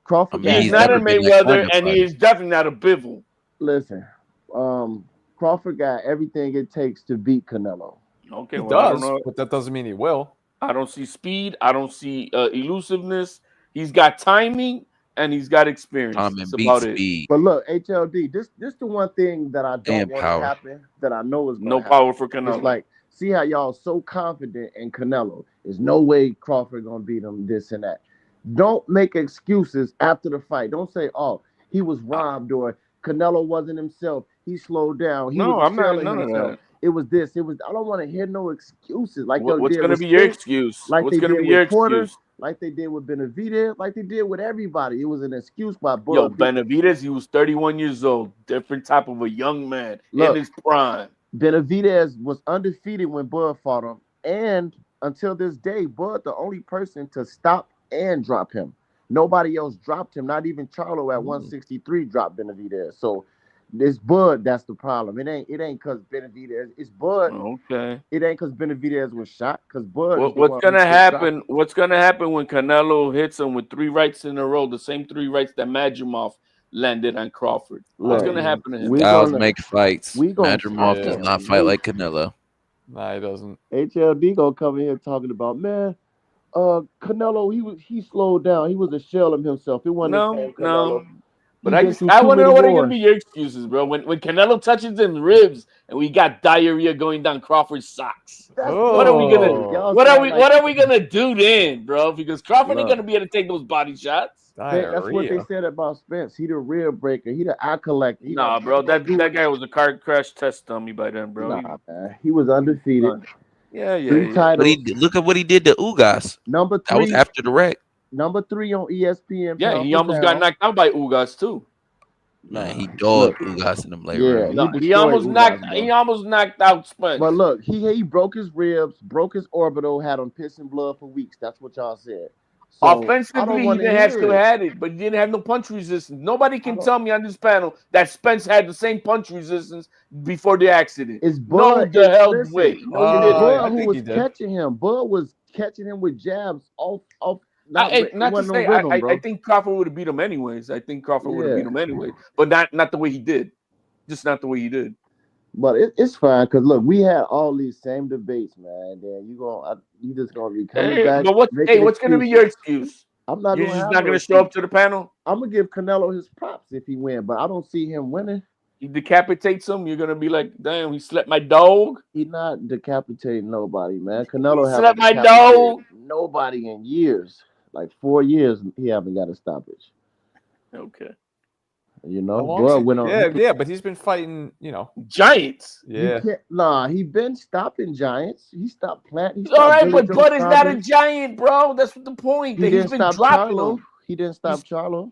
Crawford got He's not a never been that Mayweather, kind of and he fighter. is definitely not a Bivol. Listen, Crawford got everything it takes to beat Canelo. Okay, he well, I don't does, know. but that doesn't mean he will. I don't see speed. I don't see elusiveness. He's got timing and he's got experience. Time That's and beat about it. speed But look, HLD, this the one thing that I don't and want to power. happen that I know is going to No happen. power for Canelo. It's like, see how y'all so confident in Canelo. There's no way Crawford going to beat him, this and that. Don't make excuses after the fight. Don't say, oh, he was robbed or Canelo wasn't himself. He slowed down. He No, was I'm not selling none of himself. that. It was this. It was. I don't want to hear no excuses like What's did going to with be your Spence, excuse? like What's they going to did be your with Porter, excuse? like they did with Benavidez, like they did with everybody. It was an excuse by Yo, Bud. Benavidez, he was 31 years old. Different type of a young man in his prime. Benavidez was undefeated when Bud fought him, and until this day, Bud the only person to stop and drop him. Nobody else dropped him. Not even Charlo at 163 dropped Benavidez. So it's Bud that's the problem. It ain't because Benavidez. It's Bud. Okay. It ain't because Benavidez was shot. Because Bud is the What's one gonna who happen? What's gonna happen when Canelo hits him with 3 rights in a row? The same 3 rights that Madrimov landed on Crawford. What's gonna happen to him? Styles make fights. We gonna Madrimov does not fight like Canelo. Nah, he doesn't. HLD gonna come in here talking about, man, Canelo, he slowed down. He was a shell of himself. It wasn't the same Canelo. But I want to know what are going to be your excuses, bro. When Canelo touches them ribs and we got diarrhea going down Crawford's socks. What are we gonna? What are we gonna do then, bro? Because Crawford ain't gonna be able to take those body shots. That's what they said about Spence. He the real breaker. He the eye collector. Nah, bro, that guy was a car crash test dummy by then, bro. Nah, man. He was undefeated. Yeah. 3 titles. But look at what he did to Ugas. Number 3. That was after the wreck. Number 3 on ESPN. Yeah, he almost got knocked out by Ugas too. Man, he dogged Ugas in them late rounds. No, he almost knocked out Spence. But look, he broke his ribs, broke his orbital, had him pissing blood for weeks. That's what y'all said. So, offensively, he still had it, but he didn't have no punch resistance. Nobody can tell me on this panel that Spence had the same punch resistance before the accident. It's Bud. No, the hell way. No, he didn't. Bud who was catching him. Bud was catching him with jabs off. Not to say, I think Crawford would have beat him anyways. I think Crawford would have beat him anyway, but not the way he did. Just not the way he did. But it's fine because look, we had all these same debates, man. Then you just gonna be coming back. But what's gonna be your excuse? I'm not. You're just not gonna show up to the panel. I'm gonna give Canelo his props if he win, but I don't see him winning. He decapitates him. You're gonna be like, damn, he slept my dog. He's not decapitating nobody, man. Canelo slept my dog. Nobody in years, like 4 years, he haven't got a stoppage. Okay. You know, Bud went on. Yeah, but he's been fighting, giants. Yeah. He been stopping giants. He stopped planting. All right, but Bud is not a giant, bro. That's the point. He's been dropping him. He didn't stop Charlo.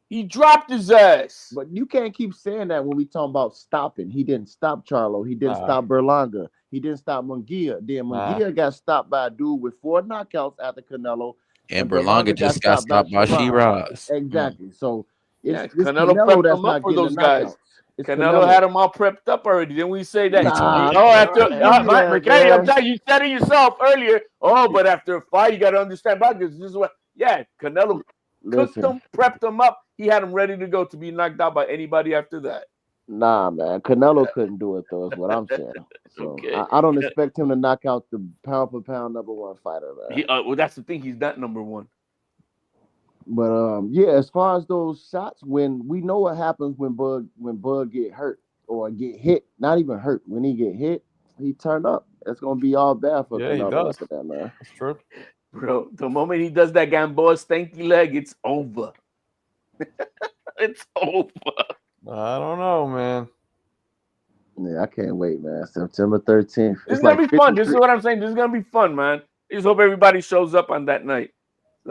He dropped his ass. But you can't keep saying that when we talking about stopping. He didn't stop Charlo. He didn't stop Berlanga. He didn't stop Munguia. Then Munguia got stopped by a dude with 4 knockouts after Canelo. And Berlanga just got stopped by Shiraz. Exactly. So Canelo prepped him up for those guys. Canelo had them all prepped up already. Didn't we say that? I'm telling you, said it yourself earlier. Oh, but after a fight, you got to understand about this. This is what, Canelo cooked them, prepped them up. He had them ready to go to be knocked out by anybody after that. Nah, man. Canelo couldn't do it though. Is what I'm saying. So Okay. I don't expect him to knock out the pound for pound #1 fighter, man. Well, that's the thing. He's not number one. But yeah, as far as those shots, when we know what happens when Bud get hurt or get hit, not even hurt, when he get hit, he turned up. It's gonna be all bad for Canelo after that, man. That's true. Bro, the moment he does that Gamboa stanky leg, it's over. It's over. I don't know, man. Yeah, I can't wait, man. September 13th. This is gonna be fun. This is what I'm saying. This is gonna be fun, man. I just hope everybody shows up on that night.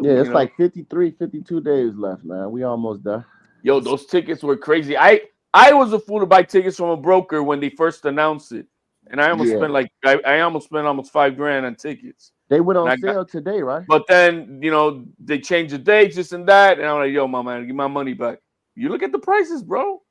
Yeah, it's like 53, 52 days left, man. We almost done. Yo, those tickets were crazy. I was a fool to buy tickets from a broker when they first announced it, and I almost spent I almost spent almost $5,000 on tickets. They went on sale today, right? But then they changed the dates, this and that, and I'm like, yo, my man, give my money back. You look at the prices, bro.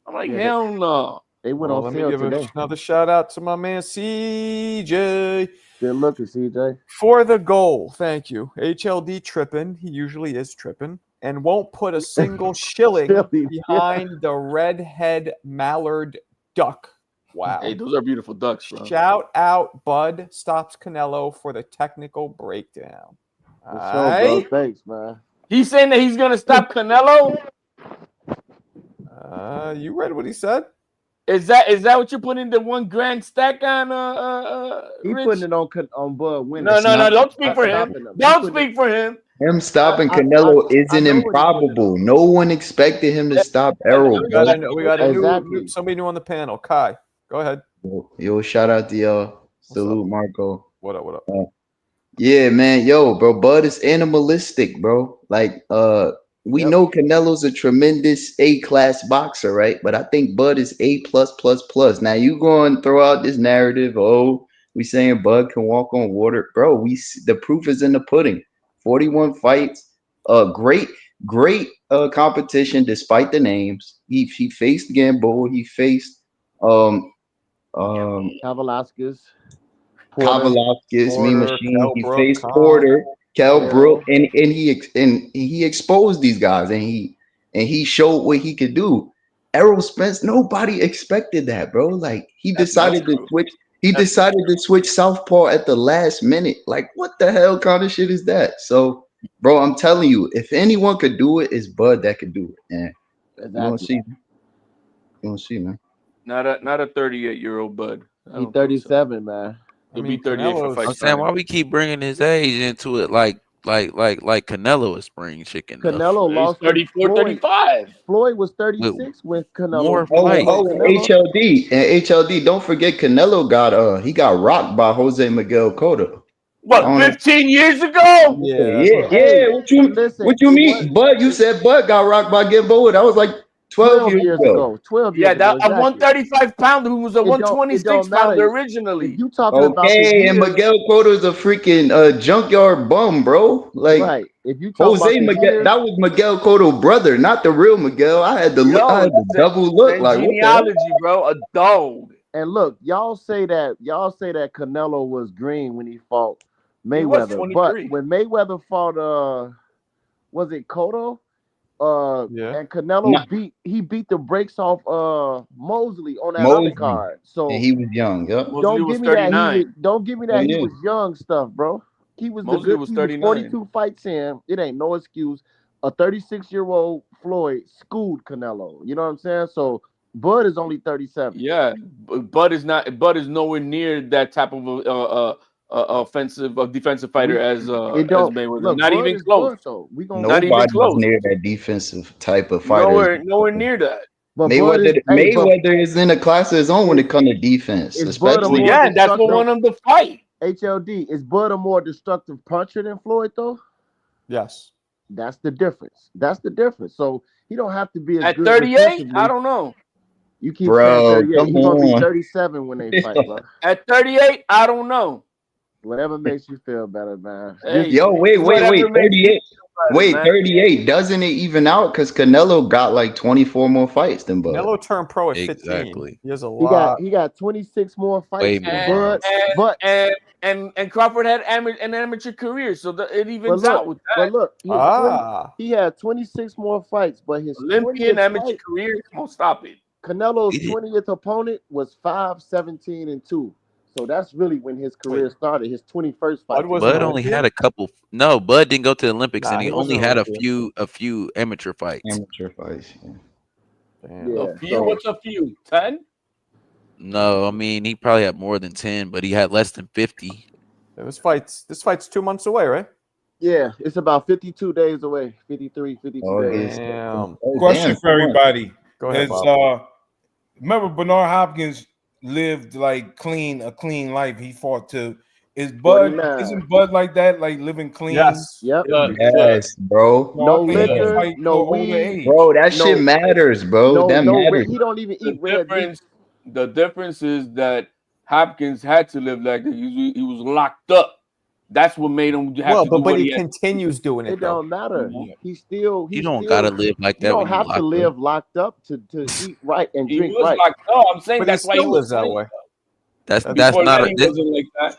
I'm like, hell no. They went on sale today. Let me give another shout out to my man CJ. Good looking, CJ. For the goal, thank you. HLD tripping. He usually is tripping. And won't put a single shilling behind the redhead mallard duck. Wow. Hey, those are beautiful ducks, bro. Shout out, Bud stops Canelo for the technical breakdown. Bro. Thanks, man. He's saying that he's going to stop Canelo? You read what he said? Is that what you put in the $1,000 stack on? He Rich? putting it on Bud winning. No, don't speak for him. Don't speak for him. Him stopping Canelo isn't improbable. No one expected him to stop Errol. We got a new somebody new on the panel. Kai, go ahead. Yo, shout out to y'all. Salute, Marco. What up? Yeah, man. Yo, bro, Bud is animalistic, bro. Like, we know Canelo's a tremendous A-class boxer, right? But I think Bud is A+++. Now you go and throw out this narrative, we saying Bud can walk on water. Bro, the proof is in the pudding. 41 fights, great competition despite the names. He faced Gamboa, he faced Kavalauskas, Mean Machine, he faced Porter, Kell Brook, and he exposed these guys, and he showed what he could do. Errol Spence, nobody expected that, bro. Like he decided to switch. He decided to switch southpaw at the last minute. Like, what the hell kind of shit is that? So, bro, I'm telling you, if anyone could do it, it's Bud that could do it. And you want to see, man. Not a 38-year-old Bud. He's 37, man. He'll be 38 for fight. I'm saying, why we keep bringing his age into it like Canelo is spring chicken. Canelo lost 34, 35. Floyd was 36 with Canelo. HLD and HLD. Don't forget Canelo got rocked by Jose Miguel Cotto. What, 15 years ago? Yeah. What you mean? Bud, you said Bud got rocked by Gamboa. That was like 12 years ago. 12 years ago. Yeah, a 135-pounder who was a 126-pounder originally. You talking about and Miguel Cotto is a freaking junkyard bum, bro. Like, right. If you talk Jose Miguel, that was Miguel Cotto's brother, not the real Miguel. I had to double look. Like, genealogy, bro, a dog. And look, y'all say that Canelo was green when he fought Mayweather, but when Mayweather fought, was it Cotto? And Canelo beat the brakes off Mosley on that other card. So and he was young. Yep. Don't give me that he was young stuff, bro. He was Mosley was 39. 42 fights in. It ain't no excuse. A 36-year-old Floyd schooled Canelo. You know what I'm saying? So Bud is only 37. Yeah, Bud is nowhere near that type of defensive fighter as Mayweather. Look, not even close. Nobody was near that defensive type of fighter. Nowhere near that. But Mayweather is in a class of his own when it comes to defense. That's what won him the fight. HLD, is Bud a more destructive puncher than Floyd, though? Yes. That's the difference. So he don't have to be at 38. I don't know. You keep saying 38. He's gonna be 37 when they fight, bro. At 38, I don't know. Whatever makes you feel better, man. Hey, wait, 38. Wait, 38. Doesn't it even out? Because Canelo got like 24 more fights than Bud. Canelo turned pro at 15. Exactly. He has a lot. He got 26 more fights than Bud. And Crawford had an amateur career, so it evens out with that. But look, he had 26 more fights, but his Olympian amateur career. Come on, stop it. Canelo's 20th opponent was 5-17-2. So that's really when his career started. His 21st fight. Bud only had a couple. No, Bud didn't go to the Olympics, and he only had a Olympian. few amateur fights. Amateur fights. Yeah. A few? What's a few? 10? No, I mean he probably had more than 10, but he had less than 50. This fight's 2 months away, right? Yeah, it's about 52 days away. 53, 52 days. Damn. Question for everybody. Go ahead, is, Bob. remember Bernard Hopkins lived like a clean life. He fought to. Isn't Bud like that? Like living clean? Yes. Yep. Yes, bro. No liquor, no weed. Bro, that shit matters, bro. That matters. He don't even eat red meat. The difference is that Hopkins had to live like that. He was locked up. That's what made him have to do but he continues doing it. It don't matter. He still. You don't gotta live like that. You don't have to live locked up to eat right and drink right. Locked up. I'm saying but that's why he lives that way. That's not like that.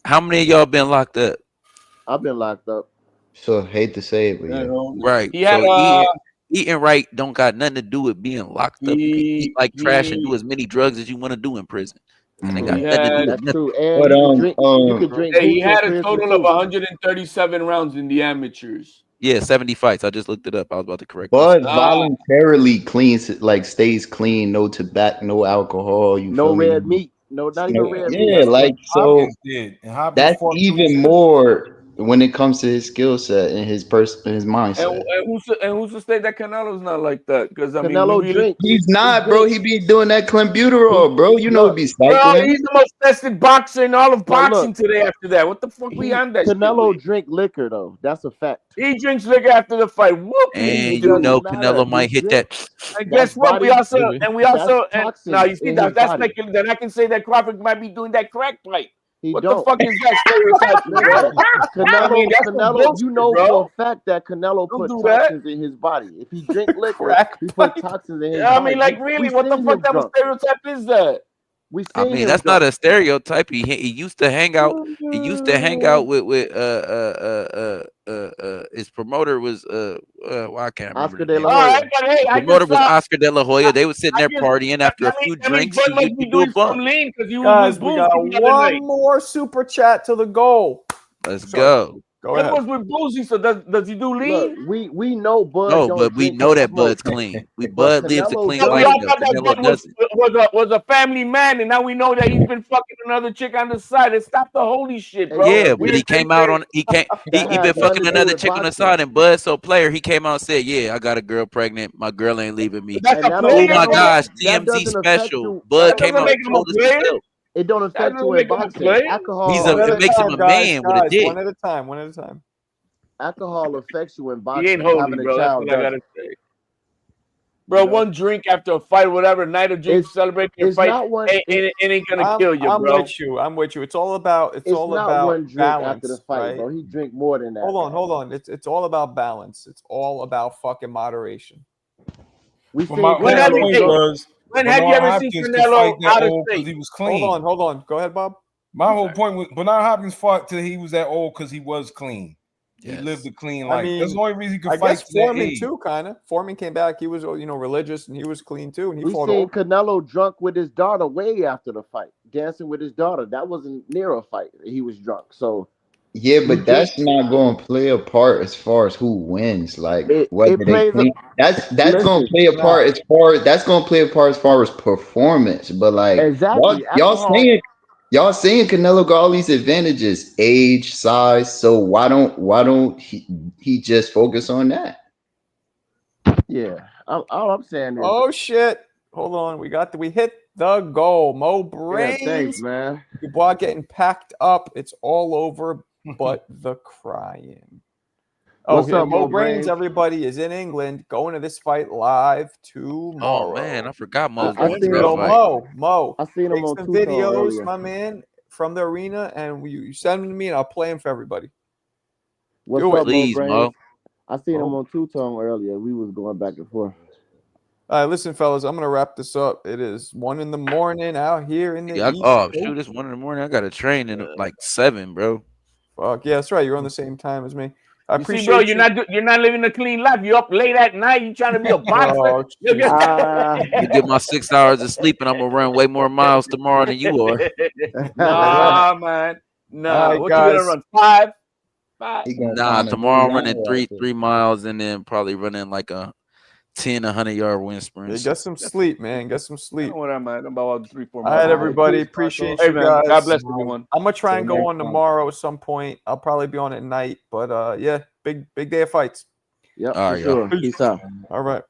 How many of y'all been locked up? I've been locked up. So hate to say it, but yeah. Right. He had eating right don't got nothing to do with being locked up. You can eat like trash and do as many drugs as you want to do in prison. And they got nothing to do That's with true. And you can drink. He had a total of 137 rounds in the amateurs. Yeah, 70 fights. I just looked it up. I was about to correct. But voluntarily cleans, like stays clean, no tobacco, no alcohol. No red meat. No, not even red meat. Yeah, like so. That's even more when it comes to his skill set and his mindset. And who's to say that Canelo's not like that? Because I mean, he's not, bro. He be doing that clenbuterol, bro. You know, he be cycling. Bro, he's the most tested boxer in all of boxing today. After that, what the fuck we on that? Canelo drink liquor though. That's a fact. He drinks liquor after the fight. Whoop! And you know, Canelo might hit that. And guess what? We also now you see that's making. Then I can say that Crawford might be doing that crack fight. What the fuck is that stereotype? Canelo, you know for a fact that Canelo put toxins in his body. If he drink liquor, he put toxins in his body. I mean, like really, what the fuck type of stereotype is that? I mean, that's not a stereotype. He used to hang out. He used to hang out with his promoter was I can't remember. Oscar De La Hoya. Promoter was Oscar De La Hoya. They were sitting there partying after a few drinks. He used to do a bump. Guys, we got one more super chat to the goal. Let's go. Go ahead. What was with Boozy? So does he do lean? Look, we know Bud. No, but we know that Bud's clean. Bud lives a clean life. Was a family man, and now we know that he's been fucking another chick on the side. And stop the holy shit, bro. Yeah, but he came out on he been fucking another chick on the side, and Bud so player. He came out and said, "Yeah, I got a girl pregnant. My girl ain't leaving me." Oh my gosh, TMZ special. Bud came out and told us himself. It don't affect you in boxing. Alcohol. It makes him a man with a dick. One at a time. Alcohol affects you in boxing. He ain't holy, bro. That's what I gotta say. Bro, one drink after a fight, whatever, night of drinks, celebrating your fight, it ain't gonna kill you, bro. I'm with you. It's all about one drink balance after the fight, right? bro. He drink more than that. Hold on. It's all about balance. It's all about fucking moderation. When have you ever seen Canelo out of state? He was clean. Hold on. Go ahead, Bob. My whole point was Bernard Hopkins fought till he was that old because he was clean. Yes. He lived a clean life. That's the only reason he could fight. I guess Foreman too, kind of. Foreman came back. He was, religious, and he was clean too. And he fought. We seen Canelo drunk with his daughter way after the fight, dancing with his daughter. That wasn't near a fight. He was drunk. So yeah, but that's not going to play a part as far as who wins. Like whether they clean. That's going to play a part as far. That's going to play a part as far as performance. But like exactly, y'all saying Canelo got all these advantages, age, size. So why don't he just focus on that? Yeah, all I'm saying is. Oh shit! Hold on, we hit the goal. Mo Brains, yeah, thanks, man. Dubois getting packed up. It's all over, but the crying. What's up, Mo Brains? Everybody is in England going to this fight live tomorrow. Oh man, I forgot Mo. Mo. I seen him on some videos, my man, from the arena, and you send them to me, and I'll play them for everybody. What's up, please, Mo? I seen him on two-tone earlier. We was going back and forth. All right, listen, fellas, I'm gonna wrap this up. It is 1 a.m. out here in the East shoot, it's 1 a.m. I got a train in like 7, bro. Fuck yeah, that's right. You're on the same time as me. I You appreciate see, bro, you're not living a clean life. You up late at night. You trying to be a boxer. You get my 6 hours of sleep, and I'm gonna run way more miles tomorrow than you are. Nah, man. Nah. Right, What guys. you gonna run? 5? Nah, tomorrow I'm running 3 miles, and then probably running like a 100-yard wind sprint. Yeah, get some sleep, man. Get some sleep. What am I? I'm about 3-4 All miles. right, everybody. Appreciate Hey, you man. guys. God bless everyone. I'm gonna try and Till go next on time. tomorrow at some point. I'll probably be on at night, but yeah, big day of fights. Yep, All for right, y'all. sure. Peace out. All right.